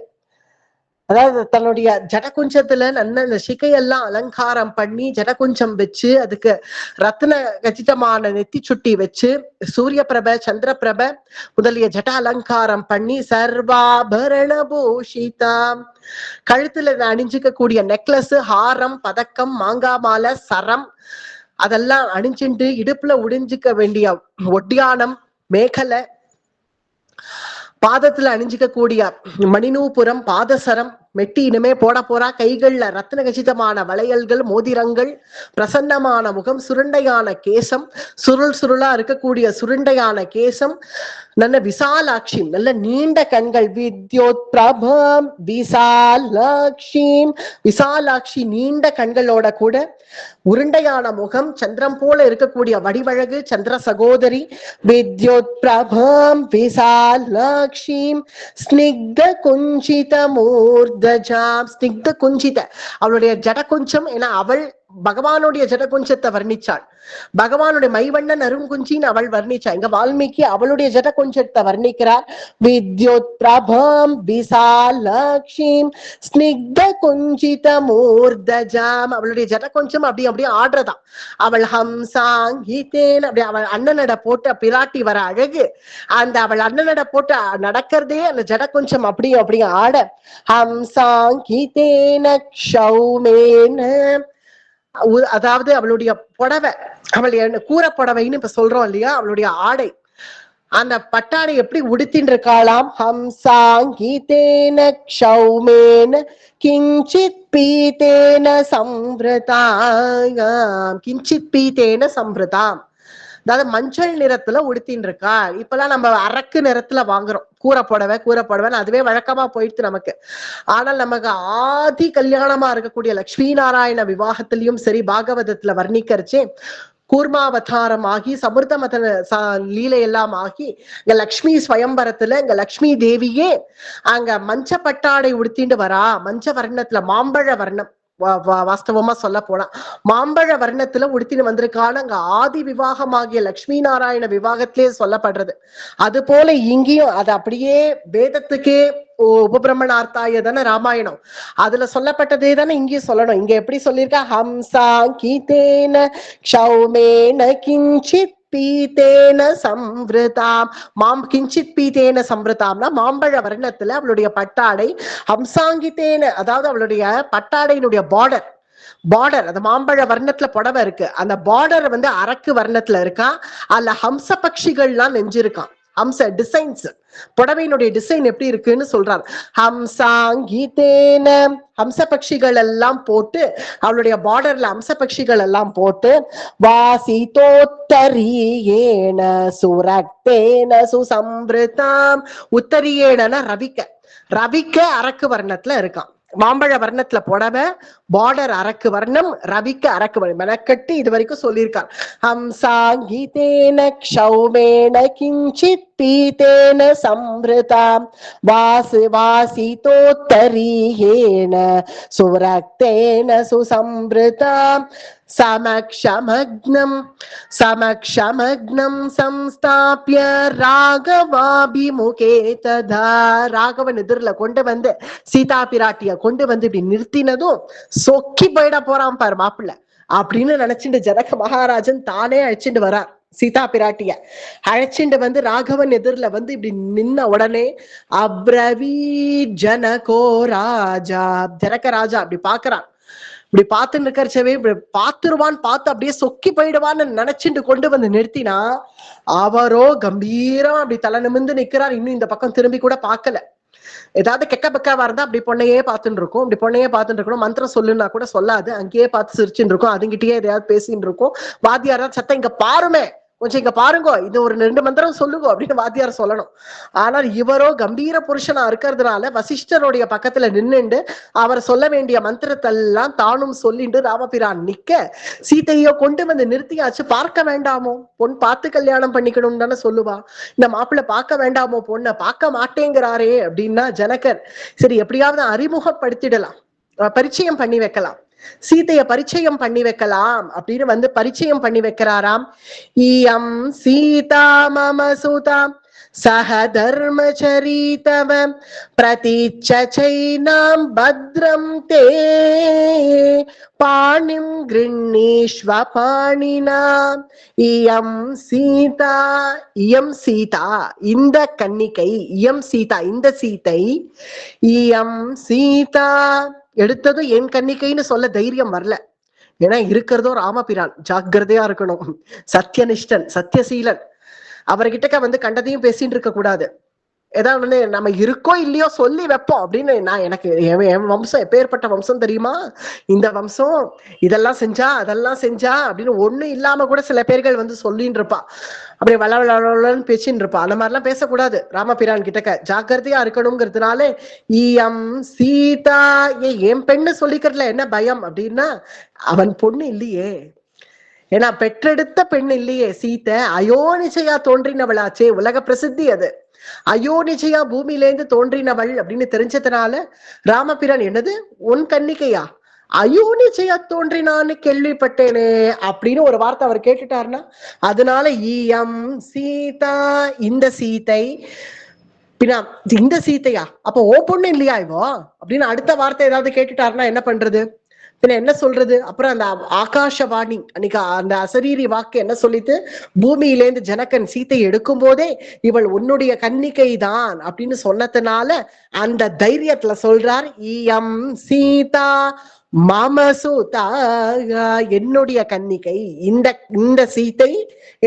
அதாவது தன்னுடைய ஜடகுஞ்சத்துல நல்ல இந்த சிகையெல்லாம் அலங்காரம் பண்ணி ஜடகுஞ்சம் வச்சு அதுக்கு ரத்ன கச்சிதமான நெத்தி சுட்டி வச்சு சூரிய பிரப சந்திர பிரப முதலிய ஜட அலங்காரம் பண்ணி சர்வாபரண பூஷிதாம், கழுத்துல அணிஞ்சிக்க கூடிய நெக்லஸ், ஹாரம், பதக்கம், மாங்காய் மாலை, சரம் அதெல்லாம் அணிஞ்சுட்டு இடுப்புல உடிஞ்சிக்க வேண்டிய ஒட்டியானம், மேகலை, பாதத்துல அணிஞ்சிக்க கூடிய மணிநூபுரம், பாதசரம், மெட்டி இனிமே போட போறா, கைகள்ல ரத்ன கச்சிதமான வளையல்கள், மோதிரங்கள், பிரசன்னமான முகம், சுருண்டையான கேசம், சுருளா இருக்கக்கூடிய சுருண்டையான கேசம், நல்ல விசாலாட்சி, நல்ல நீண்ட கண்கள், வித்யோத் பிரபம் விசாலாட்சியும், விசாலாட்சி நீண்ட கண்களோட கூட உருண்டையான முகம், சந்திரம் போல இருக்கக்கூடிய வடிவழகு, சந்திர சகோதரி, வித்யோத் பிரபம் விசாலாட்சியும் ஸ்னிக்த குஞ்சித மூர்தஜாம், ஸ்னிக்த குஞ்சித, அவளுடைய ஜட குஞ்சம், ஏன்னா அவள் பகவானுடைய ஜடகுஞ்சத்தை வர்ணிச்சாள். பகவானுடைய மைவண்ணன் அருங்குஞ்சின்னு அவள் வர்ணிச்சா. இங்க வால்மீகி அவளுடைய ஜடகுஞ்சத்தை வர்ணிக்கிறார். வித்யுத் பிரபம் விசாலாட்சிம் ஸ்னிக்த குஞ்சித மூர்தஜாம், அவளுடைய ஜடகுஞ்சம் அப்படியே ஆடுறதாம். அவள் ஹம்சாங்கிதேன், அப்படி அவள் அண்ணனட போட்டு பிராட்டி வர அழகு, அந்த அவள் அண்ணனட போட்டு நடக்கிறதே அந்த ஜடகுஞ்சம் அப்படியே ஆட, ஹம்சாங்கிதேன க்ஷௌமேன, அதாவது அவளுடைய புடவை, அவள் கூற புடவைன்னு இப்ப சொல்றோம் இல்லையா, அவளுடைய ஆடை, அந்த பட்டாடை எப்படி உடுத்தின்னு இருக்காளாம். ஹம்சாங்கிதேன க்ஷௌமேன கிஞ்சித் பீதேன சம்வ்ருதாம், கிஞ்சித் பீதேன சம்வ்ருதாம், அதாவது மஞ்சள் நிறத்துல உடுத்தின்னு இருக்கா. இப்பெல்லாம் நம்ம அரக்கு நிறத்துல வாங்குறோம் கூற புடவைன்னு, அதுவே வழக்கமா போயிடுச்சு நமக்கு. ஆனால் நமக்கு ஆதி கல்யாணமா இருக்கக்கூடிய லட்சுமி நாராயண விவாகத்திலையும் சரி, பாகவதத்துல வர்ணிக்கிறச்சே கூர்மாவதாரம் ஆகி சமிருத மத லீலையெல்லாம் ஆகி இங்க லக்ஷ்மி ஸ்வயம்பரத்துல இங்க லக்ஷ்மி தேவியே அங்க மஞ்ச பட்டாடை உடுத்திட்டு வரா. மஞ்ச வர்ணத்துல, மாம்பழ வர்ணம், வாஸ்தவமா சொல்ல போனா மாம்பழ வர்ணத்துல உடுத்தின்னு வந்திருக்கான அங்க ஆதி விவாகமாகிய லட்சுமி நாராயண விவாகத்திலே சொல்லப்படுறது. அது போல இங்கேயும் அது அப்படியே வேதத்துக்கே உபபிரமணார்த்தாய தானே ராமாயணம், அதுல சொல்லப்பட்டதே தானே இங்கேயும் சொல்லணும். இங்க எப்படி சொல்லியிருக்கா, ஹம்சா கீதேன க்ஷௌமேன கிஞ்சித் பீதேன சம்ருதாம். கிஞ்சித் பீதேன சம்ருதாம்னா மாம்பழ வர்ணத்துல அவளுடைய பட்டாடை ஹம்சாங்கித்தேன, அதாவது அவளுடைய பட்டாடையினுடைய பார்டர் அந்த மாம்பழ வர்ணத்துல புடவை இருக்கு, அந்த பார்டர் வந்து அரக்கு வர்ணத்துல இருக்கா, அதுல ஹம்ச பட்சிகள்லாம் நெஞ்சிருக்கான். ஹம்ச டிசைன்ஸ், புடவையினுடைய டிசைன் எப்படி இருக்குன்னு சொல்றாரு. ஹம்சாங்கிதேன, ஹம்ச பட்சிகள் எல்லாம் போட்டு அவளுடைய பார்டர்ல ஹம்ச பட்சிகள் எல்லாம் போட்டு வாசிதோத்தரியேன சுரக்தேன சுசம்ருதாம். உத்தரியேன ரவிக்க அரக்கு வர்ணத்துல இருக்கான். மாம்பழ வர்ணத்துல புடவை, பார்டர் அரக்கு வர்ணம், ரவிக்க அரக்கு வர்ணம். மெனக்கட்டு இது வரைக்கும் சொல்லியிருக்கார். ஹம்சாங்கிதேன க்ஷௌமேன கிஞ்சித் பீதேன சம்ருதாம் வாசிதோத்தரியேன சுரக்தேன சுசம்ருதாம் சமக்ஷமக்னம் சம்ஸ்தாபிய ராகவாபிமுகே ததா. ராகவன் எதிரில கொண்டு வந்து சீதா பிராட்டிய கொண்டு வந்து இப்படி நிறுத்தினதும் சொக்கி போயிட போறான் பாரு மாப்பிள்ள அப்படின்னு நினைச்சுட்டு ஜனக மகாராஜன் தானே அழைச்சிட்டு வரார். சீதா பிராட்டிய அழைச்சிட்டு வந்து ராகவன் எதிரில வந்து இப்படி நின்ன உடனே அப்ரவீ ஜனகோ ராஜா, ஜனக ராஜா அப்படி பாக்குறான். இப்படி பார்த்துன்னு இருக்கிறச்சவே பார்த்துருவான்னு பார்த்து அப்படியே சொக்கி போயிடுவான்னு நினைச்சுட்டு கொண்டு வந்து நிறுத்தினா அவரோ கம்பீரமா அப்படி தலை நிமிர்ந்து நிக்கிறார். இன்னும் இந்த பக்கம் திரும்பி கூட பார்க்கல. ஏதாவது கெக்க பக்காவா இருந்தா அப்படி பொண்ணையே பார்த்துட்டு இருக்கும், இப்படி பொண்ணையே பார்த்துட்டு இருக்கணும். மந்திரம் சொல்லுன்னா கூட சொல்லாது, அங்கேயே பார்த்து சிரிச்சுட்டு இருக்கும், அதுங்கிட்டயே எதையாவது பேசிட்டு இருக்கும். வாத்தியாரா சத்தம் இங்க பாருமே, கொஞ்சம் இங்க பாருங்கோ, இது ஒரு 2 மந்திரம் சொல்லுங்க அப்படின்னு வாத்தியார் சொல்லணும். ஆனால் இவரோ கம்பீர புருஷனா இருக்கிறதுனால வசிஷ்டருடைய பக்கத்துல நின்னுண்டு அவர் சொல்ல வேண்டிய மந்திரத்தெல்லாம் தானும் சொல்லிட்டு ராமபிரான் நிக்க சீதையோ கொண்டு வந்து நிறுத்தியாச்சு. பார்க்க வேண்டாமோ, பொன் பார்த்து கல்யாணம் பண்ணிக்கணும்னு தானே சொல்லுவா. இந்த மாப்பிள்ள பார்க்க வேண்டாமோ, பொண்ணை பார்க்க மாட்டேங்கிறாரே அப்படின்னா ஜனகர் சரி எப்படியாவது அறிமுகப்படுத்திடலாம், பரிச்சயம் பண்ணி வைக்கலாம், சீதைய பரிச்சயம் பண்ணி வைக்கலாம் அப்படின்னு வந்து பரிச்சயம் பண்ணி வைக்கிறாராம். இயம் சீதா மம சுதாம் சஹ தர்மச்சரீதவ பிரதிச்சைனாம் பத்ரம் தே பாணிம் கிருண்ணீஸ்வ பாணினா. இயம் சீதா, இயம் சீதா இந்த கன்னிகை, இயம் சீதா இந்த சீதை, இயம் சீதா எடுத்ததும் என் கன்னிகைன்னு சொல்ல தைரியம் வரல. ஏன்னா இருக்கிறதோ ராமபிரான், ஜாக்கிரதையா இருக்கணும், சத்தியனிஷ்டன் சத்தியசீலன், அவர்கிட்டக்க வந்து கண்டதையும் பேசிட்டு இருக்க கூடாது. ஏதாவது வந்து நம்ம இருக்கோ இல்லையோ சொல்லி வைப்போம் அப்படின்னு. நான் எனக்கு என் வம்சம் எப்பேற்பட்ட வம்சம் தெரியுமா, இந்த வம்சம் இதெல்லாம் செஞ்சா அதெல்லாம் செஞ்சா அப்படின்னு ஒண்ணு இல்லாம கூட சில பேர்கள் வந்து சொல்லின்னு இருப்பா, அப்படி வளவளன்னு பேசின்னு இருப்பா. அந்த மாதிரிலாம் பேசக்கூடாது ராமபிரான் கிட்டக்க, ஜாக்கிரதையா இருக்கணுங்கிறதுனால இயம் சீதா. என் பெண்ணு சொல்லிக்கிறதுல என்ன பயம் அப்படின்னா அவன் பொண்ணு இல்லையே, ஏன்னா பெற்றெடுத்த பெண் இல்லையே சீத்தை, அயோனிச்சையா தோன்றினவளாச்சே, உலக பிரசித்தி அது. அயோனிச்சையா பூமியிலேருந்து தோன்றினவள் அப்படின்னு தெரிஞ்சதுனால ராமபிரான் என்னது உன் கன்னிகையா, அயோனிச்சையா தோன்றினான்னு கேள்விப்பட்டேனே அப்படின்னு ஒரு வார்த்தை அவர் கேட்டுட்டாருன்னா அதனால இயம் சீதா இந்த சீதை. பின்னா இந்த சீதையா அப்ப ஓ பொண்ணு இல்லையா இவோ அப்படின்னு அடுத்த வார்த்தை ஏதாவது கேட்டுட்டாருன்னா என்ன பண்றது, பின்ன என்ன சொல்றது. அப்புறம் அந்த ஆகாஷவாணி அன்னைக்கு அந்த அசரீரி வாக்கு என்ன சொல்லிட்டு, பூமியிலேருந்து ஜனகன் சீத்தை எடுக்கும் போதே இவள் உன்னுடைய கன்னிகை தான் அப்படின்னு சொன்னதுனால அந்த தைரியத்துல சொல்றார் இயம் சீதா மமசுதா, என்னுடைய கன்னிகை இந்த சீத்தை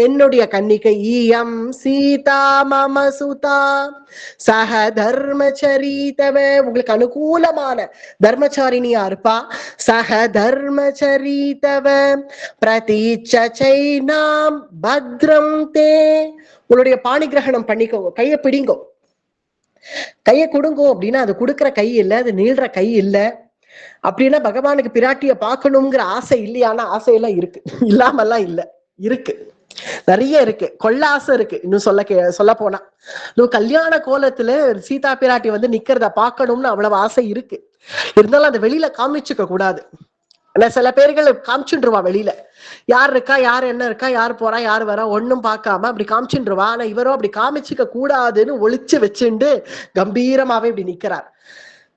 என்னுடைய கன்னிகை. இயம் சீதா மமசுதா சக தர்மச்சரீதவ, உங்களுக்கு அனுகூலமான தர்மச்சாரிணியா இருப்பா. சக தர்மச்சரீதவ பிரதீச்சைனாம் பத்ரம் தே, உங்களுடைய பாணி கிரகணம் பண்ணிக்கோங்க, கையை பிடிங்கோ, கையை கொடுங்கோ அப்படின்னா அது கொடுக்குற கை இல்லை, அது நீள்ற கை இல்லை. அப்படின்னா பகவானுக்கு பிராட்டிய பார்க்கணுங்கிற ஆசை இல்லையானா ஆசையெல்லாம் இருக்கு, இல்லாமல்லாம் இல்லை, இருக்கு. நிறைய இருக்கு, கொள்ளாசை இருக்கு. இன்னும் சொல்ல போனா கல்யாண கோலத்துல சீதா பிராட்டி வந்து நிக்கிறத பாக்கணும்னு அவ்வளவு ஆசை இருக்கு. இருந்தாலும் அதை வெளியில காமிச்சுக்க கூடாது. சில பேர்கள் காமிச்சுருவா வெளியில, யார் இருக்கா, யார் என்ன இருக்கா, யார் போறா, யார் வரா, ஒன்னும் பார்க்காம அப்படி காமிச்சுருவா. ஆனா இவரும் அப்படி காமிச்சுக்க கூடாதுன்னு ஒளிச்சு வச்சுண்டு கம்பீரமாவே இப்படி நிக்கிறார்.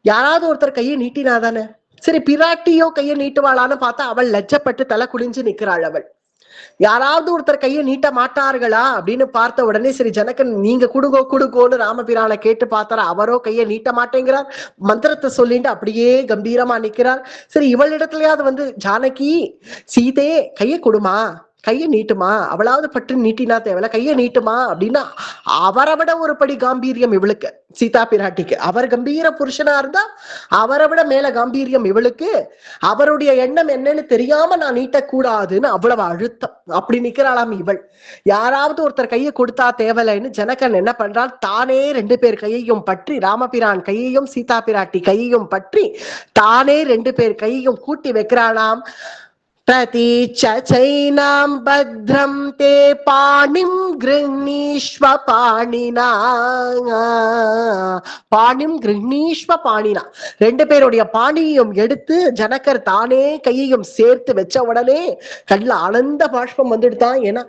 யாராவது ஒருத்தர் கையை நீட்டினாதானே சரி. பிராட்டியோ கையை நீட்டுவாளான்னு பார்த்தா அவள் லட்சப்பட்டு தலை குளிஞ்சு நிக்கிறாள். அவள் யாராவது ஒருத்தர் கையை நீட்ட மாட்டார்களா அப்படின்னு பார்த்த உடனே சரி ஜனகன் நீங்க குடுங்கோன்னு ராமபிரானை கேட்டு பார்த்தாரா. அவரோ கையை நீட்ட மாட்டேங்கிறார். மந்திரத்தை சொல்லிட்டு அப்படியே கம்பீரமா நிக்கிறார். சரி இவளிடத்துலயாவது வந்து ஜானகி சீதே கையை கொடுமா, கையை நீட்டுமா, அவளாவது பட்டு நீட்டினா தேவையில்ல, கையை நீட்டுமா அப்படின்னா அவரை விட ஒரு படி காம்பீரியம் இவளுக்கு, சீதா பிராட்டிக்கு. அவர் கம்பீர புருஷனா இருந்தா அவரை விட மேல காம்பீரியம் இவளுக்கு. அவருடைய எண்ணம் என்னன்னு தெரியாம நான் நீட்டக்கூடாதுன்னு அவ்வளவு அழுத்தம். அப்படி நிக்கிறாளாம் இவள். யாராவது ஒருத்தர் கையை கொடுத்தா தேவையில்லைன்னு ஜனகன் என்ன பண்றான், தானே 2 பேர் கையையும் பற்றி, ராமபிரான் கையையும் சீதா பிராட்டி கையையும் பற்றி தானே 2 பேர் கையையும் கூட்டி வைக்கிறானாம். பிரதீச்சைனாம் பத்ரம் தே பாணிம் கிருணீஷ்வ பாணினா, பாணிம் கிருணீஷ்வ பாணினா, 2 பேருடைய பாணியையும் எடுத்து ஜனகர் தானே கையையும் சேர்த்து வச்ச உடனே கண்ணுல ஆனந்த பாஷ்பம் வந்துடுதான். ஏன்னா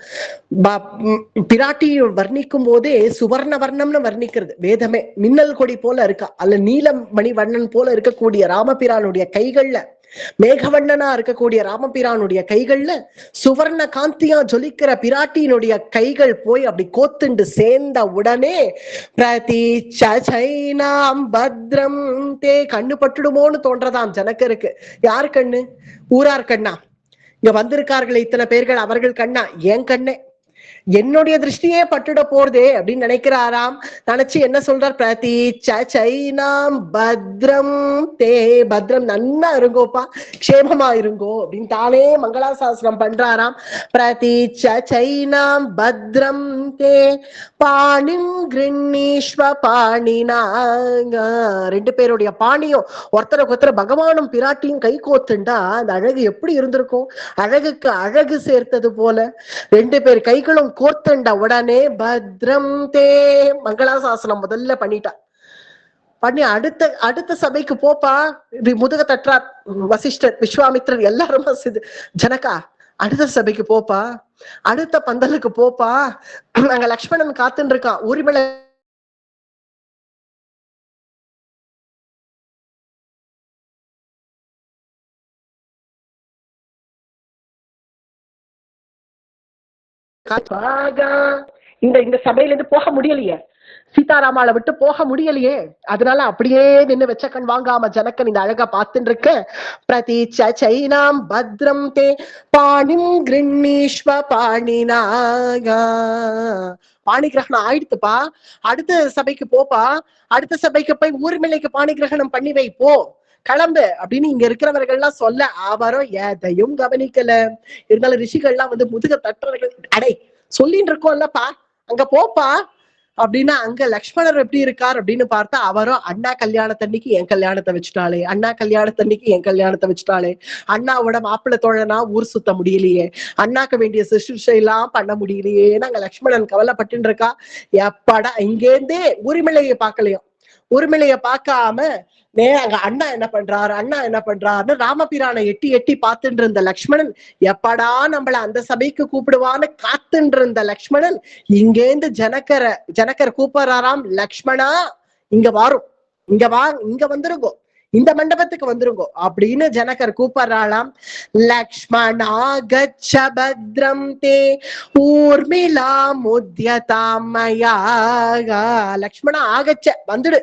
பிராட்டியை வர்ணிக்கும் போதே சுவர்ண வர்ணம்னு வர்ணிக்கிறது வேதமே. மின்னல் கொடி போல இருக்கா, அல்ல நீலம் மணி வண்ணன் போல இருக்கக்கூடிய ராமபிரானுடைய கைகள்ல, மேகவண்ணனா இருக்கக்கூடிய ராமபிரானுடைய கைகள்ல சுவர்ண காந்தியா ஜொலிக்கிற பிராட்டியினுடைய கைகள் போய் அப்படி கோத்துண்டு சேர்ந்த உடனே பிரதீச்சைனாம் பத்ரம் தே, கண்ணு பட்டுடுமோன்னு தோன்றதாம் ஜனகருக்கு. யார் கண்ணு? ஊரார் கண்ணா? இங்க வந்திருக்கார்கள் இத்தனை பேர்கள், அவர்கள் கண்ணா? என் கண்ணே, என்னுடைய திருஷ்டியே பட்டுட போறதே அப்படின்னு நினைக்கிறாராம். நினைச்சு என்ன சொல்றார், பிரதீச்சைனாம் பத்ரம் தே, பத்ரம் நன்னா இருங்கோப்பா, க்ஷேமமா இருங்கோ அப்படின்னு தானே மங்களாசாசனம் பண்றாராம். பிரதீச்சைனாம் பத்ரம் தே பாணிம் கிருணீஷ்வ பாணினா, 2 பேருடைய பாணியும் ஒருத்தருக்கு ஒருத்தர் பகவானும் பிராட்டியும் கை கோத்துண்டா அந்த அழகு எப்படி இருந்திருக்கும். அழகுக்கு அழகு சேர்த்தது போல 2 பேர் கைகளும் கோர்த்தண்ட உடனே பத்ரம் தே, மங்களாசாசனம் முதல்ல பண்ணிட்டா. பண்ணி அடுத்த சபைக்கு போப்பா, முதுக தட்டுறார் வசிஷ்டர், விஸ்வாமித்ரர் எல்லாரும். ஜனகா அடுத்த சபைக்கு போப்பா, அடுத்த பந்தலுக்கு போப்பா, அங்க லக்ஷ்மணன் காத்துன்னு இருக்கான். ஊர்மிளை இந்த சபையில இருந்து போக முடியலையே, சீதாராமாவை விட்டு போக முடியலையே, அதனால அப்படியே நின்று வெச்ச கண் வாங்காம ஜனகன் இந்த அழகா பார்த்துட்டு இருக்க. பிரதீச்சைனாம் பத்ரம் தே பாணிம் கிருணீஷ்வ பாணினா, பாணி கிரகணம் ஆயிடுத்துப்பா, அடுத்த சபைக்கு போப்பா, அடுத்த சபைக்கு போய் ஊர்மிளைக்கு பாணி கிரகணம் பண்ணி வை, போ கிளம்பு அப்படின்னு இங்க இருக்கிறவர்கள் எல்லாம் சொல்ல அவரும் எதையும் கவனிக்கல. இருந்தாலும் ரிஷிகள்லாம் வந்து முதுக தட்டுறவர்கள், அடை சொல்லிட்டு இருக்கோம்லப்பா, அங்க போப்பா அப்படின்னா. அங்க லக்ஷ்மணர் எப்படி இருக்கார் அப்படின்னு பார்த்தா அவரும் அண்ணா கல்யாணத்தன்னைக்கு என் கல்யாணத்தை வச்சுட்டாளே, அண்ணா கல்யாணத்தன்னைக்கு என் கல்யாணத்தை வச்சுட்டாளே, அண்ணாவோட மாப்பிள்ளை தோழனா ஊர் சுத்த முடியலையே, அண்ணாக்கு வேண்டிய சுசுஷை எல்லாம் பண்ண முடியலையே, அங்க லக்ஷ்மணன் கவலைப்பட்டு இருக்கா. எப்படா இங்கேருந்தே உரிமிளையை பார்க்கலையும், உரிமிளைய பார்க்காம அங்க அண்ணா என்ன பண்றாருன்னு ராமபிரானை எட்டி எட்டி பார்த்துட்டு இருந்த லக்ஷ்மணன், எப்படா நம்மள அந்த சபைக்கு கூப்பிடுவான்னு காத்துட்டு இருந்த லக்ஷ்மணன் இங்கேந்து ஜனகர் கூப்பிடுறாராம், லக்ஷ்மணா இங்க வாரும், இங்க வந்துருங்கோ, இந்த மண்டபத்துக்கு வந்துருங்கோ அப்படின்னு ஜனகர் கூப்பிடுறாளாம். லக்ஷ்மணா கச்ச பத்ரம் தே ஊர்மிளா முத்யதாமயா, லக்ஷ்மணா ஆகச்ச வந்துடு,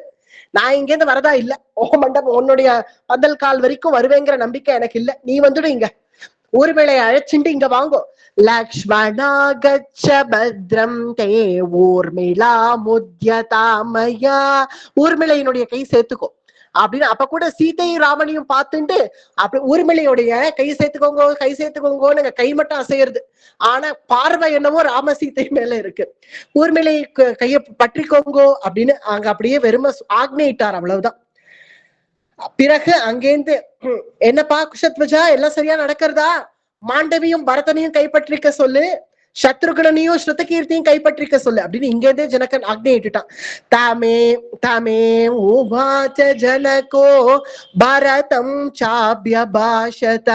நான் இங்கேருந்து வரதா இல்ல, மண்டபம் உன்னுடைய பந்தல் கால் வரைக்கும் வருவேங்கிற நம்பிக்கை எனக்கு இல்ல, நீ வந்துடு, இங்க ஊர்மிளையை அழைச்சிட்டு இங்க வாங்கோ. லக்ஷ்மணா கச்ச பத்ரம் தே ஊர்மிளா முத்யதாமயா, ஊர்மிளையினுடைய கை சேர்த்துக்கோ அப்படின்னு. அப்ப கூட சீதையும் ராமனையும் பார்த்துட்டு அப்படி ஊர்மிளையுடைய கை சேர்த்துக்கோங்க கை மட்டும் அசையுது. ஆனா பார்வை என்னவோ ராம சீதை மேல இருக்கு. ஊர்மிளை கைய பற்றிக்கோங்கோ அப்படின்னு அங்க அப்படியே வெறும ஆக்னிட்டார், அவ்வளவுதான். பிறகு அங்கேருந்து என்னப்பா குஷத்வஜா எல்லாம் சரியா நடக்கிறதா, மாண்டவியும் பரதனையும் கைப்பற்றிக்க சொல்லு, சத்ருகனையும் ஸ்ருதகீர்த்தியும் கைப்பற்றிக்க சொல்லு அப்படின்னு இங்க இருந்தே ஜனகன் ஆக்ஞையிட்டுட்டான். தாமே தாமே உவாச்ச ஜனகோ பரதம் சாப்யபாஷத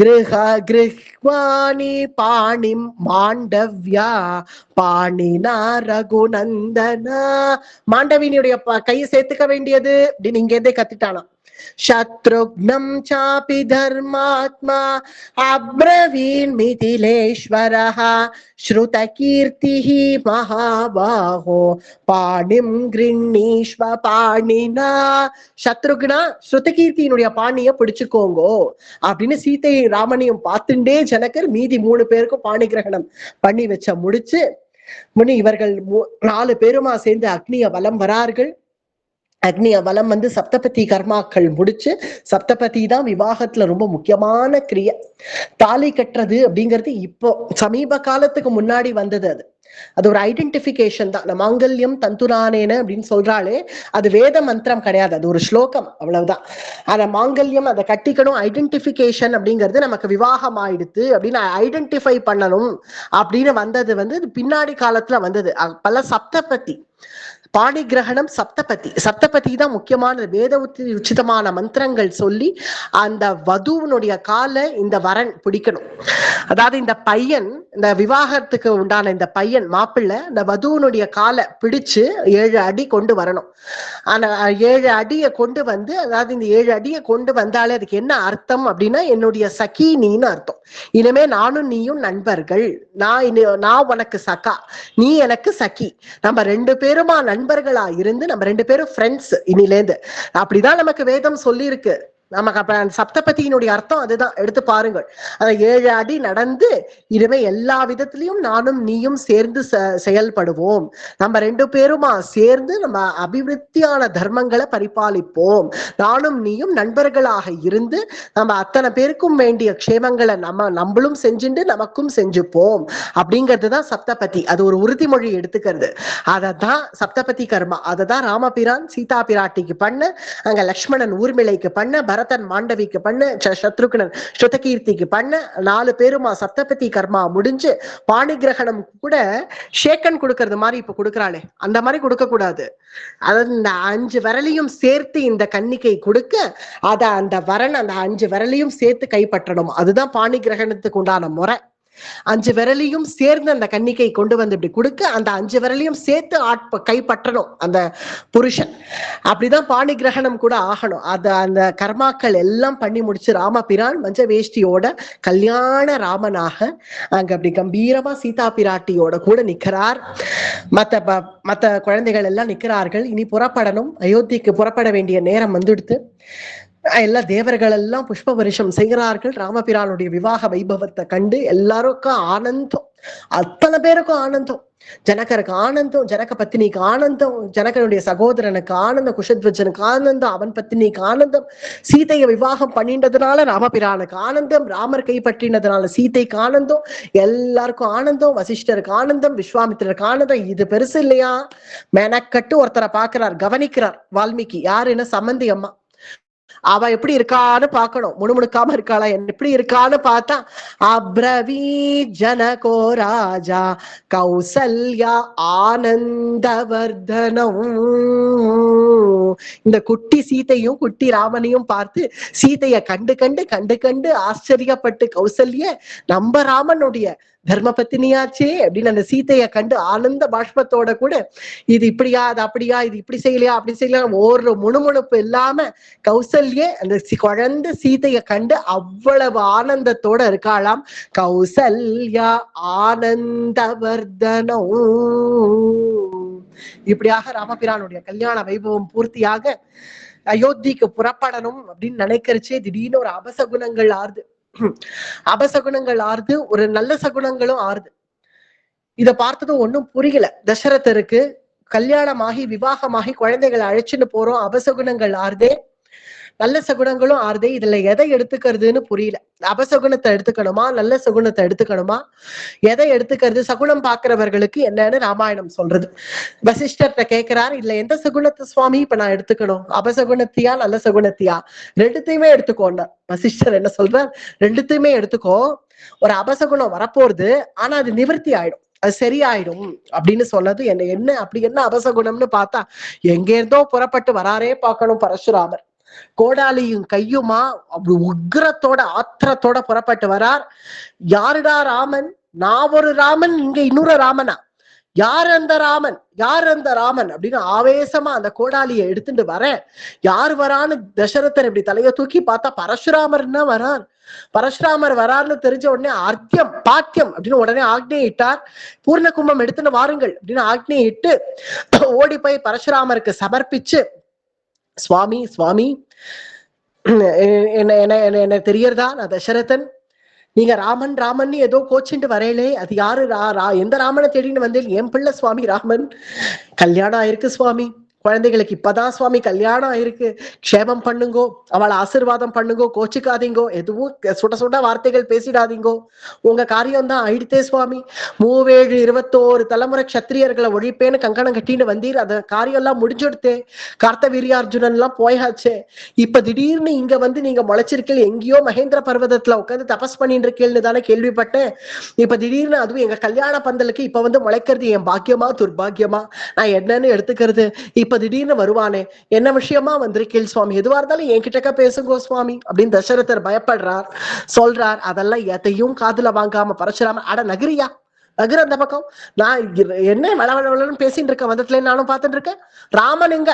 கிருஹ கிருஹ்வாணி பாணிம் மாண்டவ்யா பாணினா ரகுநந்தனா. மாண்டவினுடைய கையை சேர்த்துக்க வேண்டியது அப்படின்னு இங்க இருந்தே கத்திட்டானா. சத்ருக்னம் சாபி தர்மாத்மா அப்ரவீன் மிதிலேஸ்வரஹ ஸ்ருதகீர்த்திஹ மகாபாஹோ பாணிம் கிருண்ணீஸ்வ பாணினா. சத்ருக்னா ஸ்ருதகீர்த்தியினுடைய பாணிய பிடிச்சுக்கோங்கோ அப்படின்னு சீதையும் ராமனையும் பார்த்துட்டே ஜனகர் மீதி 3 பேருக்கும் பாணி கிரகணம் பண்ணி வச்ச முடிச்சு இவர்கள் 4 பேருமா சேர்ந்து அக்னிய வலம் வரார்கள். அக்னிய வலம் வந்து சப்தபதி கர்மாக்கள் முடிச்சு, சப்தபதி தான் விவாகத்துல ரொம்ப முக்கியமான கிரியை. தாலி கட்டுறது அப்படிங்கிறது இப்போ சமீப காலத்துக்கு முன்னாடி வந்தது. அது ஒரு ஐடென்டிபிகேஷன் தான். மாங்கல்யம் தந்துரானேன அப்படின்னு சொல்றாளே, அது வேத மந்திரம் கிடையாது, அது ஒரு ஸ்லோகம், அவ்வளவுதான். அந்த மாங்கல்யம் அதை கட்டிக்கணும், ஐடென்டிபிகேஷன் அப்படிங்கிறது நமக்கு விவாகம் ஆயிடுத்து அப்படின்னு ஐடென்டிஃபை பண்ணணும் அப்படின்னு வந்தது வந்து பின்னாடி காலத்துல வந்தது. பல சப்தபதி பாணி கிரகணம் சப்தபதி, சப்தபதி தான் முக்கியமான வேத உச்சிதமான மந்திரங்கள் சொல்லி அந்த வதுவனுடைய காலை இந்த வரன் பிடிக்கணும். அதாவது இந்த பையன், இந்த விவாகத்துக்கு உண்டான இந்த பையன் மாப்பிள்ளை இந்த வதுவனுடைய காலை பிடிச்சு 7 அடி கொண்டு வரணும். ஆனா 7 அடியை கொண்டு வந்து, அதாவது இந்த 7 அடியை கொண்டு வந்தாலே அதுக்கு என்ன அர்த்தம் அப்படின்னா, என்னுடைய சகி நீன்னு அர்த்தம். இனிமே நானும் நீயும் நண்பர்கள், நான் உனக்கு சகா, நீ எனக்கு சகி, நம்ம 2 பேருமா நண்பர்களா இருந்து நம்ம 2 பேரும் ஃப்ரெண்ட்ஸ் இனிலேந்து. அப்படிதான் நமக்கு வேதம் சொல்லி இருக்கு. நமக்கு அப்ப சப்தபதியினுடைய அர்த்தம் அதுதான். எடுத்து பாருங்கள். அந்த 7 அடி நடந்து இனிமே எல்லா விதத்திலையும் நானும் நீயும் சேர்ந்து செயல்படுவோம், நம்ம 2 பேருமா சேர்ந்து நம்ம அபிவிருத்தியான தர்மங்களை பரிபாலிப்போம், நானும் நீயும் நண்பர்களாக இருந்து நம்ம அத்தனை பேருக்கும் வேண்டிய க்ஷேமங்களை நம்மளும் செஞ்சுட்டு நமக்கும் செஞ்சுப்போம் அப்படிங்கிறதுதான் சப்தபதி. அது ஒரு உறுதிமொழி எடுத்துக்கிறது. அததான் சப்தபதி கர்மா. அததான் ராமபிரான் சீதா பிராட்டிக்கு பண்ண, அங்க லக்ஷ்மணன் ஊர்மிளைக்கு பண்ண, பரதன் மாண்டவிக்கு பண்ண, சத்ருகனன் ஸ்ருதகீர்த்திக்கு பண்ண, 4 பேருமா சப்தபதி கர்மா முடிஞ்சு பாணி கிரகணம் கூட ஷேக்கன் கொடுக்கறது மாதிரி இப்ப கொடுக்கறாளே, அந்த மாதிரி கொடுக்க கூடாது. அதாவது இந்த 5 விரலையும் சேர்த்து இந்த கன்னிகை கொடுக்க, அத அந்த வரன் அந்த 5 விரலையும் சேர்த்து கைப்பற்றணும். அதுதான் பாணி கிரகணத்துக்கு உண்டான முறை. 5 விரலையும் சேர்ந்து அந்த கன்னிகை கொண்டு வந்து இப்படி கொடுக்க, அந்த 5 விரலையும் சேர்த்து கைப்பற்றணும் அந்த புருஷன். அப்படிதான் பாணி கிரகணம் கூட ஆகணும். அந்த கர்மாக்கள் எல்லாம் பண்ணி முடிச்சு ராமபிரான் மஞ்ச வேஷ்டியோட கல்யாண ராமனாக அங்க அப்படி கம்பீரமா சீதா பிராட்டியோட கூட நிக்கிறார். மத்த குழந்தைகள் எல்லாம் நிக்கிறார்கள். இனி புறப்படணும், அயோத்திக்கு புறப்பட வேண்டிய நேரம் வந்துடுத்து. எல்லா தேவர்கள் எல்லாம் புஷ்ப வருஷம் செய்கிறார்கள். ராமபிரானுடைய விவாக வைபவத்தை கண்டு எல்லாருக்கும் ஆனந்தம், அத்தனை பேருக்கும் ஆனந்தம். ஜனகருக்கு ஆனந்தம், ஜனக பத்தினிக்கு ஆனந்தம், ஜனகனுடைய சகோதரனுக்கு ஆனந்தம், குஷத்வஜனுக்கு ஆனந்தம், அவன் பத்தினிக்கு ஆனந்தம், சீதையை விவாகம் பண்ணின்றதுனால ராமபிரானுக்கு ஆனந்தம், ராமர் கைப்பற்றினதுனால சீதைக்கு ஆனந்தம், எல்லாருக்கும் ஆனந்தம், வசிஷ்டருக்கு ஆனந்தம், விஸ்வாமித்திரருக்கு ஆனந்தம். இது பெருசு இல்லையா? மெனக்கட்டு ஒருத்தரை பாக்குறார், கவனிக்கிறார் வால்மீகி. யாருன்னு? சம்மந்தி அம்மா. அவ எப்படி இருக்கான்னு பாக்கணும், முணுமுணுக்காம இருக்காளா, எப்படி இருக்கான்னு பார்த்தா, அப்ரவீ ஜனகோ ராஜா கௌசல்யா ஆனந்தவர்தனம். இந்த குட்டி சீதையும் குட்டி ராமனையும் பார்த்து சீதைய கண்டு ஆச்சரியப்பட்டு கௌசல்ய நம்ம ராமனுடைய தர்ம பத்தினியாச்சே அப்படின்னு அந்த சீதைய கண்டு ஆனந்த பாஷ்பத்தோட கூட, இது இப்படியா, அது அப்படியா, இது இப்படி செய்யலையா, அப்படி செய்யலாம், ஒரு முணுமுணுப்பு இல்லாம கௌசல்ய அந்த குழந்தை சீதைய கண்டு அவ்வளவு ஆனந்தத்தோட இருக்காளாம். கௌசல்யா ஆனந்தவர்தனம். இப்படியாக ராமபிரானுடைய கல்யாண வைபவம் பூர்த்தியாக அயோத்திக்கு புறப்படணும் அப்படின்னு நினைக்கிறச்சே திடீர்னு ஒரு அபசகுணங்கள் ஆறுது. அபசகுணங்கள் ஆறுது, ஒரு நல்ல சகுனங்களும் ஆறுது. இத பார்த்ததும் ஒன்னும் புரியல தசரதருக்கு. கல்யாணமாகி விவாகமாகி குழந்தைகளை அழைச்சுன்னு போறோம், அபசகுணங்கள் ஆறுதே. நல்ல சகுனங்களும் ஆறுதே. இதுல எதை எடுத்துக்கிறதுன்னு புரியல. அபசகுனத்தை எடுத்துக்கணுமா நல்ல சகுனத்தை எடுத்துக்கணுமா, எதை எடுத்துக்கிறது? சகுனம் பாக்குறவர்களுக்கு என்னன்னு ராமாயணம் சொல்றது. வசிஷ்டர்கிட்ட கேட்கிறார், இதுல எந்த சகுனத்தை சுவாமி இப்ப நான் எடுத்துக்கணும், அபசகுனத்தியா நல்ல சகுனத்தியா? ரெண்டுத்தையுமே எடுத்துக்கோன்னா வசிஷ்டர் என்ன சொல்றார், ரெண்டுத்தையுமே எடுத்துக்கோ. ஒரு அபசகுணம் வரப்போறது, ஆனா அது நிவர்த்தி ஆயிடும், அது சரியாயிடும் அப்படின்னு சொன்னது. என்ன அப்படி என்ன அபசகுணம்னு பார்த்தா, எங்க இருந்தோ புறப்பட்டு வராரே பார்க்கணும் பரசுராமர். கோடாலியும் கையுமா அப்படி உக்ரத்தோட ஆத்திரத்தோட புறப்பட்டு வரார். யாருடா ராமன்? நான் ஒரு ராமன், இங்க இன்னொரு ராமனா? யார் அந்த ராமன், யார் அந்த ராமன் அப்படின்னு ஆவேசமா அந்த கோடாலியை எடுத்துட்டு வர, யார் வரான்னு தசரதர் இப்படி தலைய தூக்கி பார்த்தா பரசுராமர்னா வரார். பரசுராமர் வராருன்னு தெரிஞ்ச உடனே அர்த்தியம் பாக்கியம் அப்படின்னு உடனே ஆக்னியை இட்டார். பூர்ண கும்பம் எடுத்துன்னு வாருங்கள் அப்படின்னு ஆக்னியை இட்டு ஓடி போய் பரசுராமருக்கு சமர்ப்பிச்சு, சுவாமி சுவாமி என்ன தெரியறதா, நான் தசரதன், நீங்க ராமன் ராமன் ஏதோ கோச்சிட்டு வரையிலே, அது யாரு? எந்த ராமனை தேடின்னு வந்தேன்? என் பிள்ளை சுவாமி ராமன். கல்யாணம் ஆயிருக்கு சுவாமி, குழந்தைகளுக்கு இப்பதான் சுவாமி கல்யாணம் ஆயிருக்கு, க்ஷேமம் பண்ணுங்கோ, அவளை ஆசீர்வாதம் பண்ணுங்கோ, கோச்சிக்காதீங்கோ, எதுவும் சுட சுட வார்த்தைகள் பேசிடாதீங்கோ, உங்க காரியம் தான் ஆயிடுத்தே சுவாமி. 37 தலைமுறை கத்திரியர்களை ஒழிப்பேன்னு கங்கணம் கட்டின்னு வந்தீர், அந்த காரியம் எல்லாம் முடிஞ்சுடுத்தே. கார்த்த வீரியார்ஜுனன் எல்லாம் போயாச்சே, இப்ப திடீர்னு இங்க வந்து நீங்க முளைச்சிருக்கீள், எங்கேயோ மகேந்திர பர்வதத்துல உட்காந்து தபஸ் பண்ணிட்டு இருக்கீள்னு தானே கேள்விப்பட்டேன். இப்ப திடீர்னு அதுவும் எங்க கல்யாண பந்தலுக்கு இப்ப வந்து முளைக்கிறது என் பாக்கியமா துர்பாகியமா, நான் என்னன்னு எடுத்துக்கிறது? இப்ப திடீர்னு வருவானே, என்ன விஷயமா வந்திருக்கீள் சுவாமி, எதுவா இருந்தாலும் என்கிட்டக்க பேசுங்கோ சுவாமி அப்படின்னு தசரதர் பயப்படுறார், சொல்றார். அதெல்லாம் எதையும் காதுல வாங்காம பரசுராம, அட நகரியா நகர் அந்த பக்கம், நான் என்ன வளவளன்னு பேசிட்டு இருக்கேன், வந்ததுல நானும் பார்த்துட்டு இருக்கேன். ராமன் எங்க,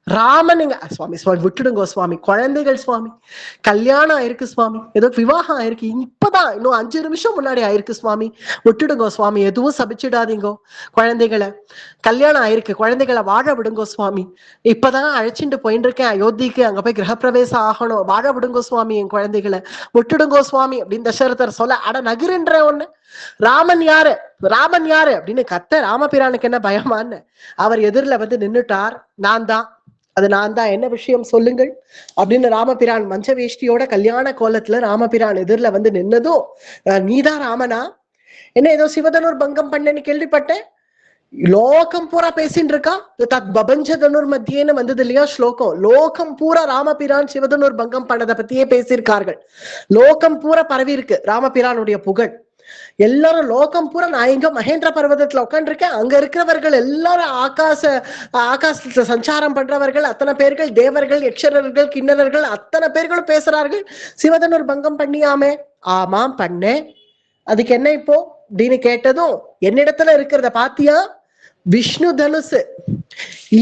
ராமன் எங்க? சுவாமி சுவாமி விட்டுடுங்கோ சுவாமி, குழந்தைகள் சுவாமி, கல்யாணம் ஆயிருக்கு சுவாமி, ஏதோ விவாகம் ஆயிருக்கு, இப்பதான் இன்னும் 5 நிமிஷம் முன்னாடி ஆயிருக்கு சுவாமி, விட்டுடுங்கோ சுவாமி, எதுவும் சபிச்சிடாதீங்கோ, குழந்தைகளை கல்யாணம் ஆயிருக்கு, குழந்தைகளை வாழ விடுங்கோ சுவாமி, இப்பதான் அழைச்சிட்டு போயிட்டு இருக்கேன் அயோத்திக்கு, அங்க போய் கிரகப்பிரவேசம் ஆகணும், வாழ விடுங்கோ சுவாமி, என் குழந்தைகளை விட்டுடுங்கோ சுவாமி அப்படின்னு தசரதர் சொல்ல, அட நகருன்ற ஒண்ணு, ராமன் யாரு, ராமன் யாரு அப்படின்னு கத்த. ராமபிரானுக்கு என்ன பயமான்னு அவர் எதிரில வந்து நின்னுட்டார். நான் தான், அது நான் தான், என்ன விஷயம் சொல்லுங்கள் அப்படின்னு ராமபிரான் மஞ்ச வேஷ்டியோட கல்யாண கோலத்துல ராமபிரான் எதிரில வந்து நின்னதும், நீதான் ராமனா, என்ன ஏதோ சிவதனுர் பங்கம் பண்ணேன்னு கேள்விப்பட்டேன், லோகம் பூரா பேசின்னு இருக்கா, தத் பபஞ்ச தனுர் மத்தியேன்னு வந்தது இல்லையா ஸ்லோகம், லோகம் பூரா ராமபிரான் சிவதனுர் பங்கம் பண்ணதை பத்தியே பேசியிருக்கார்கள், லோகம் பூரா பரவி இருக்கு ராமபிரானுடைய புகழ். எல்லாரும் லோகம் பூரா, நான் எங்க மகேந்திர பர்வதத்துல உட்காந்துருக்கேன், அங்க இருக்கிறவர்கள் எல்லாரும் ஆகாசத்துல சஞ்சாரம் பண்றவர்கள் அத்தனை பேர்கள், தேவர்கள் யக்ஷரர்கள் கிண்ணறர்கள் அத்தனை பேர்களும் பேசுறார்கள், சிவதனுர் பங்கம் பண்ணியாமே. ஆமாம் பண்ணேன், அதுக்கு என்ன இப்போ அப்படின்னு கேட்டதும், என்னிடத்துல இருக்கிறத பாத்தியா, விஷ்ணு தனுசு,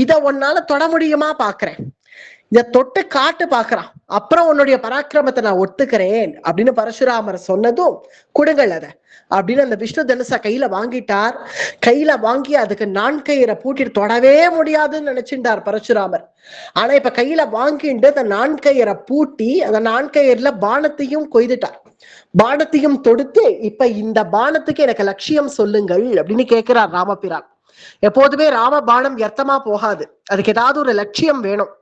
இத உன்னால தொட முடியுமா பாக்குறேன், இத தொட்டு காட்டு பாக்குறான், அப்புறம் உன்னுடைய பராக்கிரமத்தை நான் ஒத்துக்கிறேன் அப்படின்னு பரசுராமர் சொன்னதும், கொடுங்கள் அத அப்படின்னு அந்த விஷ்ணு தனுச கையில வாங்கிட்டார். கையில வாங்கி அதுக்கு நான்கயிறை பூட்டிட்டு தொடவே முடியாதுன்னு நினைச்சிட்டார் பரசுராமர். ஆனா இப்ப கையில வாங்கிட்டு அந்த நான்கயிறை பூட்டி அந்த நான்கயிறுல பானத்தையும் கொய்துட்டார், பானத்தையும் தொடுத்து, இப்ப இந்த பானத்துக்கு எனக்கு லட்சியம் சொல்லுங்கள் அப்படின்னு கேட்கிறார் ராமபிரான். எப்போதுமே ராம பானம் வியர்த்தமா போகாது, அதுக்கு ஏதாவது ஒரு லட்சியம் வேணும்.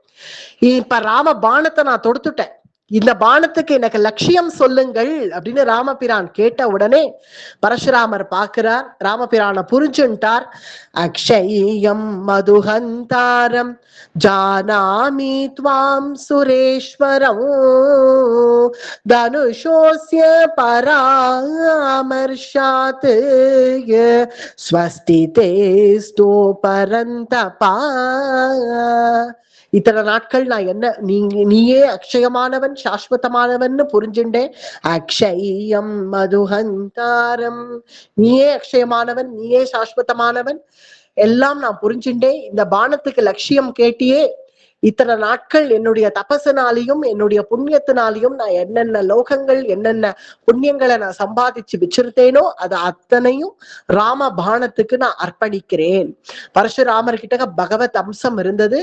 இப்ப ராம பானத்தை நான் தொடுத்துட்டேன், இந்த பானத்துக்கு எனக்கு லட்சியம் சொல்லுங்கள் அப்படின்னு ராமபிரான் கேட்ட உடனே பரசுராமர் பார்க்கிறார், ராமபிரான புரிஞ்சுட்டார். அக்ஷயம் மதுஹந்தாரம் ஜானாமி த்வாம் சுரேஸ்வரம் தனுஷோஸ்ய பராமர்ஷாத் ஸ்வஸ்திதேஸ்து பரந்தபா. இத்தனை நாட்கள் நான் என்ன, நீயே அக்ஷயமானவன் சாஸ்வதமானவன் புரிஞ்சுட்டேன். அக்ஷயம் மதுஹந்தாரம், நீயே அக்ஷயமானவன், நீயே சாஸ்வதமானவன், எல்லாம் நான் புரிஞ்சுட்டேன். இந்த பானத்துக்கு லட்சியம் கேட்டியே, இத்தனை நாட்கள் என்னுடைய தபசனாலையும் என்னுடைய புண்ணியத்தினாலையும் நான் என்னென்ன லோகங்கள் என்னென்ன புண்ணியங்களை நான் சம்பாதிச்சு வச்சிருந்தேனோ அது அத்தனையும் ராம பானத்துக்கு நான் அர்ப்பணிக்கிறேன். பரசுராமர் கிட்ட பகவத் அம்சம் இருந்தது,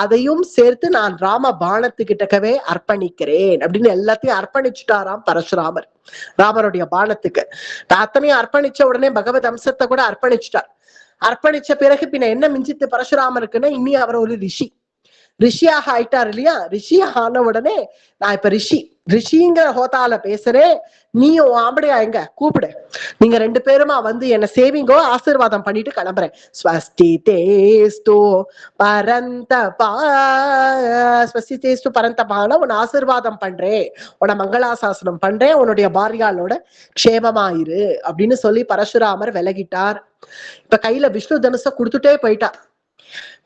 அதையும் சேர்த்து நான் ராம பானத்துக்கிட்டக்கவே அர்ப்பணிக்கிறேன் அப்படின்னு எல்லாத்தையும் அர்ப்பணிச்சுட்டாராம் பரசுராமர் ராமருடைய பானத்துக்கு. அத்தனையும் அர்ப்பணிச்ச உடனே பகவத் அம்சத்தை கூட அர்ப்பணிச்சுட்டார். அர்ப்பணிச்ச பிறகு பின்ன என்ன மிஞ்சித்து பரசுராமருக்குன்னா, இனி அவர் ஒரு ரிஷி, ரிஷியாக ஆயிட்டார் இல்லையா? ரிஷி ஆன உடனே நான் இப்ப ரிஷிங்கிற ஹோதால பேசுறேன், நீயும் ஆம்படியா எங்க கூப்பிடு, நீங்க 2 பேருமா வந்து என்ன சேவிங்கோ, ஆசீர்வாதம் பண்ணிட்டு கிளம்புறேன். ஸ்வஸ்தி தேஸ்து பரந்தபா, ஸ்வஸ்தி தேஸ்து பரந்தபான உன்னை ஆசீர்வாதம் பண்றேன், உன்னை மங்களாசாசனம் பண்றேன், உன்னுடைய பாரியாளோட க்ஷேமமாயிரு அப்படின்னு சொல்லி பரசுராமர் விலகிட்டார். இப்ப கையில விஷ்ணு தனுச கொடுத்துட்டே போயிட்டார்.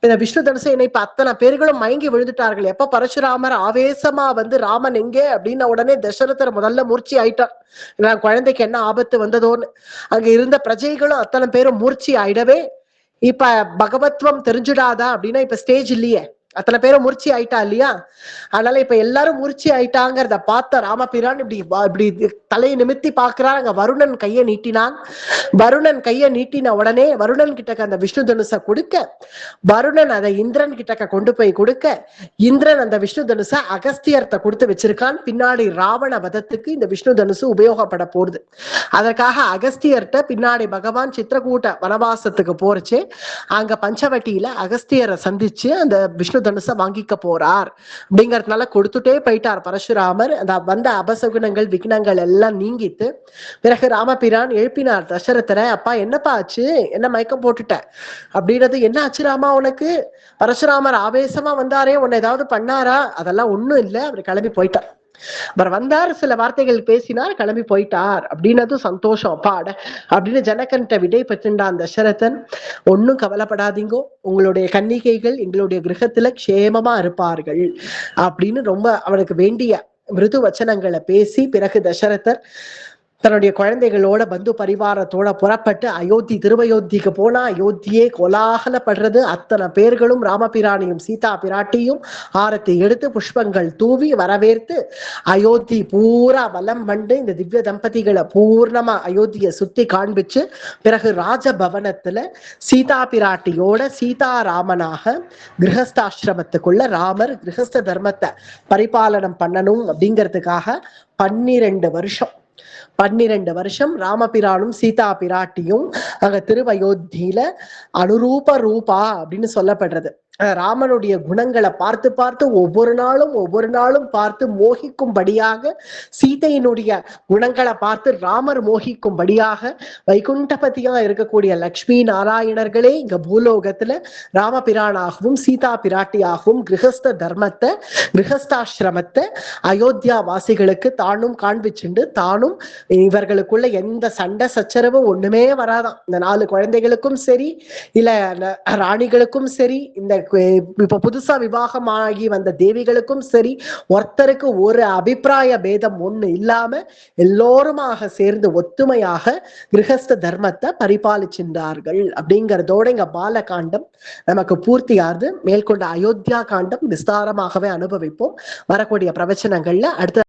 இந்த விஷ்ணு தனுசு என்னை இப்ப அத்தனை பேர்களும் மயங்கி விழுந்துட்டார்கள். எப்ப பரசுராமர் ஆவேசமா வந்து ராமன் எங்கே அப்படின்ன உடனே தசரதர் முதல்ல மூர்ச்சி ஆயிட்டார். நான் குழந்தைக்கு என்ன ஆபத்து வந்ததோன்னு அங்க இருந்த பிரஜைகளும் அத்தனை பேரும் மூர்ச்சி ஆயிடவே, இப்ப பகவத்வம் தெரிஞ்சுடாதா அப்படின்னா இப்ப ஸ்டேஜ் இல்லையே, அத்தனை பேரும் மூர்ச்சி ஆயிட்டா இல்லையா? அதனால இப்ப எல்லாரும் மூர்ச்சி ஆயிட்டாங்கிறத பார்த்த ராமபிரான் இப்படி தலையை நிமித்தி பாக்குறான். அங்க வருணன் கையை நீட்டினான். வருணன் கையை நீட்டின உடனே வருணன் கிட்டக்க அந்த விஷ்ணு தனுச கொடுக்க, வருணன் அதை இந்திரன் கிட்டக்க கொண்டு போய் கொடுக்க, இந்திரன் அந்த விஷ்ணு தனுச அகஸ்தியர்த்த கொடுத்து வச்சிருக்கான். பின்னாடி ராவண வதத்துக்கு இந்த விஷ்ணு தனுசு உபயோகப்பட போகுது. அதற்காக அகஸ்தியர்ட்ட பின்னாடி பகவான் சித்திரகூட்ட வனவாசத்துக்கு போறச்சு அங்க பஞ்சவட்டியில அகஸ்தியரை சந்திச்சு அந்த விஷ்ணு தனுச வாங்கிக்க போறார் அப்படிங்கறதுனால கொடுத்துட்டே போயிட்டார் பரசுராமர். அந்த வந்த அபசகுனங்கள் விக்னங்கள் எல்லாம் நீங்கிட்டு பிறகு ராமபிரான் எழுப்பினார் தசரதரை. அப்பா என்னப்பா ஆச்சு, என்ன மயக்கம் போட்டுட்ட அப்படின்றது, என்ன ஆச்சு ராமா உனக்கு? பரசுராமர் ஆவேசமா வந்தாரே, உன்னை ஏதாவது பண்ணாரா? அதெல்லாம் ஒண்ணும் இல்லை, அவர் கிளம்பி போயிட்டார். அவர் வந்தார், சில வார்த்தைகள் பேசினார், கிளம்பி போயிட்டார் அப்படின்னது சந்தோஷம் அப்பாட அப்படின்னு ஜனகன்ட்ட விடை பெற்றுண்டான் தசரதன். ஒன்னும் கவலைப்படாதீங்கோ, உங்களுடைய கன்னிகைகள் எங்களுடைய கிரகத்துல க்ஷேமமா இருப்பார்கள் அப்படின்னு ரொம்ப அவனுக்கு வேண்டிய மிருது வச்சனங்களை பேசி பிறகு தசரதர் தன்னுடைய குழந்தைகளோட பந்து பரிவாரத்தோட புறப்பட்டு அயோத்தி திருவயோத்திக்கு போனா அயோத்தியே கோலாகலப்படுறது. அத்தனை பேர்களும் ராமபிரானியும் சீதா பிராட்டியும் ஆரத்தை எடுத்து புஷ்பங்கள் தூவி வரவேற்று அயோத்தி பூரா வலம் வந்து இந்த திவ்ய தம்பதிகளை பூர்ணமா அயோத்தியை சுத்தி காண்பிச்சு பிறகு ராஜபவனத்துல சீதா பிராட்டியோட சீதாராமனாக கிரகஸ்தாசிரமத்துக்குள்ள ராமர் கிரகஸ்த தர்மத்தை பரிபாலனம் பண்ணணும் அப்படிங்கிறதுக்காக 12 வருஷம் ராமபிரானும் சீதா பிராட்டியும் அங்க திருவயோத்தியில அனுரூப ரூபா அப்படின்னு சொல்லப்படுறது. ராமனுடைய குணங்களை பார்த்து பார்த்து ஒவ்வொரு நாளும் பார்த்து மோகிக்கும்படியாக, சீதையினுடைய குணங்களை பார்த்து ராமர் மோகிக்கும்படியாக வைகுண்டபதியா இருக்கக்கூடிய லக்ஷ்மி நாராயணர்களே இங்க பூலோகத்துல ராமபிரானாகவும் சீதா பிராட்டியாகவும் கிரகஸ்த தர்மத்தை கிரகஸ்தாசிரமத்தை அயோத்தியா வாசிகளுக்கு தானும் காண்பிச்சுண்டு தானும் இவர்களுக்குள்ள எந்த சண்டை சச்சரவும் ஒண்ணுமே வராதான். இந்த 4 குழந்தைகளுக்கும் சரி இல்ல ராணிகளுக்கும் சரி, இந்த இப்ப புதுசா விவாகமாகி வந்த தேவிகளுக்கும் சரி, ஒருத்தருக்கு ஒரு அபிப்பிராய பேதம் ஒண்ணு இல்லாம எல்லோருமாக சேர்ந்து ஒத்துமையாக கிரகஸ்த தர்மத்தை பரிபாலிச்சின்றார்கள் அப்படிங்கிறதோட இங்க பாலகாண்டம் நமக்கு பூர்த்தியாகுது. மேற்கொண்ட அயோத்தியா காண்டம் விஸ்தாரமாகவே அனுபவிப்போம் வரக்கூடிய பிரவச்சனங்கள்ல. அடுத்த